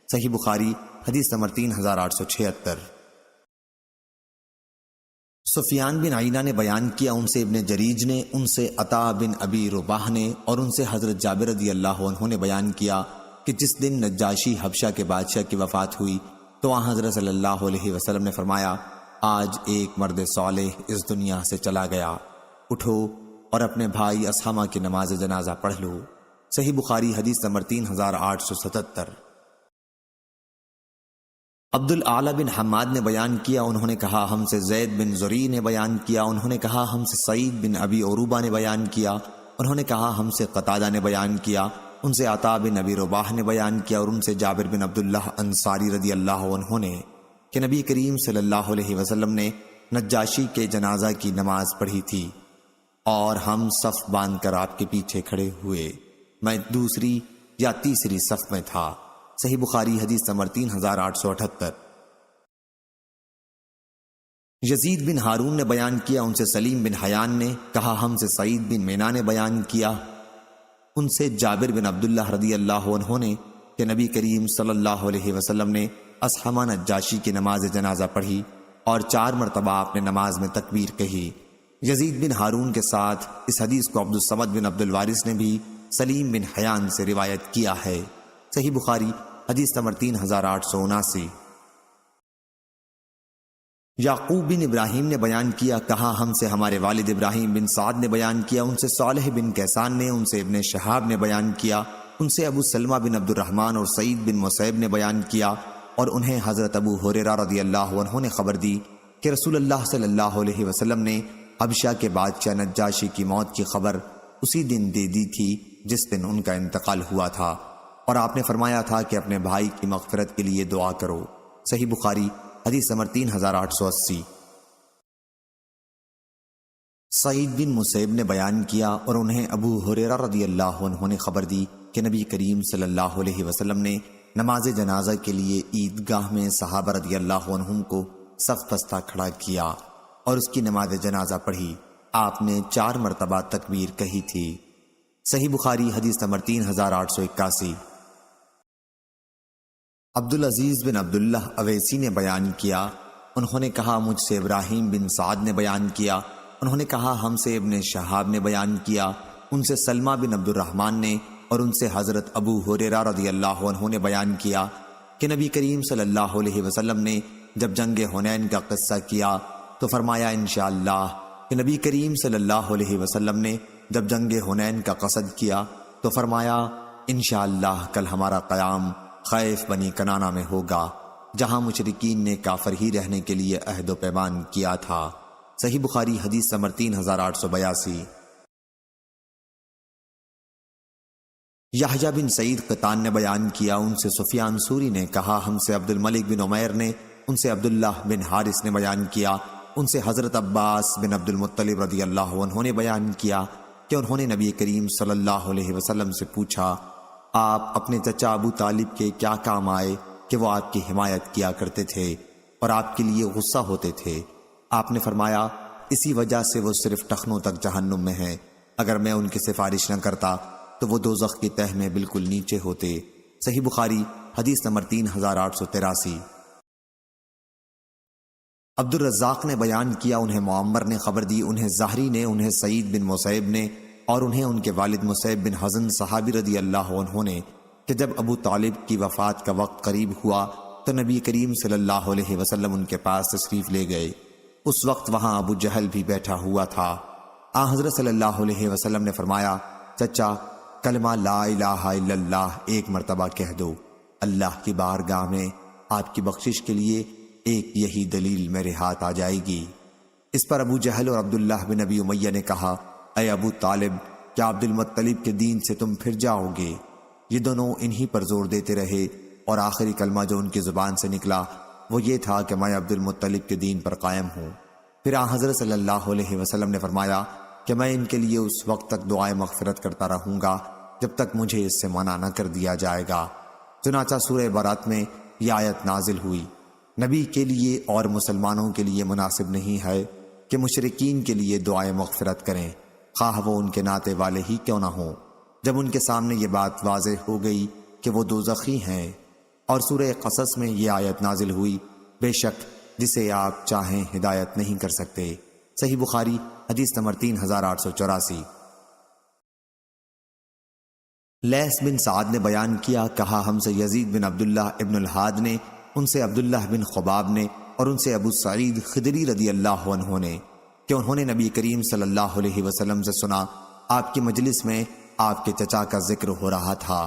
صحیح بخاری حدیث نمبر 3876۔ سفیان بن عینہ نے بیان کیا، ان سے ابن جریج نے، ان سے عطا بن ابی رباح نے اور ان سے حضرت جابر رضی اللہ عنہ نے بیان کیا کہ جس دن نجاشی حبشہ کے بادشاہ کی وفات ہوئی تو آن حضرت صلی اللہ علیہ وسلم نے فرمایا، آج ایک مرد صالح اس دنیا سے چلا گیا، اٹھو اور اپنے بھائی اسحامہ کی نماز جنازہ پڑھ لو۔ صحیح بخاری حدیث نمبر 3877۔ عبد الاعلی بن حماد نے بیان کیا، انہوں نے کہا ہم سے زید بن زری نے بیان کیا، انہوں نے کہا ہم سے سعید بن ابی عروبہ نے بیان کیا، انہوں نے کہا ہم سے قتادہ نے بیان کیا، ان سے عطا بن ابی رباح نے بیان کیا اور ان سے جابر بن عبداللہ انصاری رضی اللہ عنہ نے کہ نبی کریم صلی اللہ علیہ وسلم نے نجاشی کے جنازہ کی نماز پڑھی تھی اور ہم صف باندھ کر آپ کے پیچھے کھڑے ہوئے، میں دوسری یا تیسری صف میں تھا۔ صحیح بخاری حدیث نمبر 3878۔ یزید بن ہارون نے بیان کیا، ان سے سلیم بن حیان نے کہا ہم سے سعید بن مینا نے بیان کیا، ان سے جابر بن عبداللہ رضی اللہ عنہ نے کہ نبی کریم صلی اللہ علیہ وسلم نے اصحابہ نجاشی کی نماز جنازہ پڑھی اور 4 مرتبہ آپ نے نماز میں تکبیر کہی۔ یزید بن ہارون کے ساتھ اس حدیث کو عبد الصمد بن عبد الوارث نے بھی سلیم بن حیان سے روایت کیا ہے۔ صحیح بخاری حدیث نمبر 3879۔ یعقوب بن ابراہیم نے بیان کیا، کہا ہم سے ہمارے والد ابراہیم بن سعد نے بیان کیا، ان سے صالح بن کیسان نے، ان سے ابن شہاب نے بیان کیا، ان سے ابو سلمہ بن عبد الرحمن اور سعید بن مسیب نے بیان کیا اور انہیں حضرت ابو ہریرہ رضی اللہ عنہ نے خبر دی کہ رسول اللہ صلی اللہ علیہ وسلم نے حبشہ کے بادشاہ نجاشی کی موت کی خبر اسی دن دے دی تھی جس دن ان کا انتقال ہوا تھا، اور آپ نے فرمایا تھا کہ اپنے بھائی کی مغفرت کے لیے دعا کرو۔ صحیح بخاری حدیث نمبر 3880۔ سعید بن مسیب نے بیان کیا اور انہیں ابو ہریرہ رضی اللہ عنہ نے خبر دی کہ نبی کریم صلی اللہ علیہ وسلم نے نماز جنازہ کے لیے عیدگاہ میں صحابہ رضی اللہ عنہم کو صف بستہ کھڑا کیا اور اس کی نماز جنازہ پڑھی۔ آپ نے 4 مرتبہ تکبیر کہی تھی۔ صحیح بخاری حدیث نمبر 3881۔ عبدالعزیز بن عبداللہ اویسی نے بیان کیا، انہوں نے کہا مجھ سے ابراہیم بن سعد نے بیان کیا، انہوں نے کہا ہم سے ابن شہاب نے بیان کیا، ان سے سلمہ بن عبد الرحمن نے اور ان سے حضرت ابو ہریرہ رضی اللہ عنہ نے بیان کیا کہ نبی کریم صلی اللہ علیہ وسلم نے جب جنگ حنین کا قصہ کیا تو فرمایا انشاءاللہ، کہ نبی کریم صلی اللہ علیہ وسلم نے جب جنگ حنین کا قصد کیا تو فرمایا انشاءاللہ کل ہمارا قیام خیف بنی کنانہ میں ہوگا جہاں مشرکین نے کافر ہی رہنے کے لیے عہد و پیمان کیا تھا۔ صحیح بخاری حدیث نمبر 3882۔ یحییٰ بن سعید قطان نے بیان کیا، ان سے سفیان ثوری نے کہا ہم سے عبد الملک بن عمیر نے، ان سے عبداللہ بن حارث نے بیان کیا، ان سے حضرت عباس بن عبد المطلب رضی اللہ عنہ نے بیان کیا کہ انہوں نے نبی کریم صلی اللہ علیہ وسلم سے پوچھا آپ اپنے چچا ابو طالب کے کیا کام آئے کہ وہ آپ کی حمایت کیا کرتے تھے اور آپ کے لیے غصہ ہوتے تھے؟ آپ نے فرمایا اسی وجہ سے وہ صرف ٹخنوں تک جہنم میں ہیں، اگر میں ان کی سفارش نہ کرتا تو وہ دوزخ کی تہ میں بالکل نیچے ہوتے۔ صحیح بخاری حدیث نمبر 3883۔ عبد الرزاق نے بیان کیا، انہیں معمر نے خبر دی، انہیں زہری نے، انہیں سعید بن مسیب نے، اور انہیں ان کے والد مسیب بن حزن صحابی رضی اللہ عنہ نے کہ جب ابو طالب کی وفات کا وقت قریب ہوا تو نبی کریم صلی اللہ علیہ وسلم ان کے پاس تشریف لے گئے۔ اس وقت وہاں ابو جہل بھی بیٹھا ہوا تھا۔ حضرت صلی اللہ علیہ وسلم نے فرمایا، چچا کلمہ لا الہ الا اللہ ایک مرتبہ کہہ دو، اللہ کی بارگاہ میں آپ کی بخشش کے لیے ایک یہی دلیل میرے ہاتھ آ جائے گی۔ اس پر ابو جہل اور عبداللہ بن ابی امیہ نے کہا، اے ابو طالب، کیا عبد المطلب کے دین سے تم پھر جاؤ گے؟ یہ دونوں انہی پر زور دیتے رہے، اور آخری کلمہ جو ان کی زبان سے نکلا وہ یہ تھا کہ میں عبد المطلب کے دین پر قائم ہوں۔ پھر حضرت صلی اللہ علیہ وسلم نے فرمایا کہ میں ان کے لیے اس وقت تک دعائے مغفرت کرتا رہوں گا جب تک مجھے اس سے منع نہ کر دیا جائے گا۔ چنانچہ سورہ برات میں یہ آیت نازل ہوئی، نبی کے لیے اور مسلمانوں کے لیے مناسب نہیں ہے کہ مشرکین کے لیے دعائے مغفرت کریں، خواہ وہ ان کے ناتے والے ہی کیوں نہ ہوں۔ جب ان کے سامنے یہ بات واضح ہو گئی کہ وہ دوزخی ہیں، اور سورہ قصص میں یہ آیت نازل ہوئی، بے شک جسے آپ چاہیں ہدایت نہیں کر سکتے۔ صحیح بخاری حدیث نمبر 3884۔ لیث بن سعد نے بیان کیا، کہا ہم سے یزید بن عبداللہ ابن الحاد نے، ان سے عبداللہ بن خباب نے، اور ان سے ابو سعید خدری رضی اللہ عنہ نے کہ انہوں نے نبی کریم صلی اللہ علیہ وسلم سے سنا، آپ کی مجلس میں آپ کے چچا کا ذکر ہو رہا تھا،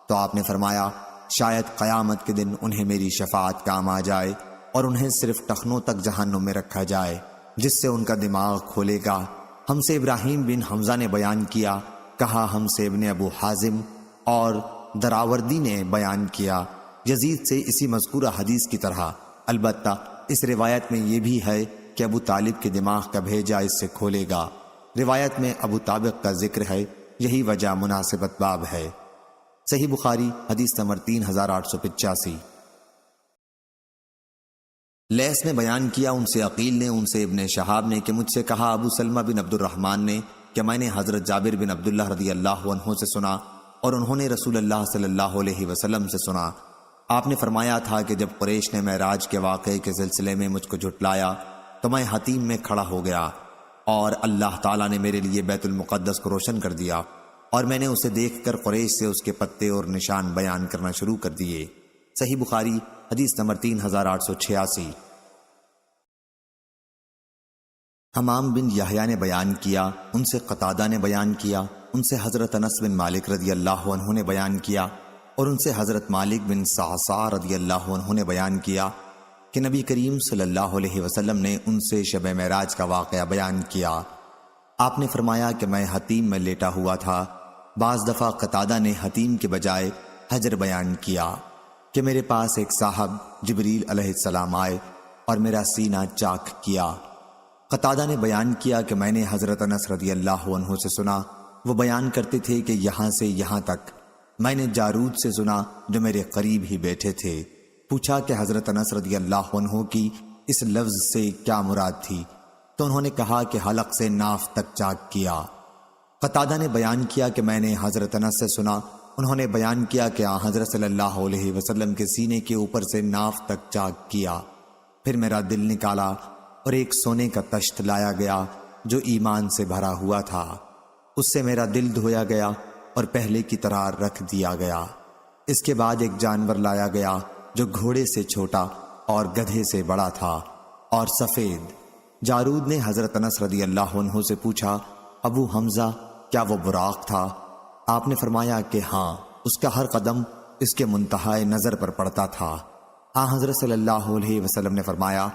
تو آپ نے فرمایا شاید قیامت کے دن انہیں میری شفاعت کام آ جائے اور انہیں صرف ٹخنوں تک جہنم میں رکھا جائے جس سے ان کا دماغ کھولے گا۔ ہم سے ابراہیم بن حمزہ نے بیان کیا، کہا ہم سے ابن ابو حازم اور دراوردی نے بیان کیا یزید سے اسی مذکورہ حدیث کی طرح، البتہ اس روایت میں یہ بھی ہے کہ ابو طالب کے دماغ کا بھیجا اس سے کھولے گا۔ روایت میں ابو طابق کا ذکر ہے، یہی وجہ مناسبت باب ہے۔ صحیح بخاری حدیث نمبر 3885۔ لیث نے بیان کیا، ان سے عقیل نے، ان سے ابن شہاب نے کہ مجھ سے کہا ابو سلمہ بن عبد الرحمن نے کہ میں نے حضرت جابر بن عبداللہ رضی اللہ عنہ سے سنا، اور انہوں نے رسول اللہ صلی اللہ علیہ وسلم سے سنا۔ آپ نے فرمایا تھا کہ جب قریش نے معراج کے واقعے کے سلسلے میں مجھ کو جھٹلایا تو میں حتیم میں کھڑا ہو گیا، اور اللہ تعالیٰ نے میرے لیے بیت المقدس کو روشن کر دیا، اور میں نے اسے دیکھ کر قریش سے اس کے پتے اور نشان بیان کرنا شروع کر دیے۔ صحیح بخاری حدیث نمبر 3886۔ حمام بن یحییٰ نے بیان کیا، ان سے قتادہ نے بیان کیا، ان سے حضرت انس بن مالک رضی اللہ عنہ نے بیان کیا، اور ان سے حضرت مالک بن صعصع رضی اللہ عنہ نے بیان کیا کہ نبی کریم صلی اللہ علیہ وسلم نے ان سے شب معراج کا واقعہ بیان کیا۔ آپ نے فرمایا کہ میں حتیم میں لیٹا ہوا تھا۔ بعض دفعہ قتادہ نے حتیم کے بجائے حجر بیان کیا کہ میرے پاس ایک صاحب جبریل علیہ السلام آئے اور میرا سینہ چاک کیا۔ قتادہ نے بیان کیا کہ میں نے حضرت انس رضی اللہ عنہ سے سنا، وہ بیان کرتے تھے کہ یہاں سے یہاں تک میں نے جارود سے سنا جو میرے قریب ہی بیٹھے تھے۔ پوچھا کہ حضرت انس رضی اللہ عنہ کی اس لفظ سے کیا مراد تھی، تو انہوں نے کہا کہ حلق سے ناف تک چاک کیا۔ قتادہ نے بیان کیا کہ میں نے حضرت انس سے سنا، انہوں نے بیان کیا کہ حضرت صلی اللہ علیہ وسلم کے سینے کے اوپر سے ناف تک چاک کیا۔ پھر میرا دل نکالا اور ایک سونے کا تشت لایا گیا جو ایمان سے بھرا ہوا تھا، اس سے میرا دل دھویا گیا اور پہلے کی طرح رکھ دیا گیا۔ اس کے بعد ایک جانور لایا گیا جو گھوڑے سے چھوٹا اور گدھے سے بڑا تھا اور سفید۔ جارود نے حضرت انس رضی اللہ عنہ سے پوچھا، ابو حمزہ کیا وہ براق تھا؟ آپ نے فرمایا کہ ہاں، اس کا ہر قدم اس کے منتہائے نظر پر پڑتا تھا۔ حضرت صلی اللہ علیہ وسلم نے فرمایا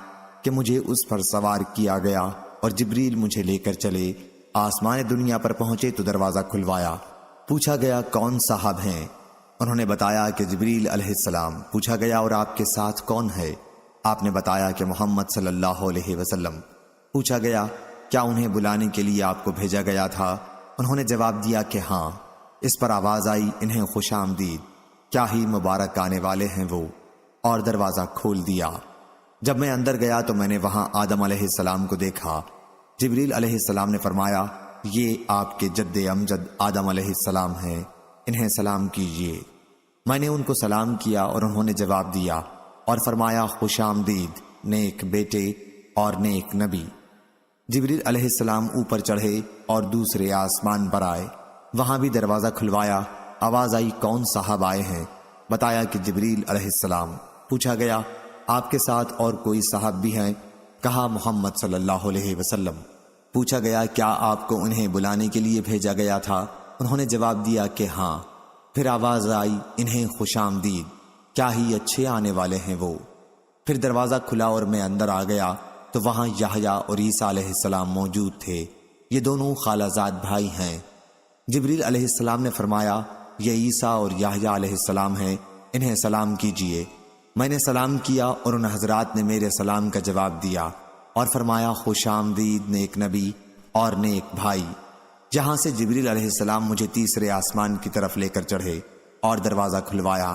کہ مجھے اس پر سوار کیا گیا اور جبریل مجھے لے کر چلے۔ آسمان دنیا پر پہنچے تو دروازہ کھلوایا، پوچھا گیا کون صاحب ہیں؟ انہوں نے بتایا کہ جبریل علیہ السلام۔ پوچھا گیا اور آپ کے ساتھ کون ہے؟ آپ نے بتایا کہ محمد صلی اللہ علیہ وسلم۔ پوچھا گیا کیا انہیں بلانے کے لیے آپ کو بھیجا گیا تھا؟ انہوں نے جواب دیا کہ ہاں۔ اس پر آواز آئی، انہیں خوش آمدید، کیا ہی مبارک آنے والے ہیں وہ، اور دروازہ کھول دیا۔ جب میں اندر گیا تو میں نے وہاں آدم علیہ السلام کو دیکھا۔ جبریل علیہ السلام نے فرمایا یہ آپ کے جد امجد آدم علیہ السلام ہیں، انہیں سلام کیجیے۔ میں نے ان کو سلام کیا اور انہوں نے جواب دیا اور فرمایا خوش آمدید نیک بیٹے اور نیک نبی۔ جبریل علیہ السلام اوپر چڑھے اور دوسرے آسمان پر آئے، وہاں بھی دروازہ کھلوایا، آواز آئی کون صاحب آئے ہیں؟ بتایا کہ جبریل علیہ السلام۔ پوچھا گیا آپ کے ساتھ اور کوئی صاحب بھی ہیں؟ کہا محمد صلی اللہ علیہ وسلم۔ پوچھا گیا کیا آپ کو انہیں بلانے کے لیے بھیجا گیا تھا؟ انہوں نے جواب دیا کہ ہاں۔ پھر آواز آئی انہیں خوش آمدید، کیا ہی اچھے آنے والے ہیں وہ۔ پھر دروازہ کھلا اور میں اندر آ گیا تو وہاں یحییٰ اور عیسیٰ علیہ السلام موجود تھے، یہ دونوں خالہ زاد بھائی ہیں۔ جبریل علیہ السلام نے فرمایا یہ عیسیٰ اور یحییٰ علیہ السلام ہیں، انہیں سلام کیجیے۔ میں نے سلام کیا اور ان حضرات نے میرے سلام کا جواب دیا اور فرمایا خوش آمدید نیک نبی اور نیک بھائی۔ جہاں سے جبریل علیہ السلام مجھے تیسرے آسمان کی طرف لے کر چڑھے اور دروازہ کھلوایا۔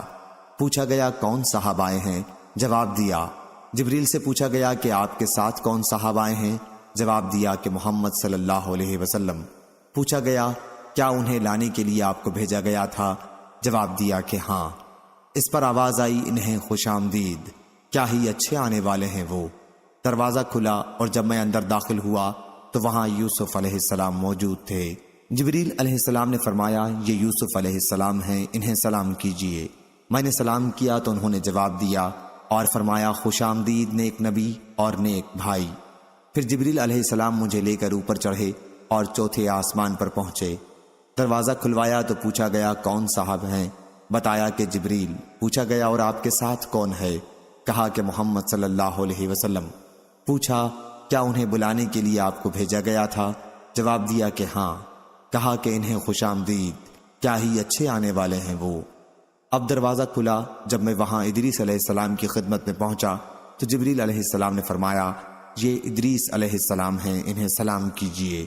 پوچھا گیا کون صاحب آئے ہیں؟ جواب دیا۔ جبریل سے پوچھا گیا کہ آپ کے ساتھ کون صاحب آئے ہیں؟ جواب دیا کہ محمد صلی اللہ علیہ وسلم۔ پوچھا گیا کیا انہیں لانے کے لیے آپ کو بھیجا گیا تھا؟ جواب دیا کہ ہاں۔ اس پر آواز آئی انہیں خوش آمدید، کیا ہی اچھے آنے والے ہیں وہ۔ دروازہ کھلا اور جب میں اندر داخل ہوا تو وہاں یوسف علیہ السلام موجود تھے۔ جبریل علیہ السلام نے فرمایا یہ یوسف علیہ السلام ہیں، انہیں سلام کیجیے۔ میں نے سلام کیا تو انہوں نے جواب دیا اور فرمایا خوش آمدید نیک نبی اور نیک بھائی۔ پھر جبریل علیہ السلام مجھے لے کر اوپر چڑھے اور چوتھے آسمان پر پہنچے۔ دروازہ کھلوایا تو پوچھا گیا کون صاحب ہیں؟ بتایا کہ جبریل۔ پوچھا گیا اور آپ کے ساتھ کون ہے؟ کہا کہ محمد صلی اللہ علیہ وسلم۔ پوچھا کیا انہیں بلانے کے لیے آپ کو بھیجا گیا تھا؟ جواب دیا کہ ہاں۔ کہا کہ انہیں خوش آمدید، کیا ہی اچھے آنے والے ہیں وہ۔ اب دروازہ کھلا، جب میں وہاں ادریس علیہ السلام کی خدمت میں پہنچا تو جبریل علیہ السلام نے فرمایا یہ ادریس علیہ السلام ہیں، انہیں سلام کیجیے۔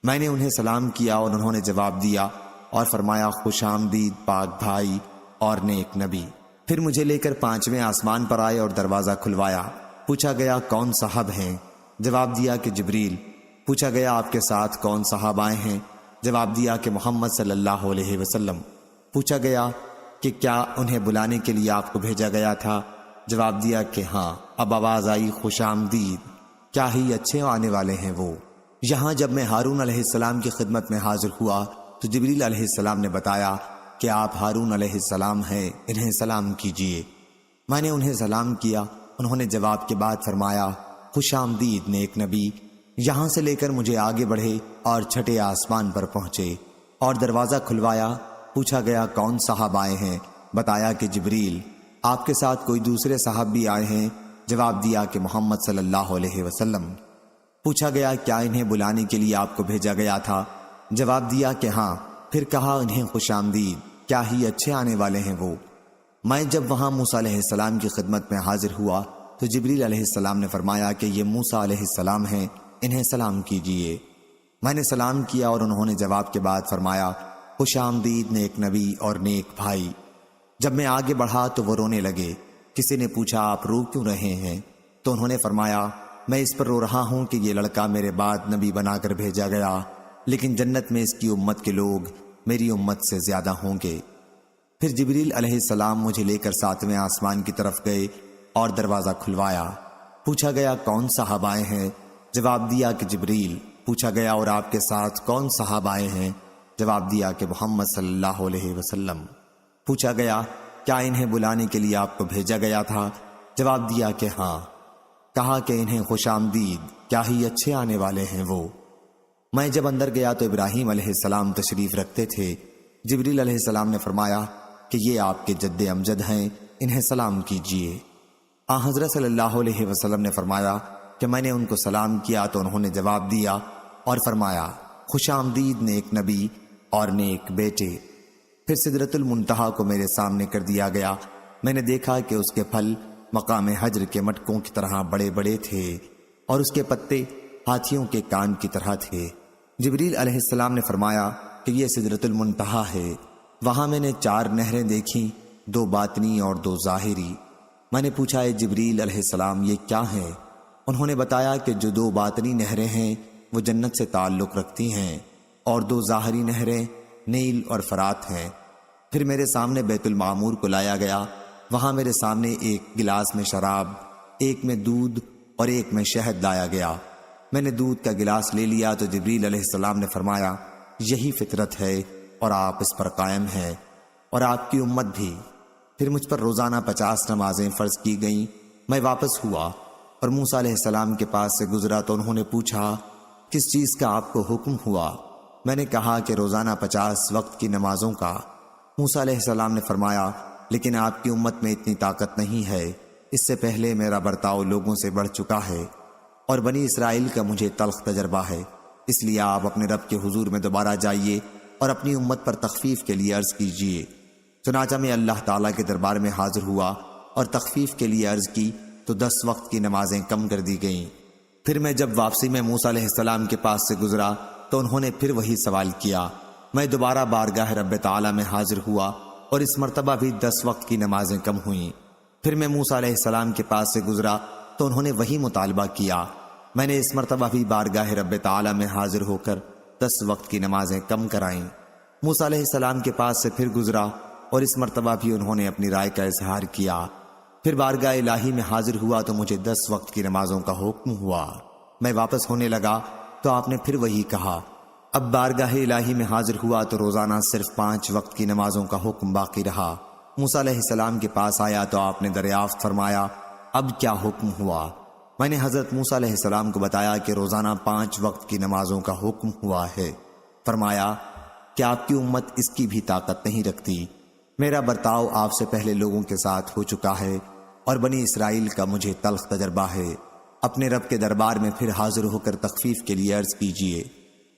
میں نے انہیں سلام کیا اور انہوں نے جواب دیا اور فرمایا خوش آمدید پاک بھائی اور نیک نبی۔ پھر مجھے لے کر پانچویں آسمان پر آئے اور دروازہ کھلوایا۔ پوچھا گیا کون صاحب ہیں؟ جواب دیا کہ جبریل۔ پوچھا گیا آپ کے ساتھ کون صاحب آئے ہیں؟ جواب دیا کہ محمد صلی اللہ علیہ وسلم۔ پوچھا گیا کہ کیا انہیں بلانے کے لیے آپ کو بھیجا گیا تھا؟ جواب دیا کہ ہاں۔ اب آواز آئی خوش آمدید، کیا ہی اچھے آنے والے ہیں وہ۔ یہاں جب میں ہارون علیہ السلام کی خدمت میں حاضر ہوا تو جبریل علیہ السلام نے بتایا کہ آپ ہارون علیہ السلام ہیں، انہیں سلام کیجیے۔ میں نے انہیں سلام کیا، انہوں نے جواب کے بعد فرمایا خوش آمدید نیک نبی۔ یہاں سے لے کر مجھے آگے بڑھے اور چھٹے آسمان پر پہنچے اور دروازہ کھلوایا۔ پوچھا گیا کون صاحب آئے ہیں؟ بتایا کہ جبریل۔ آپ کے ساتھ کوئی دوسرے صاحب بھی آئے ہیں؟ جواب دیا کہ محمد صلی اللہ علیہ وسلم۔ پوچھا گیا کیا انہیں بلانے کے لیے آپ کو بھیجا گیا تھا؟ جواب دیا کہ ہاں۔ پھر کہا انہیں خوش آمدید، کیا ہی اچھے آنے والے ہیں وہ۔ میں جب وہاں موسیٰ علیہ السلام کی خدمت میں حاضر ہوا تو جبریل علیہ السلام نے فرمایا کہ یہ موسیٰ علیہ السلام ہیں، انہیں سلام کیجیے۔ میں نے سلام کیا اور انہوں نے جواب کے بعد فرمایا خوش آمدید نیک نبی اور نیک بھائی۔ جب میں آگے بڑھا تو وہ رونے لگے۔ کسی نے پوچھا آپ رو کیوں رہے ہیں؟ تو انہوں نے فرمایا میں اس پر رو رہا ہوں کہ یہ لڑکا میرے بعد نبی بنا کر بھیجا گیا، لیکن جنت میں اس کی امت کے لوگ میری امت سے زیادہ ہوں گے۔ پھر جبریل علیہ السلام مجھے لے کر ساتویں آسمان کی طرف گئے اور دروازہ کھلوایا۔ پوچھا گیا کون صاحب آئے ہیں؟ جواب دیا کہ جبریل۔ پوچھا گیا اور آپ کے ساتھ کون صاحب آئے ہیں؟ جواب دیا کہ محمد صلی اللہ علیہ وسلم۔ پوچھا گیا کیا انہیں بلانے کے لیے آپ کو بھیجا گیا تھا؟ جواب دیا کہ ہاں۔ کہا کہ انہیں خوش آمدید، کیا ہی اچھے آنے والے ہیں وہ۔ میں جب اندر گیا تو ابراہیم علیہ السلام تشریف رکھتے تھے۔ جبریل علیہ السلام نے فرمایا کہ یہ آپ کے جد امجد ہیں، انہیں سلام کیجیے۔ حضرت صلی اللہ علیہ وسلم نے فرمایا کہ میں نے ان کو سلام کیا تو انہوں نے جواب دیا اور فرمایا خوش آمدید نیک نبی اور نیک بیٹے۔ پھر سدرۃ المنتہا کو میرے سامنے کر دیا گیا۔ میں نے دیکھا کہ اس کے پھل مقام حجر کے مٹکوں کی طرح بڑے بڑے تھے اور اس کے پتے ہاتھیوں کے کان کی طرح تھے۔ جبریل علیہ السلام نے فرمایا کہ یہ سدرۃ المنتہا ہے۔ وہاں میں نے 4 نہریں دیکھیں، 2 باطنی اور 2 ظاہری۔ میں نے پوچھا اے جبریل علیہ السلام یہ کیا ہے؟ انہوں نے بتایا کہ جو 2 باطنی نہریں ہیں وہ جنت سے تعلق رکھتی ہیں اور 2 ظاہری نہریں نیل اور فرات ہیں۔ پھر میرے سامنے بیت المعمور کو لایا گیا، وہاں میرے سامنے ایک گلاس میں شراب، ایک میں دودھ اور ایک میں شہد لایا گیا۔ میں نے دودھ کا گلاس لے لیا تو جبریل علیہ السلام نے فرمایا، یہی فطرت ہے اور آپ اس پر قائم ہیں اور آپ کی امت بھی۔ پھر مجھ پر روزانہ 50 نمازیں فرض کی گئیں۔ میں واپس ہوا اور موسیٰ علیہ السلام کے پاس سے گزرا تو انہوں نے پوچھا، کس چیز کا آپ کو حکم ہوا؟ میں نے کہا کہ روزانہ 50 وقت کی نمازوں کا۔ موسیٰ علیہ السلام نے فرمایا، لیکن آپ کی امت میں اتنی طاقت نہیں ہے، اس سے پہلے میرا برتاؤ لوگوں سے بڑھ چکا ہے اور بنی اسرائیل کا مجھے تلخ تجربہ ہے، اس لیے آپ اپنے رب کے حضور میں دوبارہ جائیے اور اپنی امت پر تخفیف کے لیے عرض کیجیے۔ چنانچہ میں اللہ تعالیٰ کے دربار میں حاضر ہوا اور تخفیف کے لیے عرض کی تو 10 وقت کی نمازیں کم کر دی گئیں۔ پھر میں جب واپسی میں موسیٰ علیہ السلام کے پاس سے گزرا تو انہوں نے پھر وہی سوال کیا۔ میں دوبارہ بارگاہ رب تعالیٰ میں حاضر ہوا اور اس مرتبہ بھی 10 وقت کی نمازیں کم ہوئیں۔ پھر میں موسیٰ علیہ السلام کے پاس سے گزرا تو انہوں نے وہی مطالبہ کیا۔ میں نے اس مرتبہ بھی بارگاہ رب تعالیٰ میں حاضر ہو کر 10 وقت کی نمازیں کم کرائیں۔ موسیٰ علیہ السلام کے پاس سے پھر گزرا اور اس مرتبہ بھی انہوں نے اپنی رائے کا اظہار کیا۔ پھر بارگاہ الہی میں حاضر ہوا تو مجھے 10 وقت کی نمازوں کا حکم ہوا۔ میں واپس ہونے لگا تو آپ نے پھر وہی کہا۔ اب بارگاہ الہی میں حاضر ہوا تو روزانہ صرف 5 وقت کی نمازوں کا حکم باقی رہا۔ موسیٰ علیہ السلام کے پاس آیا تو آپ نے دریافت فرمایا، اب کیا حکم ہوا؟ میں نے حضرت موسیٰ علیہ السلام کو بتایا کہ روزانہ 5 وقت کی نمازوں کا حکم ہوا ہے۔ فرمایا کہ آپ کی امت اس کی بھی طاقت نہیں رکھتی، میرا برتاؤ آپ سے پہلے لوگوں کے ساتھ ہو چکا ہے اور بنی اسرائیل کا مجھے تلخ تجربہ ہے۔ اپنے رب کے دربار میں پھر حاضر ہو کر تخفیف کے لیے عرض کیجیے۔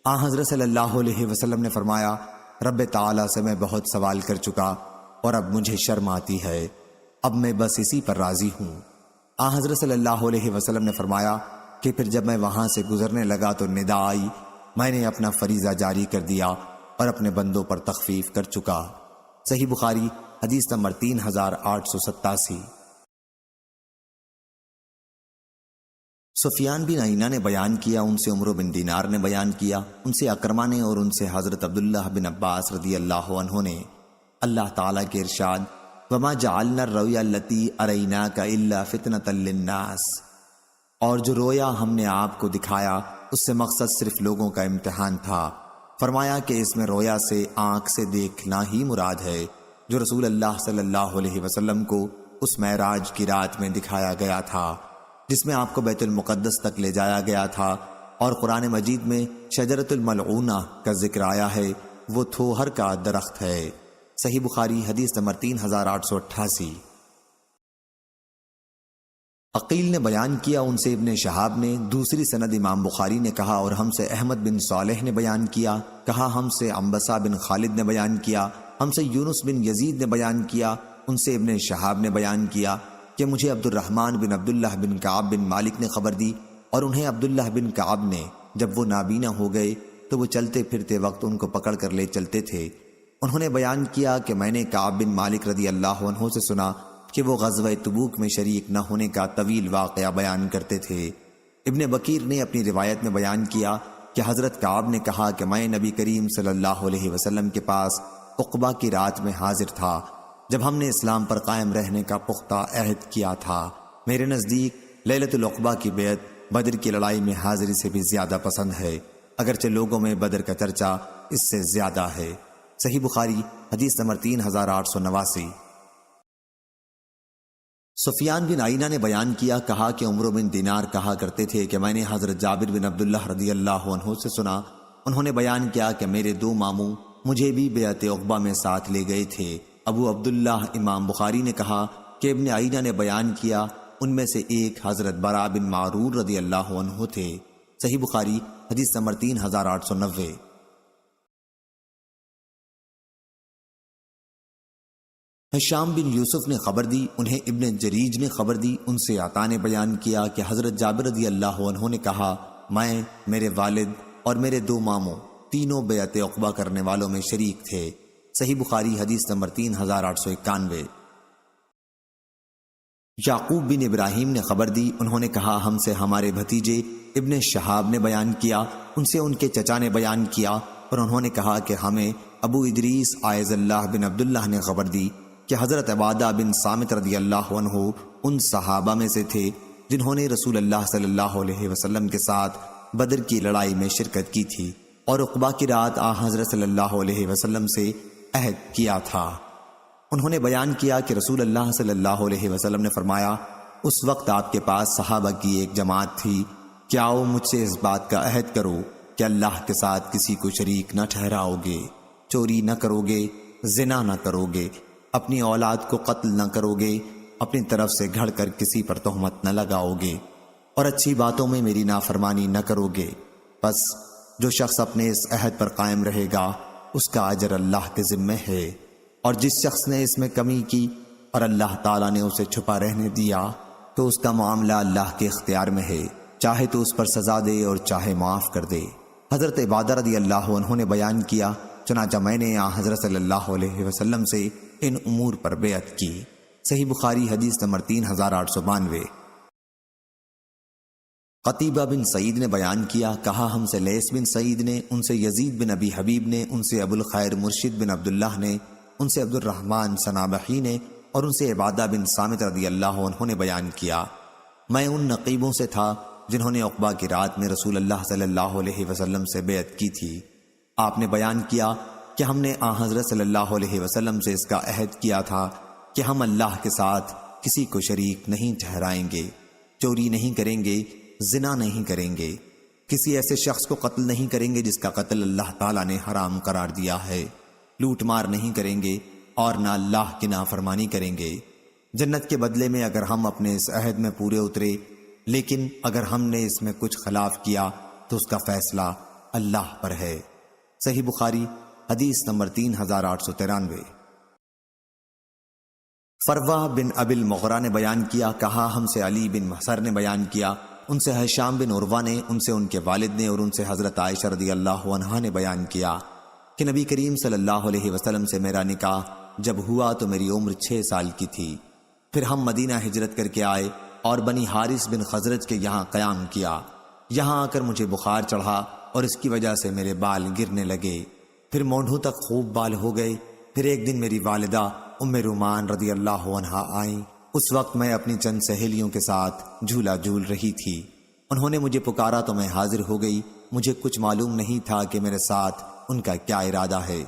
حضرت صلی اللہ علیہ وسلم نے فرمایا، رب تعالیٰ سے میں بہت سوال کر چکا اور اب مجھے شرم آتی ہے، اب میں بس اسی پر راضی ہوں۔ حضرت صلی اللہ علیہ وسلم نے فرمایا کہ پھر جب میں وہاں سے گزرنے لگا تو ندا آئی، میں نے اپنا فریضہ جاری کر دیا اور اپنے بندوں پر تخفیف کر چکا۔ صحیح بخاری حدیث نمبر 3887۔ سفیان بن عیینہ نے بیان کیا، ان سے عمرو بن دینار نے بیان کیا، ان سے اکرمہ نے اور ان سے حضرت عبداللہ بن عباس رضی اللہ عنہ نے اللہ تعالیٰ کے ارشاد، وَمَا جَعَلْنَا الرُّؤْيَا الَّتِي أَرَيْنَاكَ إِلَّا فِتْنَةً لِلنَّاسِ، اور جو رویا ہم نے آپ کو دکھایا اس سے مقصد صرف لوگوں کا امتحان تھا۔ فرمایا کہ اس میں رویا سے آنکھ سے دیکھنا ہی مراد ہے جو رسول اللہ صلی اللہ علیہ وسلم کو اس معراج کی رات میں دکھایا گیا تھا جس میں آپ کو بیت المقدس تک لے جایا گیا تھا، اور قرآن مجید میں شجرۃ الملعونہ کا ذکر آیا ہے، وہ تھوہر کا درخت ہے۔ صحیح بخاری حدیث نمبر 3888۔ عقیل نے بیان کیا، ان سے ابن شہاب نے، دوسری سند امام بخاری نے کہا، اور ہم سے احمد بن صالح نے بیان کیا، کہا ہم سے عنبسہ بن خالد نے بیان کیا، ہم سے یونس بن یزید نے بیان کیا، ان سے ابن شہاب نے بیان کیا کہ مجھے عبد الرحمن بن عبداللہ بن کعب بن مالک نے خبر دی، اور انہیں عبداللہ بن کعب نے، جب وہ نابینا ہو گئے تو وہ چلتے پھرتے وقت ان کو پکڑ کر لے چلتے تھے۔ انہوں نے بیان کیا کہ میں نے کعب بن مالک رضی اللہ عنہ سے سنا کہ وہ غزوہ تبوک میں شریک نہ ہونے کا طویل واقعہ بیان کرتے تھے۔ ابن بکیر نے اپنی روایت میں بیان کیا کہ حضرت کعب نے کہا کہ میں نبی کریم صلی اللہ علیہ وسلم کے پاس عقبہ کی رات میں حاضر تھا جب ہم نے اسلام پر قائم رہنے کا پختہ عہد کیا تھا۔ میرے نزدیک لیلۃ العقبہ کی بیعت بدر کی لڑائی میں حاضری سے بھی زیادہ پسند ہے، اگرچہ لوگوں میں بدر کا چرچا اس سے زیادہ ہے۔ صحیح بخاری حدیث نمبر 3889۔ سفیان بن عیینہ نے بیان کیا، کہا کہ عمرو بن دینار کہا کرتے تھے کہ میں نے حضرت جابر بن عبداللہ رضی اللہ عنہ سے سنا، انہوں نے بیان کیا کہ میرے 2 ماموں مجھے بھی بیعت عقبہ میں ساتھ لے گئے تھے۔ ابو عبداللہ امام بخاری نے کہا کہ ابن عیینہ نے بیان کیا، ان میں سے ایک حضرت برا بن معرور رضی اللہ عنہ تھے۔ صحیح بخاری حدیث نمبر 3890۔ ہشام بن یوسف نے خبر دی، انہیں ابن جریج نے خبر دی، ان سے عطا نے بیان کیا کہ حضرت جابر رضی اللہ عنہ نے کہا، میں، میرے والد اور میرے 2 ماموں تینوں بیعت عقبہ کرنے والوں میں شریک تھے۔ صحیح بخاری حدیث نمبر 3891۔ یعقوب بن ابراہیم نے خبر دی، انہوں نے کہا ہم سے ہمارے بھتیجے ابن شہاب نے بیان کیا، ان سے ان کے چچا نے بیان کیا، اور انہوں نے کہا کہ ہمیں ابو ادریس عائز اللہ بن عبداللہ نے خبر دی کہ حضرت عبادہ بن صامت رضی اللہ عنہ ان صحابہ میں سے تھے جنہوں نے رسول اللہ صلی اللہ علیہ وسلم کے ساتھ بدر کی لڑائی میں شرکت کی تھی اور عقبہ کی رات حضرت صلی اللہ علیہ وسلم سے عہد کیا تھا۔ انہوں نے بیان کیا کہ رسول اللہ صلی اللہ علیہ وسلم نے فرمایا، اس وقت آپ کے پاس صحابہ کی ایک جماعت تھی کہ آؤ مجھ سے اس بات کا عہد کرو کہ اللہ کے ساتھ کسی کو شریک نہ ٹھہراؤ گے، چوری نہ کرو گے، زنا نہ کرو گے، اپنی اولاد کو قتل نہ کرو گے، اپنی طرف سے گھڑ کر کسی پر تہمت نہ لگاؤ گے، اور اچھی باتوں میں میری نافرمانی نہ کرو گے۔ بس جو شخص اپنے اس عہد پر قائم رہے گا اس کا اجر اللہ کے ذمہ ہے، اور جس شخص نے اس میں کمی کی اور اللہ تعالیٰ نے اسے چھپا رہنے دیا تو اس کا معاملہ اللہ کے اختیار میں ہے، چاہے تو اس پر سزا دے اور چاہے معاف کر دے۔ حضرت عبادہ رضی اللہ عنہ نے بیان کیا، چنانچہ میں نے حضرت صلی اللہ علیہ وسلم سے ان امور پر بیعت کی۔ صحیح بخاری حدیث نمبر 3892۔ قتیبہ بن سعید نے بیان کیا، کہا ہم سے لیث بن سعید نے، ان سے یزید بن ابی حبیب نے، ان سے ابو الخیر مرشد بن عبداللہ نے، ان سے عبد الرحمن صنابحی نے، اور ان سے عبادہ بن صامت رضی اللہ عنہ نے بیان کیا، میں ان نقیبوں سے تھا جنہوں نے عقبہ کی رات میں رسول اللہ صلی اللہ علیہ وسلم سے بیعت کی تھی۔ آپ نے بیان کیا کہ ہم نے حضرت صلی اللہ علیہ وسلم سے اس کا عہد کیا تھا کہ ہم اللہ کے ساتھ کسی کو شریک نہیں ٹھہرائیں گے، چوری نہیں کریں گے، زنا نہیں کریں گے، کسی ایسے شخص کو قتل نہیں کریں گے جس کا قتل اللہ تعالیٰ نے حرام قرار دیا ہے، لوٹ مار نہیں کریں گے اور نہ اللہ کی نافرمانی کریں گے۔ جنت کے بدلے میں اگر ہم اپنے اس عہد میں پورے اترے، لیکن اگر ہم نے اس میں کچھ خلاف کیا تو اس کا فیصلہ اللہ پر ہے۔ صحیح بخاری حدیث نمبر 3893۔ فروہ بن ابی المغرہ نے بیان کیا، کہا ہم سے علی بن محصر نے بیان کیا، ان سے ہشام بن عروہ نے، ان سے ان کے والد نے، اور ان سے حضرت عائشہ رضی اللہ عنہا نے بیان کیا کہ نبی کریم صلی اللہ علیہ وسلم سے میرا نکاح جب ہوا تو میری عمر 6 سال کی تھی۔ پھر ہم مدینہ ہجرت کر کے آئے اور بنی حارث بن خزرج کے یہاں قیام کیا۔ یہاں آ کر مجھے بخار چڑھا اور اس کی وجہ سے میرے بال گرنے لگے، پھر مونڈھوں تک خوب بال ہو گئے۔ پھر ایک دن میری والدہ ام رومان رضی اللہ عنہا آئیں۔ اس وقت میں اپنی چند سہیلیوں کے ساتھ جھولا جھول رہی تھی۔ انہوں نے مجھے پکارا تو میں حاضر ہو گئی۔ مجھے کچھ معلوم نہیں تھا کہ میرے ساتھ ان کا کیا ارادہ ہے۔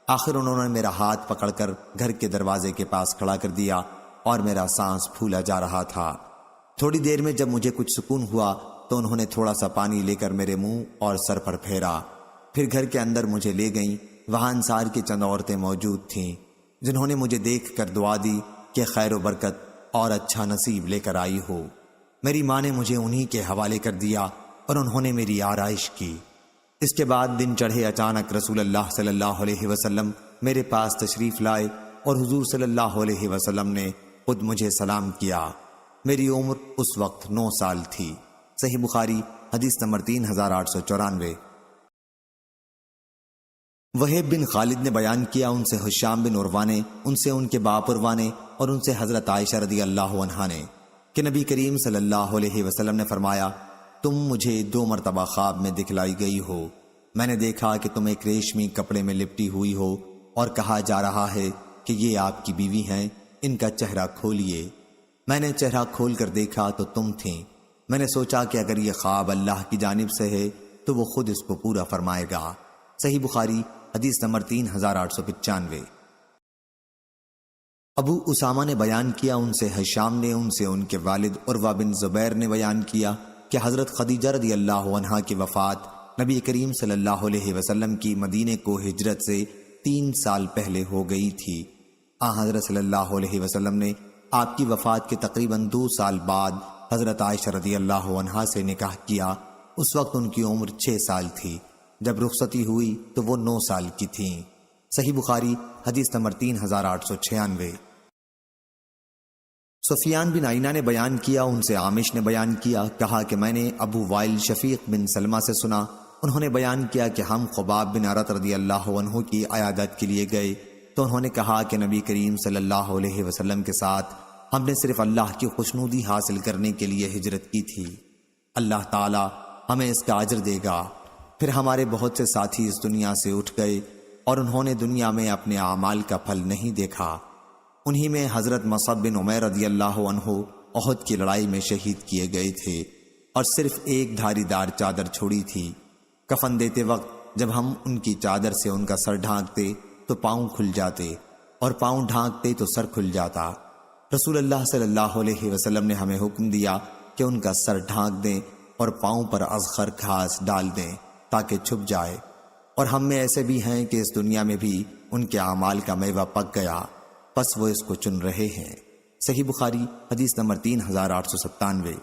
آخر انہوں نے میرا ہاتھ پکڑ کر گھر کے دروازے کے پاس کھڑا کر دیا اور میرا سانس پھولا جا رہا تھا۔ تھوڑی دیر میں جب مجھے کچھ سکون ہوا تو انہوں نے تھوڑا سا پانی لے کر میرے منہ اور سر پر پھیرا۔ پھر گھر کے اندر مجھے لے گئیں۔ وہاں انصار کی چند عورتیں موجود تھیں جنہوں نے مجھے دیکھ کر دعا دی کہ خیر و برکت اور اچھا نصیب لے کر آئی ہو۔ میری ماں نے مجھے انہی کے حوالے کر دیا اور انہوں نے میری آرائش کی۔ اس کے بعد دن چڑھے اچانک رسول اللہ صلی اللہ علیہ وسلم میرے پاس تشریف لائے اور حضور صلی اللہ علیہ وسلم نے خود مجھے سلام کیا۔ میری عمر اس وقت 9 سال تھی۔ صحیح بخاری حدیث نمبر 3894۔ وہیب بن خالد نے بیان کیا، ان سے ہشام بن عروہ نے، ان سے ان کے باپ عروہ نے، اور ان سے حضرت عائشہ رضی اللہ عنہا نے کہ نبی کریم صلی اللہ علیہ وسلم نے فرمایا، تم مجھے 2 مرتبہ خواب میں دکھلائی گئی ہو۔ میں نے دیکھا کہ تم ایک ریشمی کپڑے میں لپٹی ہوئی ہو اور کہا جا رہا ہے کہ یہ آپ کی بیوی ہیں، ان کا چہرہ کھولیے۔ میں نے چہرہ کھول کر دیکھا تو تم تھیں۔ میں نے سوچا کہ اگر یہ خواب اللہ کی جانب سے ہے تو وہ خود اس کو پورا فرمائے گا۔ صحیح بخاری حدیث نمبر 3895۔ ابو اسامہ نے بیان کیا، ان سے ہشام نے، ان سے ان کے والد عروہ بن زبیر نے بیان کیا کہ حضرت خدیجہ رضی اللہ عنہا کی وفات نبی کریم صلی اللہ علیہ وسلم کی مدینے کو ہجرت سے 3 سال پہلے ہو گئی تھی۔ حضرت صلی اللہ علیہ وسلم نے آپ کی وفات کے تقریباً 2 سال بعد حضرت عائشہ رضی اللہ عنہا سے نکاح کیا۔ اس وقت ان کی عمر 6 سال تھی۔ جب رخصتی ہوئی تو وہ 9 سال کی تھیں۔ صحیح بخاری حدیث نمبر 3896۔ سفیان بن عینہ نے بیان کیا، ان سے عامش نے بیان کیا، کہا کہ میں نے ابو وائل شفیق بن سلمہ سے سنا، انہوں نے بیان کیا کہ ہم خباب بن عرط رضی اللہ عنہ کی عیادت کے لیے گئے تو انہوں نے کہا کہ نبی کریم صلی اللہ علیہ وسلم کے ساتھ ہم نے صرف اللہ کی خوشنودی حاصل کرنے کے لیے ہجرت کی تھی، اللہ تعالی ہمیں اس کا اجر دے گا۔ پھر ہمارے بہت سے ساتھی اس دنیا سے اٹھ گئے اور انہوں نے دنیا میں اپنے اعمال کا پھل نہیں دیکھا۔ انہی میں حضرت مصعب بن عمیر رضی اللہ عنہ احد کی لڑائی میں شہید کیے گئے تھے اور صرف ایک دھاری دار چادر چھوڑی تھی۔ کفن دیتے وقت جب ہم ان کی چادر سے ان کا سر ڈھانکتے تو پاؤں کھل جاتے اور پاؤں ڈھانکتے تو سر کھل جاتا۔ رسول اللہ صلی اللہ علیہ وسلم نے ہمیں حکم دیا کہ ان کا سر ڈھانک دیں اور پاؤں پر اذخر گھاس ڈال دیں تاکہ چھپ جائے، اور ہم میں ایسے بھی ہیں کہ اس دنیا میں بھی ان کے اعمال کا میوہ پک گیا، پس وہ اس کو چن رہے ہیں۔ صحیح بخاری حدیث نمبر 3897۔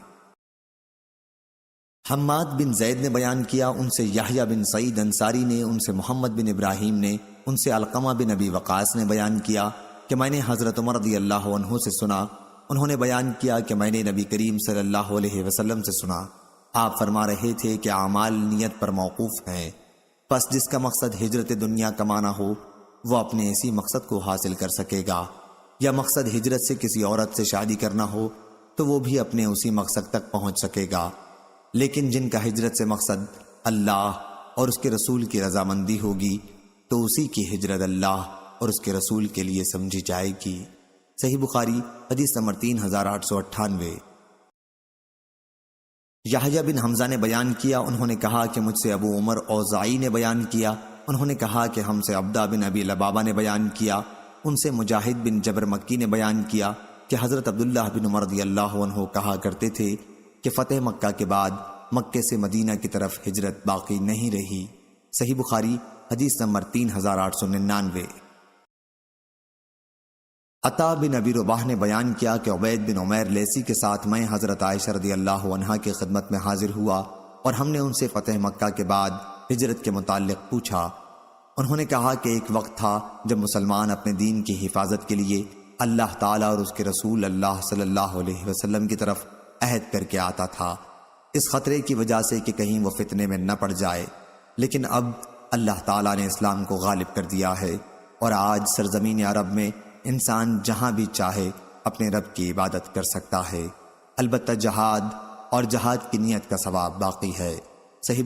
حماد بن زید نے بیان کیا، ان سے یحییٰ بن سعید انصاری نے، ان سے محمد بن ابراہیم نے، ان سے علقمہ بن ابی وقاص نے بیان کیا کہ میں نے حضرت عمر رضی اللہ عنہ سے سنا، انہوں نے بیان کیا کہ میں نے نبی کریم صلی اللہ علیہ وسلم سے سنا، آپ فرما رہے تھے کہ اعمال نیت پر موقوف ہیں، پس جس کا مقصد ہجرت دنیا کمانا ہو وہ اپنے اسی مقصد کو حاصل کر سکے گا، یا مقصد ہجرت سے کسی عورت سے شادی کرنا ہو تو وہ بھی اپنے اسی مقصد تک پہنچ سکے گا، لیکن جن کا ہجرت سے مقصد اللہ اور اس کے رسول کی رضامندی ہوگی تو اسی کی ہجرت اللہ اور اس کے رسول کے لیے سمجھی جائے گی۔ صحیح بخاری حدیث نمبر 3898۔ یحییٰ بن حمزہ نے بیان کیا، انہوں نے کہا کہ مجھ سے ابو عمر اوزاعی نے بیان کیا، انہوں نے کہا کہ ہم سے عبدہ بن ابی لبابہ نے بیان کیا، ان سے مجاہد بن جبر مکی نے بیان کیا کہ حضرت عبداللہ بن عمر رضی اللہ عنہ کہا کرتے تھے کہ فتح مکہ کے بعد مکے سے مدینہ کی طرف ہجرت باقی نہیں رہی۔ صحیح بخاری حدیث نمبر 3899۔ عطا بن ابی رباح نے بیان کیا کہ عبید بن عمیر لیسی کے ساتھ میں حضرت عائشہ رضی اللہ عنہا کی خدمت میں حاضر ہوا اور ہم نے ان سے فتح مکہ کے بعد ہجرت کے متعلق پوچھا۔ انہوں نے کہا کہ ایک وقت تھا جب مسلمان اپنے دین کی حفاظت کے لیے اللہ تعالیٰ اور اس کے رسول اللہ صلی اللہ علیہ وسلم کی طرف عہد کر کے آتا تھا، اس خطرے کی وجہ سے کہ کہیں وہ فتنے میں نہ پڑ جائے، لیکن اب اللہ تعالیٰ نے اسلام کو غالب کر دیا ہے اور آج سرزمین عرب میں انسان جہاں بھی چاہے اپنے رب کی عبادت کر سکتا ہے، البتہ جہاد اور جہاد کی نیت کا ثواب باقی ہے۔ صحیح